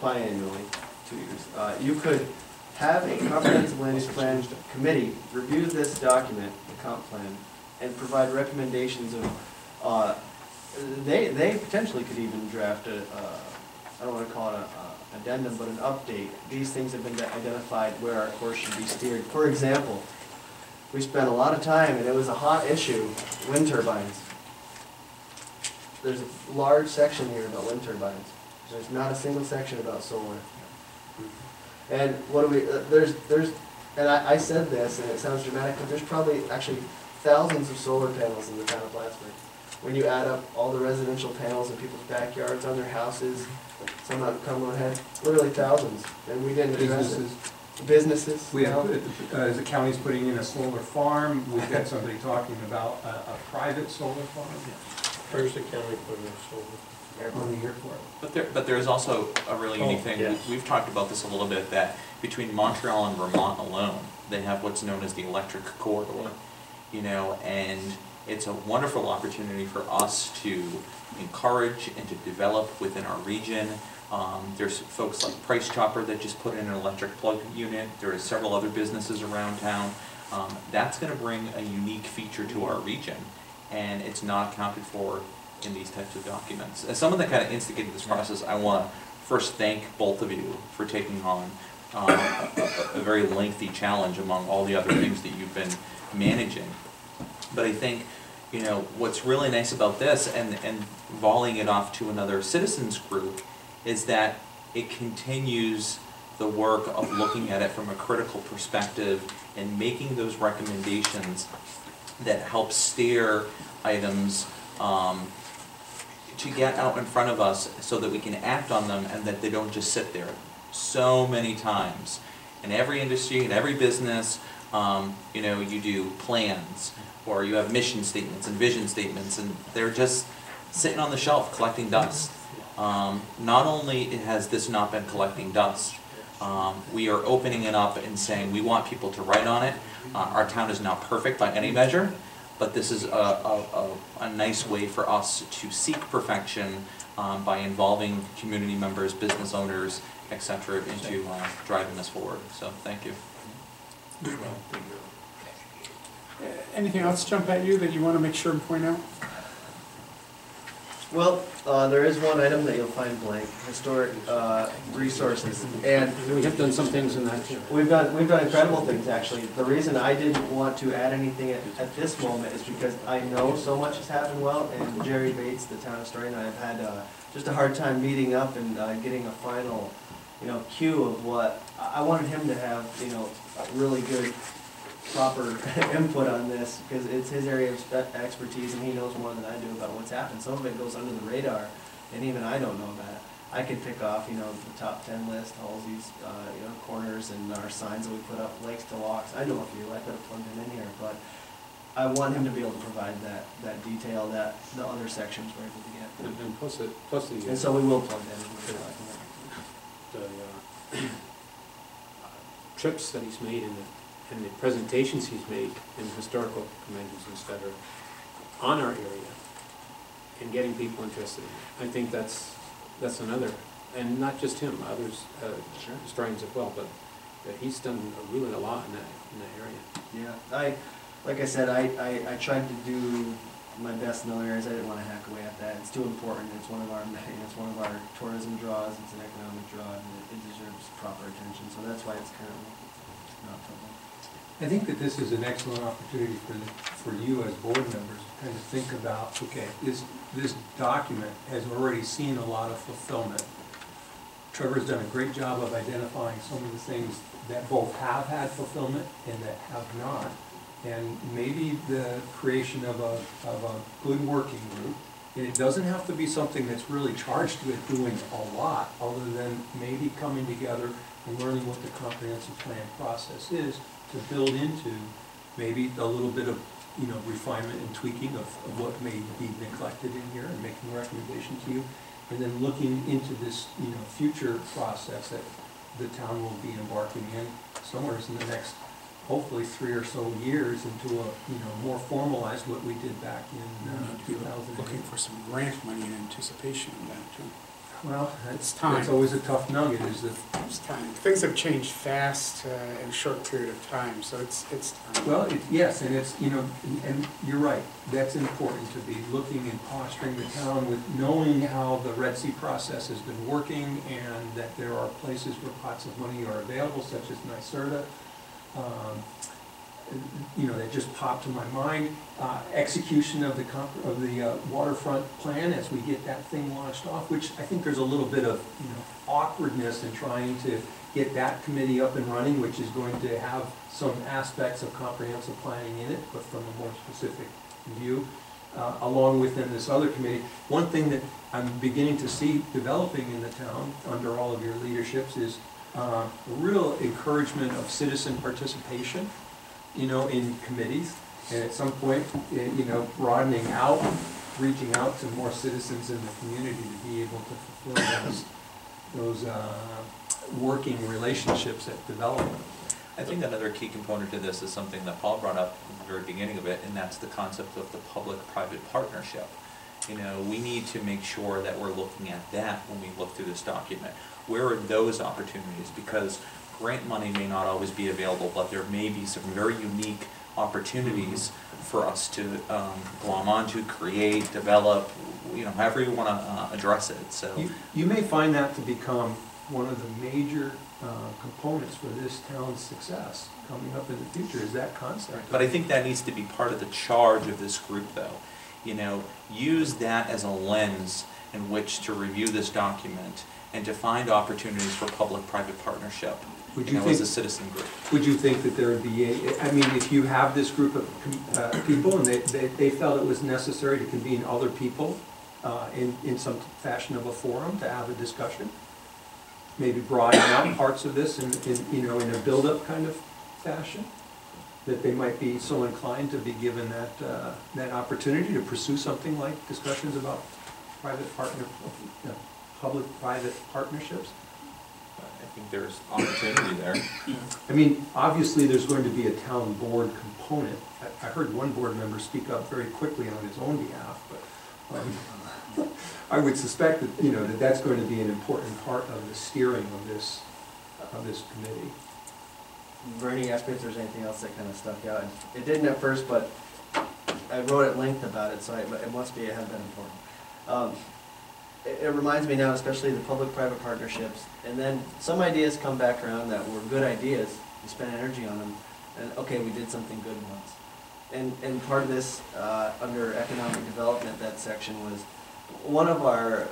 biannually, 2 years. You could have a comprehensive land use plan committee review this document, the comp plan, and provide recommendations of. They potentially could even draft I don't want to call it a addendum, but an update. These things have been identified where our course should be steered. For example, we spent a lot of time, and it was a hot issue, wind turbines. There's a large section here about wind turbines. There's not a single section about solar. And what do we, and I said this, and it sounds dramatic, but there's probably actually thousands of solar panels in the town of Plattsburgh. When you add up all the residential panels in people's backyards, on their houses, some out in Cumberland Head, literally thousands, and we didn't address it. Businesses. We have, the county's putting in a solar farm. We've got somebody talking about a private solar farm. Where's the county putting their solar? on the airport. But there's also a really unique Oh, thing. yes. We've talked about this a little bit, that between Montreal and Vermont alone, they have what's known as the electric corridor, you know, and it's a wonderful opportunity for us to encourage and to develop within our region. There's folks like Price Chopper that just put in an electric plug unit. There are several other businesses around town. That's going to bring a unique feature to our region, and it's not accounted for in these types of documents. As someone that kind of instigated this process, I want to first thank both of you for taking on a very lengthy challenge among all the other things that you've been managing. But I think, you know, what's really nice about this, and volleying it off to another citizens group, is that it continues the work of looking at it from a critical perspective and making those recommendations that help steer items to get out in front of us so that we can act on them and that they don't just sit there. So many times in every industry, in every business, you know, you do plans or you have mission statements and vision statements, and they're just sitting on the shelf collecting dust. Not only has this not been collecting dust, we are opening it up and saying we want people to write on it. Our town is not perfect by any measure, but this is a nice way for us to seek perfection by involving community members, business owners, etc., into driving this forward. So thank you. Anything else jump at you that you want to make sure and point out? Well, there is one item that you'll find blank, historic resources, and We have done some things in that too. we've done incredible things, actually. The reason I didn't want to add anything at this moment is because I know so much has happened well, and Jerry Bates, the town historian, and I have had just a hard time meeting up and getting a final, you know, cue of what I wanted him to have, you know, really good, proper input on this, because it's his area of expertise and he knows more than I do about what's happened. Some of it goes under the radar and even I don't know about it. I could pick off, you know, the top 10 list, Halsey's, you know, corners and our signs that we put up, lakes to locks. I know a few, I could have plugged them in here, but I want him to be able to provide that detail that the other sections were able to get. And plus the. And so we will plug that in. The trips that he's made and the presentations he's made in historical conventions and stuff on our area and getting people interested in it. I think that's another, and not just him, others, historians as well, but he's done really a lot in that area. Yeah, like I said, I tried to do my best in other areas. I didn't want to hack away at that. It's too important. It's one of our tourism draws. It's an economic draw, and it deserves proper attention. So that's why it's currently not public. I think that this is an excellent opportunity for you as board members to kind of think about, okay, this document has already seen a lot of fulfillment. Trevor's done a great job of identifying some of the things that both have had fulfillment and that have not. And maybe the creation of a good working group, and it doesn't have to be something that's really charged with doing a lot, other than maybe coming together and learning what the comprehensive plan process is, to build into maybe a little bit of, you know, refinement and tweaking of what may be neglected in here and making a recommendation to you, and then looking into this, you know, future process that the town will be embarking in somewhere in the next, hopefully 3 or so years, into a, you know, more formalized what we did back in 2008. Looking for some grant money in anticipation of that too. Well, It's time. that's always a tough nugget, is that, It's time. Things have changed fast in a short period of time, so it's time. well, yes, and it's, you know, and you're right, that's important, to be looking and posturing the town with knowing how the Red Sea process has been working, and that there are places where pots of money are available, such as NYSERDA. You know, that just popped to my mind. Execution of the waterfront plan as we get that thing launched off, which I think there's a little bit of, you know, awkwardness in trying to get that committee up and running, which is going to have some aspects of comprehensive planning in it, but from a more specific view, along within this other committee. One thing that I'm beginning to see developing in the town under all of your leaderships is a real encouragement of citizen participation, you know, in committees, and at some point, you know, broadening out reaching out to more citizens in the community to be able to fulfill those working relationships that develop. I think another key component to this is something that Paul brought up at the very beginning of it, and that's the concept of the public-private partnership. You know, we need to make sure that we're looking at that when we look through this document. Where are those opportunities? Because grant money may not always be available, but there may be some very unique opportunities for us to glom onto, create, develop, you know, however you want to address it. So you may find that to become one of the major components for this town's success coming up in the future, is that concept. But I think that needs to be part of the charge of this group, though. You know, use that as a lens in which to review this document and to find opportunities for public-private partnership. Would you know, think, as a citizen group. Would you think that there would be I mean, if you have this group of people and they felt it was necessary to convene other people in some fashion of a forum to have a discussion, maybe broaden out parts of this in you know, in a build-up kind of fashion, that they might be so inclined to be given that opportunity to pursue something like discussions about public-private partnerships? I think there's opportunity there. I mean, obviously, there's going to be a town board component. I heard one board member speak up very quickly on his own behalf, but I would suspect that, you know, that's going to be an important part of the steering of this committee. Bernie asked me if there's anything else that kind of stuck out. It didn't at first, but I wrote at length about it, so it must be, it had been important. It reminds me now, especially the public-private partnerships, and then some ideas come back around that were good ideas, you spend energy on them, and okay, we did something good once. And part of this, under economic development, that section was, one of our,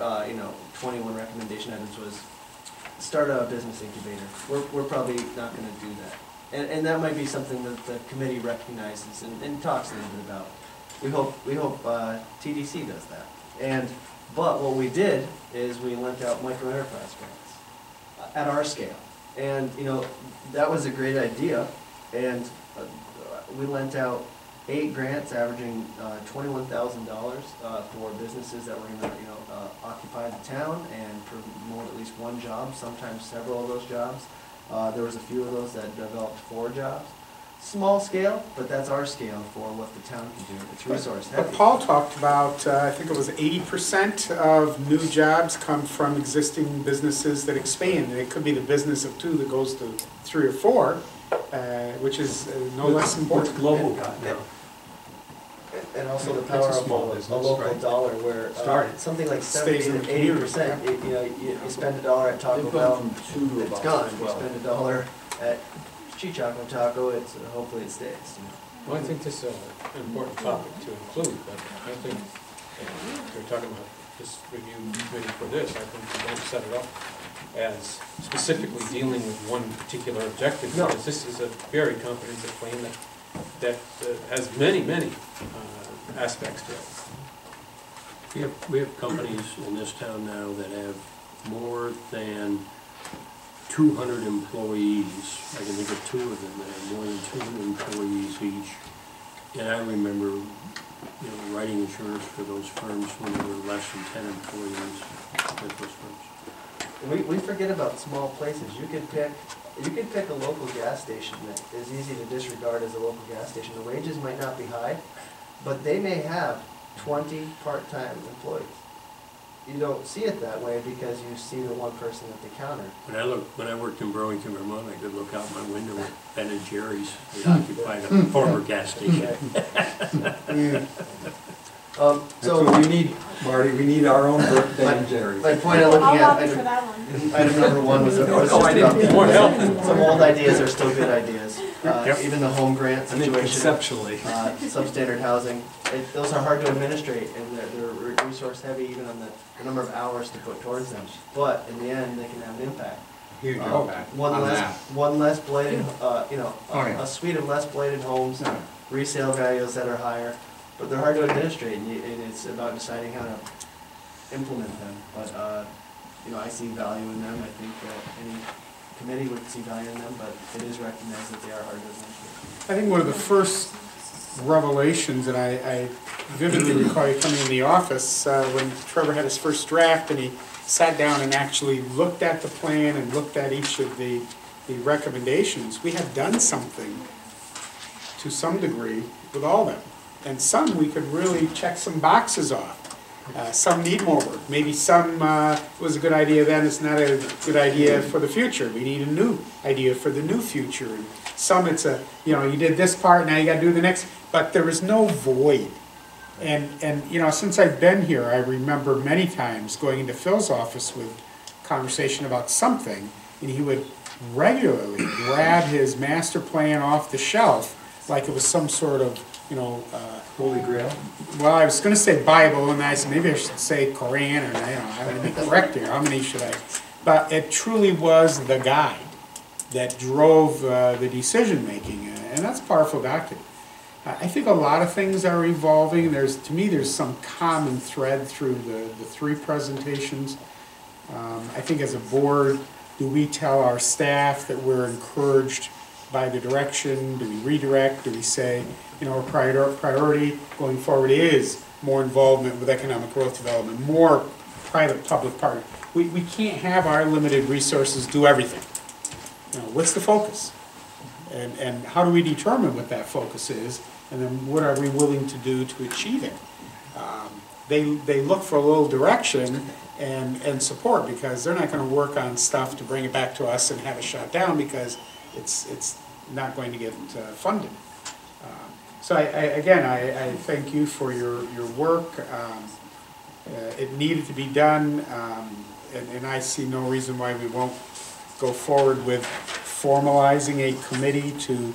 21 recommendation items was, start a business incubator. We're probably not gonna do that. And that might be something that the committee recognizes and talks a little bit about. We hope TDC does that. But what we did is we lent out micro enterprise grants at our scale. And, you know, that was a great idea. And we lent out 8 grants averaging $21,000 for businesses that were going to, occupy the town and promote at least one job, sometimes several of those jobs. There was a few of those that developed 4 jobs. Small scale, but that's our scale for what the town can do. It's resource heavy. But Paul talked about, I think it was 80% of new jobs come from existing businesses that expand. And it could be the business of 2 that goes to 3 or 4, which is no less important. What's global got now? And also the power of a local dollar, where something like 70 to 80%, you spend $1 at Taco Bell, it's gone. You spend $1 at Chichaco Taco, hopefully it stays. Well, I think this is an important topic to include, but I think if you're talking about this review committee for this, I think you don't set it up as specifically dealing with one particular objective, because this is a very comprehensive plan that has many aspects to it. We have companies in this town now that have more than 200 employees. I can think of 2 of them that have more than 200 employees each. And I remember, writing insurance for those firms when there were less than 10 employees at those firms. We forget about small places. You could pick a local gas station that is easy to disregard as a local gas station. The wages might not be high, but they may have 20 part-time employees. You don't see it that way because you see the one person at the counter. When I worked in Burlington, Vermont, I could look out my window at Ben and Jerry's. They occupied a former gas station. So we need, Marty, we need our own Ben and Jerry's. My point of looking I'll at lobby for that one. Item number 1 was just about more help. Some old ideas are still good ideas. Even the home grant situation. Conceptually. Substandard housing. Those are hard to administrate, and they're resource heavy even on the number of hours to put towards them. But in the end, they can have an impact. Huge impact. One less blighted, a suite of less blighted homes, resale values that are higher, but they're hard to administrate, and it's about deciding how to implement them. But I see value in them. I think that any committee would see value in them, but it is recognized that they are hard to administrate. I think one of the first revelations, and I vividly recall you coming in the office when Trevor had his first draft, and he sat down and actually looked at the plan and looked at each of the recommendations. We had done something to some degree with all of them, and some we could really check some boxes off. Some need more work. Maybe some was a good idea then, it's not a good idea for the future. We need a new idea for the new future. And some it's a, you know, you did this part, now you gotta do the next, but there is no void. And you know, since I've been here, I remember many times going into Phil's office with conversation about something, and he would regularly grab his master plan off the shelf like it was some sort of, you know, Holy Grail? well, I was going to say Bible, and I said maybe I should say Koran, or, you know, I want to be correct here. How many should I? But it truly was the guide that drove the decision making, and that's a powerful document. I think a lot of things are evolving. To me, there's some common thread through the three presentations. I think as a board, do we tell our staff that we're encouraged by the direction? Do we redirect? Do we say, you know, our priority going forward is more involvement with economic growth development, more private-public partnership? We can't have our limited resources do everything. You know, what's the focus? And how do we determine what that focus is? And then what are we willing to do to achieve it? They look for a little direction and support, because they're not going to work on stuff to bring it back to us and have it shot down because it's not going to get funded. So again, I thank you for your work. It needed to be done, and I see no reason why we won't go forward with formalizing a committee to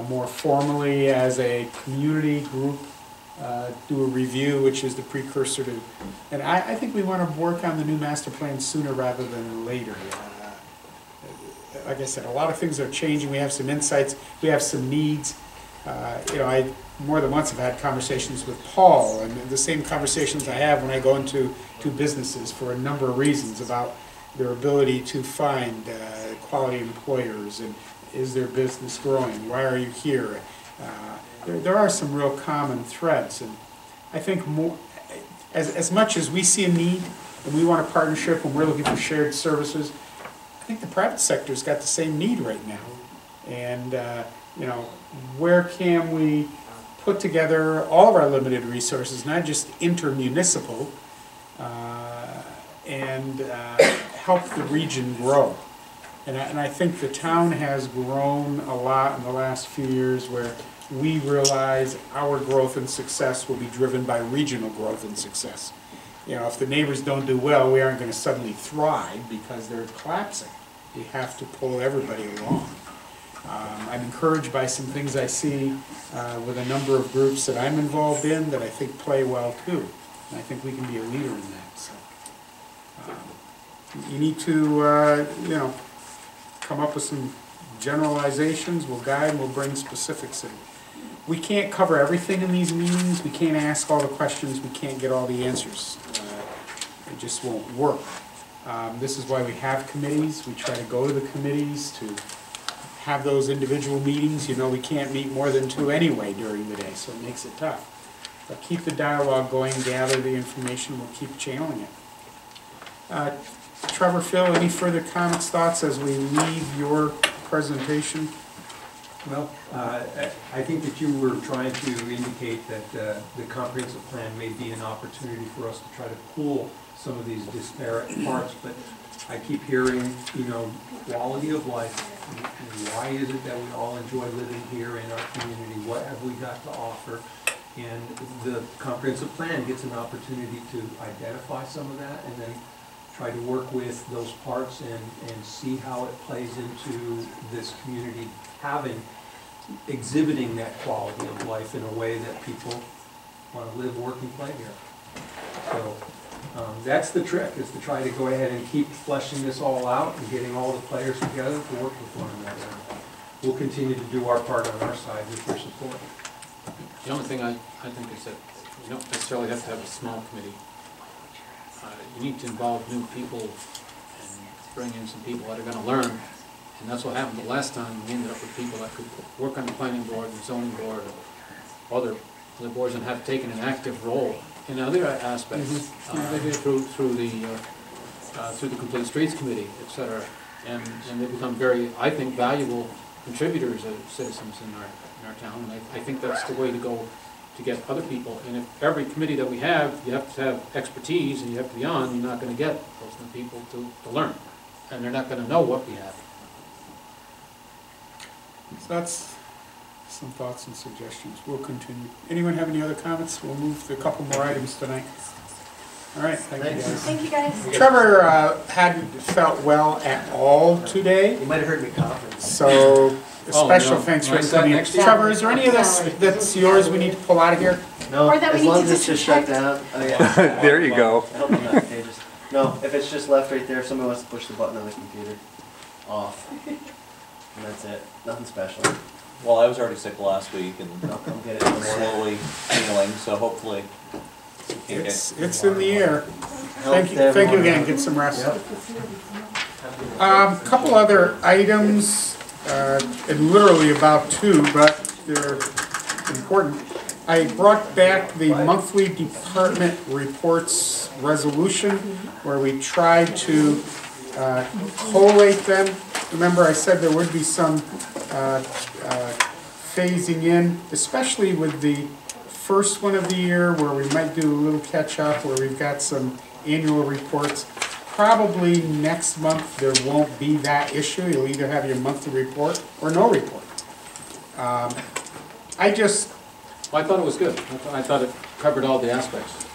more formally, as a community group, do a review, which is the precursor to, and I think we want to work on the new master plan sooner rather than later. Like I said, a lot of things are changing. We have some insights. We have some needs. You know, I more than once have had conversations with Paul, and the same conversations I have when I go into businesses for a number of reasons about their ability to find quality employers, and is their business growing? Why are you here? There are some real common threads, and I think more, as much as we see a need and we want a partnership when we're looking for shared services, I think the private sector's got the same need right now. And you know, where can we put together all of our limited resources, not just intermunicipal, and help the region grow? And I think the town has grown a lot in the last few years, where we realize our growth and success will be driven by regional growth and success. You know, if the neighbors don't do well, we aren't going to suddenly thrive because they're collapsing. We have to pull everybody along. I'm encouraged by some things I see with a number of groups that I'm involved in that I think play well too. And I think we can be a leader in that. So you need to, you know, come up with some generalizations. We'll guide and we'll bring specifics in. We can't cover everything in these meetings. We can't ask all the questions. We can't get all the answers. It just won't work. This is why we have committees. We try to go to the committees to have those individual meetings. You know, we can't meet more than 2 anyway during the day, so it makes it tough. But keep the dialogue going, gather the information, we'll keep channeling it. Trevor, Phil, any further comments, thoughts as we leave your presentation? Well, I think that you were trying to indicate that the comprehensive plan may be an opportunity for us to try to pool some of these disparate parts, but I keep hearing, you know, quality of life. Why is it that we all enjoy living here in our community? What have we got to offer? And the comprehensive plan gets an opportunity to identify some of that and then try to work with those parts and see how it plays into this community exhibiting that quality of life in a way that people want to live, work, and play here. So that's the trick, is to try to go ahead and keep fleshing this all out and getting all the players together to work with one another. We'll continue to do our part on our side with your support. The only thing I think is that you don't necessarily have to have a small committee. You need to involve new people and bring in some people that are going to learn. And that's what happened the last time. We ended up with people that could work on the planning board and zoning board, other boards and have taken an active role in other aspects, through the Complete Streets Committee, et cetera. And they become very, I think, valuable contributors as citizens in our town. And I think that's the way to go to get other people. And if every committee that we have, you have to have expertise and you have to be on, you're not going to get those people to learn. And they're not going to know what we have. So that's some thoughts and suggestions. We'll continue. Anyone have any other comments? We'll move to a couple more items tonight. All right, thank you guys. Thank you, guys. Trevor hadn't felt well at all today, You might have heard me coughing. so a special no. thanks for Am I sat coming. next to you? Trevor, is there any of this that's yours we need to pull out of here? No, Or that we as need long to as it's just shut disinfect. down. Oh, yeah. There you go. I hope I'm not contagious. No, if it's just left right there, if somebody wants to push the button on the computer, off. And that's it. Nothing special. Well, I was already sick last week and I'll come get it in the morning. slowly healing, so hopefully we can It's in the air. Health to Thank you everyone. again, get some rest. Yep. Couple other items, and literally about two, but they're important. I brought back the monthly department reports resolution where we tried to collate them. Remember, I said there would be some phasing in, especially with the first one of the year where we might do a little catch up, where we've got some annual reports. Probably next month there won't be that issue. You'll either have your monthly report or no report. Well, I thought it was good. I thought it covered all the aspects.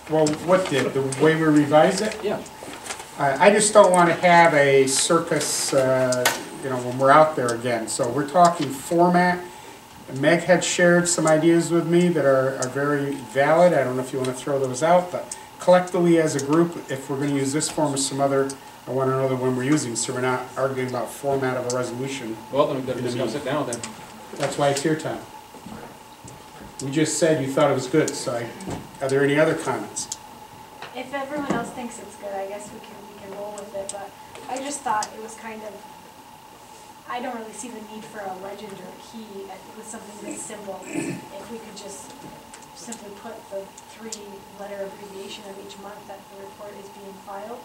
Well, what did, the way we revised it? Yeah. I just don't want to have a circus, when we're out there again. So we're talking format. Meg had shared some ideas with me that are very valid. I don't know if you want to throw those out, but collectively as a group, if we're going to use this form or some other, I want to know the one we're using, so we're not arguing about format of a resolution. Well, then we've got to discuss it now then. That's why it's your time. You just said you thought it was good, so are there any other comments? If everyone else thinks it's good, I guess we can roll with it, but I just thought it was kind of, I don't really see the need for a legend or a key with something this simple. If we could just simply put the 3-letter abbreviation of each month that the report is being filed.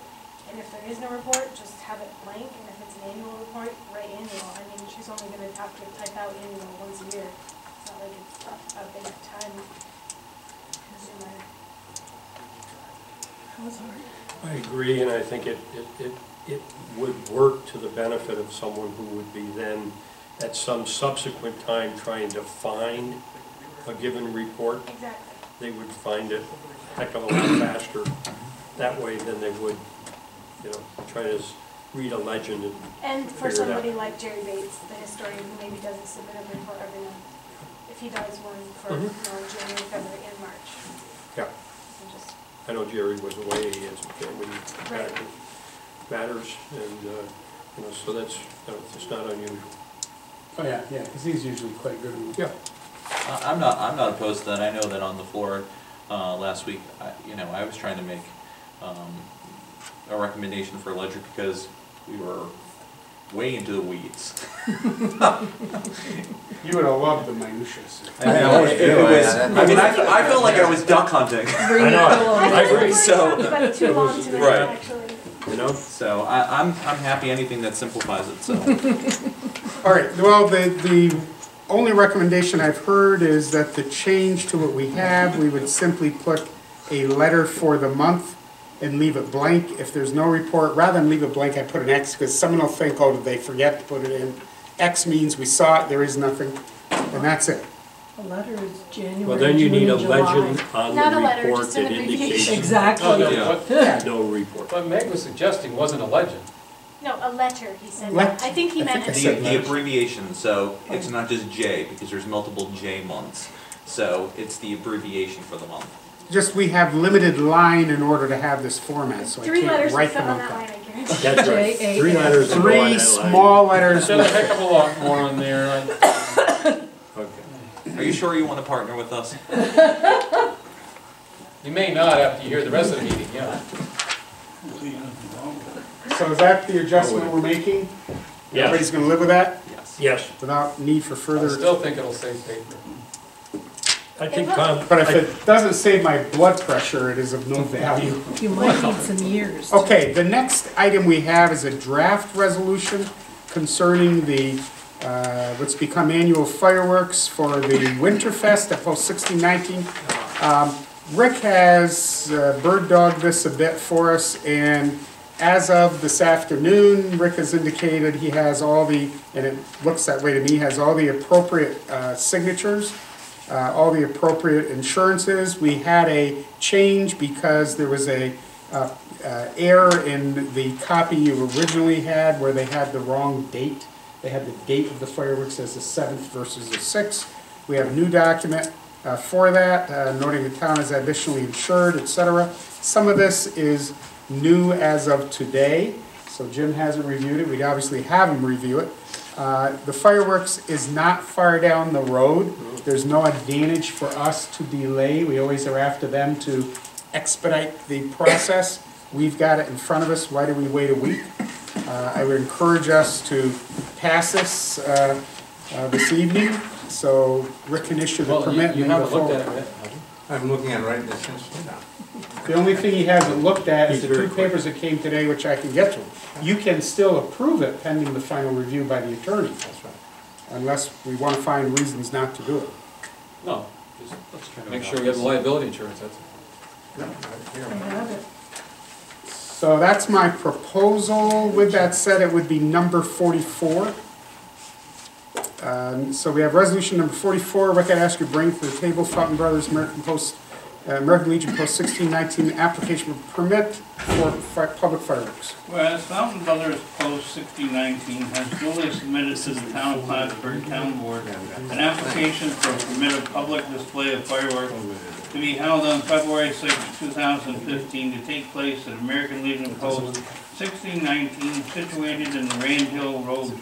And if there is no report, just have it blank, and if it's an annual report, write annual. I mean, she's only gonna have to type out annual once a year. It's not like it's a big time consumer. I agree, and I think it would work to the benefit of someone who would be then, at some subsequent time, trying to find a given report. Exactly. They would find it a heck of a lot faster that way than they would, try to read a legend And for figure it out. somebody like Jerry Bates, the historian, who maybe doesn't submit a report every month, if he does one for January, February, and March. Yeah. And just, I know Jerry was away, he has a family Right. matters, and, so that's, it's not unusual. Oh, yeah, because he's usually quite good. Yeah. I'm not opposed to that. I know that on the floor last week, I was trying to make a recommendation for a ledger because we were way into the weeds. You would have loved the minutiae. I felt like I was duck hunting. I know, I agree. So, but too long to right. actually. So I'm happy anything that simplifies it. So. All right, well, the only recommendation I've heard is that the change to what we have, we would simply put a letter for the month and leave it blank. If there's no report, rather than leave it blank, I put an X, because someone will think, oh, did they forget to put it in? X means we saw it, there is nothing, and that's it. A letter is January, Well, then you need a June, July. legend on Not a the letter, report just an that indicates abbreviation. Exactly. no report. What Meg was suggesting wasn't a legend. No, a letter, he said. Let- I think he I meant think I it. said The abbreviation, so it's not just J, because there's multiple J months. So it's the abbreviation for the month. Just we have limited line in order to have this format, so I 3 can't letters write would fit them on out. that line, I guarantee. That's right. J-A-N. 3 letters. and go on Three that line. small letters. There's a heck of a lot more on there. Are you sure you want to partner with us? You may not after you hear the rest of the meeting, yeah. So is that the adjustment we're making? Yes. Everybody's gonna live with that Yes. Yes. without need for I further? still think it'll save paper. I think, But if it doesn't save my blood pressure, it is of no value. You might need some years. Okay, the next item we have is a draft resolution concerning the, what's become annual fireworks for the Winterfest at Post 1619. Rick has bird dogged this a bit for us, and as of this afternoon, Rick has indicated he has all the, and it looks that way to me, has all the appropriate signatures, all the appropriate insurances. We had a change because there was a error in the copy you originally had where they had the wrong date. They had the date of the fireworks as the 7th versus the 6th. We have a new document for that, noting the town is additionally insured, etc. Some of this is new as of today, so Jim hasn't reviewed it. We'd obviously have him review it. The fireworks is not far down the road. There's no advantage for us to delay. We always are after them to expedite the process. We've got it in front of us. Why do we wait a week? I would encourage us to pass this this evening, so Rick can issue the permit. You and then haven't go looked at forward. it yet, have you? I'm looking at it right this instant now. The only thing he hasn't looked at is He's the very two quick. papers that came today, which I can get to. You can still approve it pending the final review by the attorney. That's right. Unless we want to find reasons not to do it. No, just make sure we have the liability insurance, that's it. I have it. So that's my proposal. With that said, it would be number 44. So we have resolution number 44. Rick, I'd ask you to bring to the table Fountain Brothers American Legion Post 1619 application for permit for public fireworks. Whereas Fountain Brothers Post 1619 has duly submitted to the Town of Plattsburgh Town Board an application for a permit of public display of fireworks to be held on February 6, 2015 to take place at American Legion Post 1619 situated in the Rand Hill Road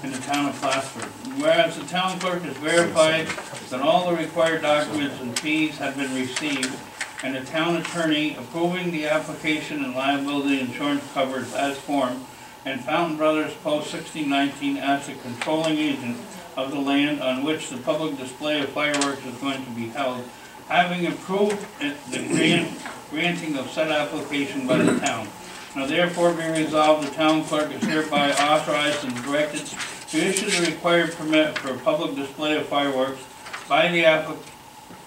in the Town of Plattsburgh. Whereas the town clerk has verified that all the required documents and fees have been received, and the town attorney approving the application and liability insurance covers as formed, and Fountain Brothers Post 1619 as the controlling agent of the land on which the public display of fireworks is going to be held, having approved the granting of said application by the town. Now therefore be resolved, the town clerk is hereby authorized and directed to issue the required permit for a public display of fireworks by the applicant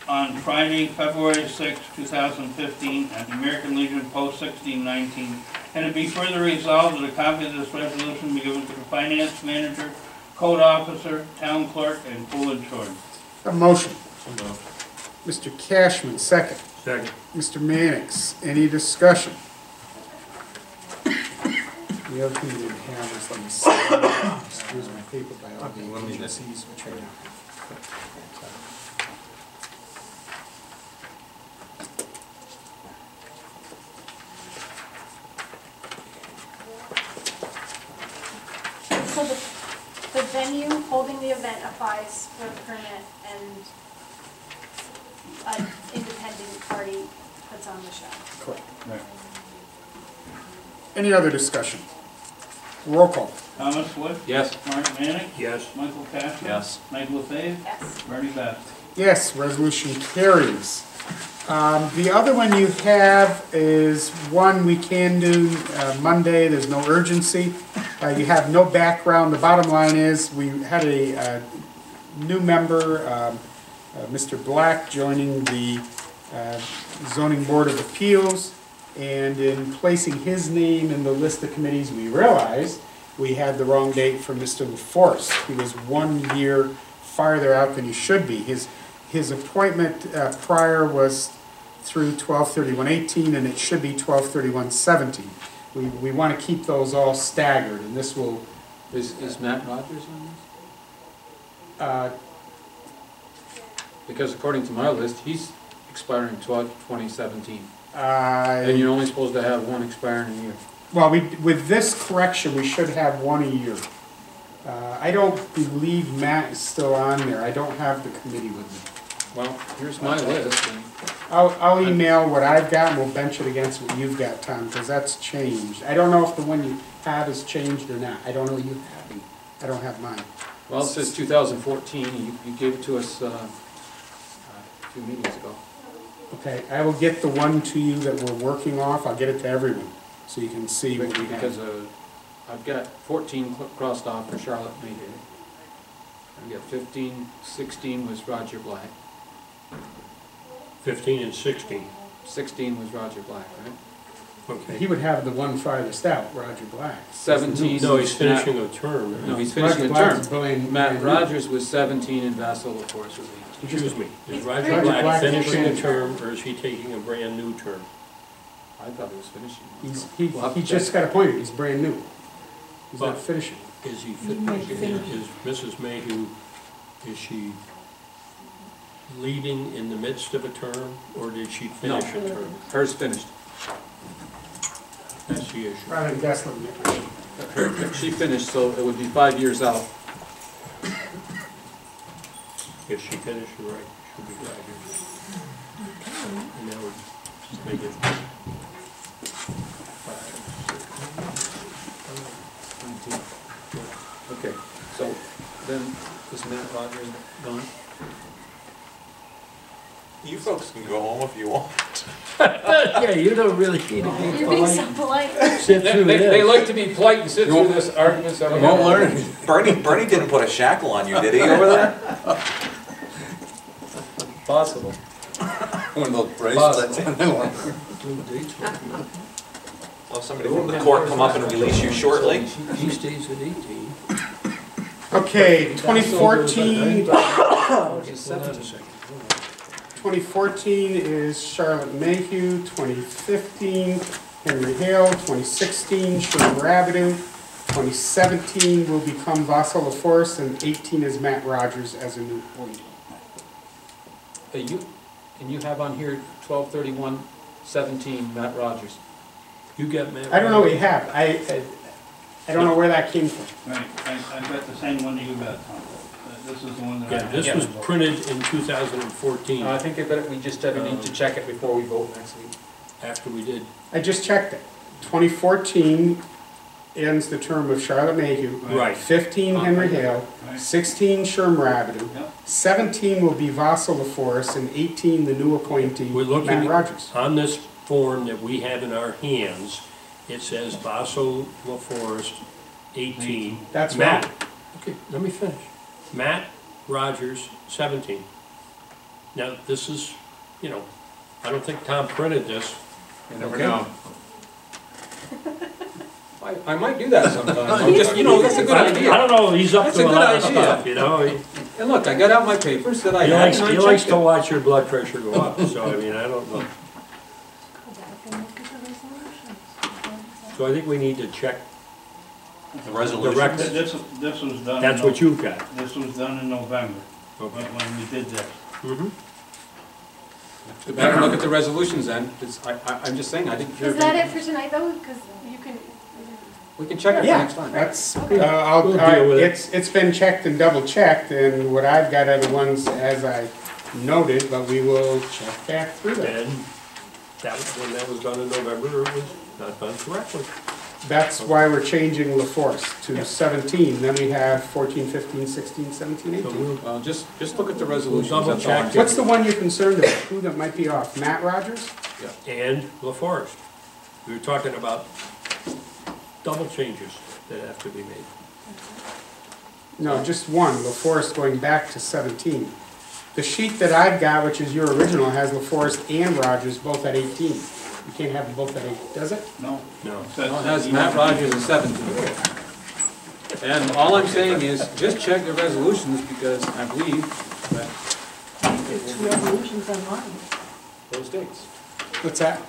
on Friday, February 6, 2015 at the American Legion Post 1619. And it be further resolved that a copy of this resolution be given to the finance manager, code officer, town clerk, and full insurance. A motion. Mr. Cashman, second. second. Mr. Mannix, any discussion? The other thing we didn't have is, let me see, excuse my paper by all the agencies, which I have. So the venue holding the event applies for the permit and an independent party puts on the show. Correct. Right. Any other discussion? Roll call. Thomas Wood? Yes. Mark Manning? Yes. Michael Cashman? Yes. Mike LaFave? Yes. Bernie Best? Yes, resolution carries. The other one you have is one we can do Monday, there's no urgency. You have no background. The bottom line is we had a new member, Mr. Black, joining the Zoning Board of Appeals. And in placing his name in the list of committees, we realized we had the wrong date for Mr. LaForest. He was 1 year farther out than he should be. His appointment prior was through 12/31/18, and it should be 12/31/17. We want to keep those all staggered, and this will... Is Matt Rogers on this? Because according to my list, he's expiring 12/2017. And you're only supposed to have one expire in a year. Well, with this correction, we should have one a year. I don't believe Matt is still on there. I don't have the committee with me. Well, here's my list. And I'll email what I've got, and we'll bench it against what you've got, Tom, because that's changed. I don't know if the one you have has changed or not. I don't know you have. I don't have mine. Well, it says 2014. You gave it to us few meetings ago. Okay, I will get the one to you that we're working off, I'll get it to everyone, so you can see what we Because have. I've got 14 crossed off for Charlotte Mayhew. I've got 15, 16 was Roger Black. 15 and 16. 16 was Roger Black, right? Okay. He would have the one farthest out, Roger Black. 17. No, he's finishing a term. No, he's finishing a Roger Black's term. Blaine- Matt Rogers was 17 and Vassal LaForce was 18. Excuse me, is Roger Roger Black Black finishing a finishing. term, or is he taking a brand new term? I thought he was finishing. He We'll have to just check. got appointed, he's brand new. He's not But- finishing. Is he He might finishing, finish. is Mrs. Mayhew, is she leaving in the midst of a term, or did she finish a term? Hers finished. That's the issue. Brian Gessler. She finished, so it would be 5 years out. If she finished, you're right, she'll be 5 years. And that would make it 19. Okay, so then is Matt Rogers gone? You folks can go home if you want. Yeah, you don't really need to be You're being so polite. Sit through They this. like to be polite and sit through this argument. You won't learn. Bernie didn't put a shackle on you, did he, over there? Possible. One of those bracelets. Will somebody from the court come up and release you shortly? He stays at 18. Okay, 2014, Hold on a second. 2014 is Charlotte Mayhew, 2015 Henry Hale, 2016 Sherman Rabideau, 2017 will become Vassal LaForce, and 18 is Matt Rogers as a new appointee. And you have on here 12/31/17 Matt Rogers. You got Matt. I don't know what you have, I don't know where that came from. Right, I've got the same one that you got, Tom. This is the one that I Yeah, have. this was printed in 2014, I think we just need to check it before we vote next week. after we did. I just checked it. 2014 ends the term of Charlotte Mayhew. Right. 15 Henry Hale, Right. 16 Sherm Rabideau, Yep. 17 will be Vassal LaForce, and 18 the new appointee, We're looking Matt Rogers. on this form that we have in our hands. It says Vassal LaForest, 18. That's Matt. wrong. Okay, let me finish. Matt Rogers, 17. Now, this is, you know, I don't think Tom printed this. You never Okay. know. I might do that sometime. I'm just, that's a good idea. I don't know, he's up That's to a a good lot of idea. stuff, you know? And look, I got out my papers that I He had, likes, and I he likes checked to it. watch your blood pressure go up, so I mean, I don't know. So I think we need to check The the resolution. records. This was done. That's what you've got. This was done in November, Okay. when we did this. Mhm. Go back and look at the resolutions then. I'm just saying, I didn't hear. Is that it for tonight though? Because you can, We can check it for Yeah, next time. that's, Okay. We'll deal with it. it's been checked and double checked, and what I've got are the ones as I noted, but we will check back through that. And when that was done in November, it was not done correctly. That's why we're changing LaForce to 17, then we have 14, 15, 16, 17, So 18. we'll, Well, just look at the resolutions. double that's all I'm check. doing. What's the one you're concerned about? Who that might be off? Matt Rogers? and LaForest. We were talking about double changes that have to be made. No, just one, LaForest going back to 17. The sheet that I've got, which is your original, has LaForest and Rogers both at 18. You can't have them both at 8, does it? No. No. It No, it has Matt Rogers at 17. And all I'm saying is, just check the resolutions, because I believe that There's two resolutions online. those dates. What's that?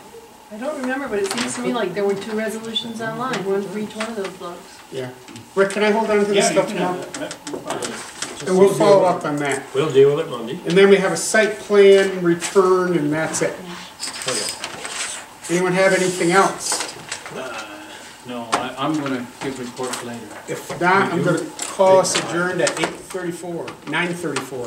I don't remember, but it seems to me like there were two resolutions online, one for each one of those books. Yeah. Rick, can I hold on to this Yeah, you stuff can tomorrow? have that. We're fine. And we'll follow up on that. We'll deal with it Monday. And then we have a site plan return, and that's it. Anyone have anything else? No, I'm gonna give reports later. If not, I'm gonna call us adjourned at 8:34, 9:34.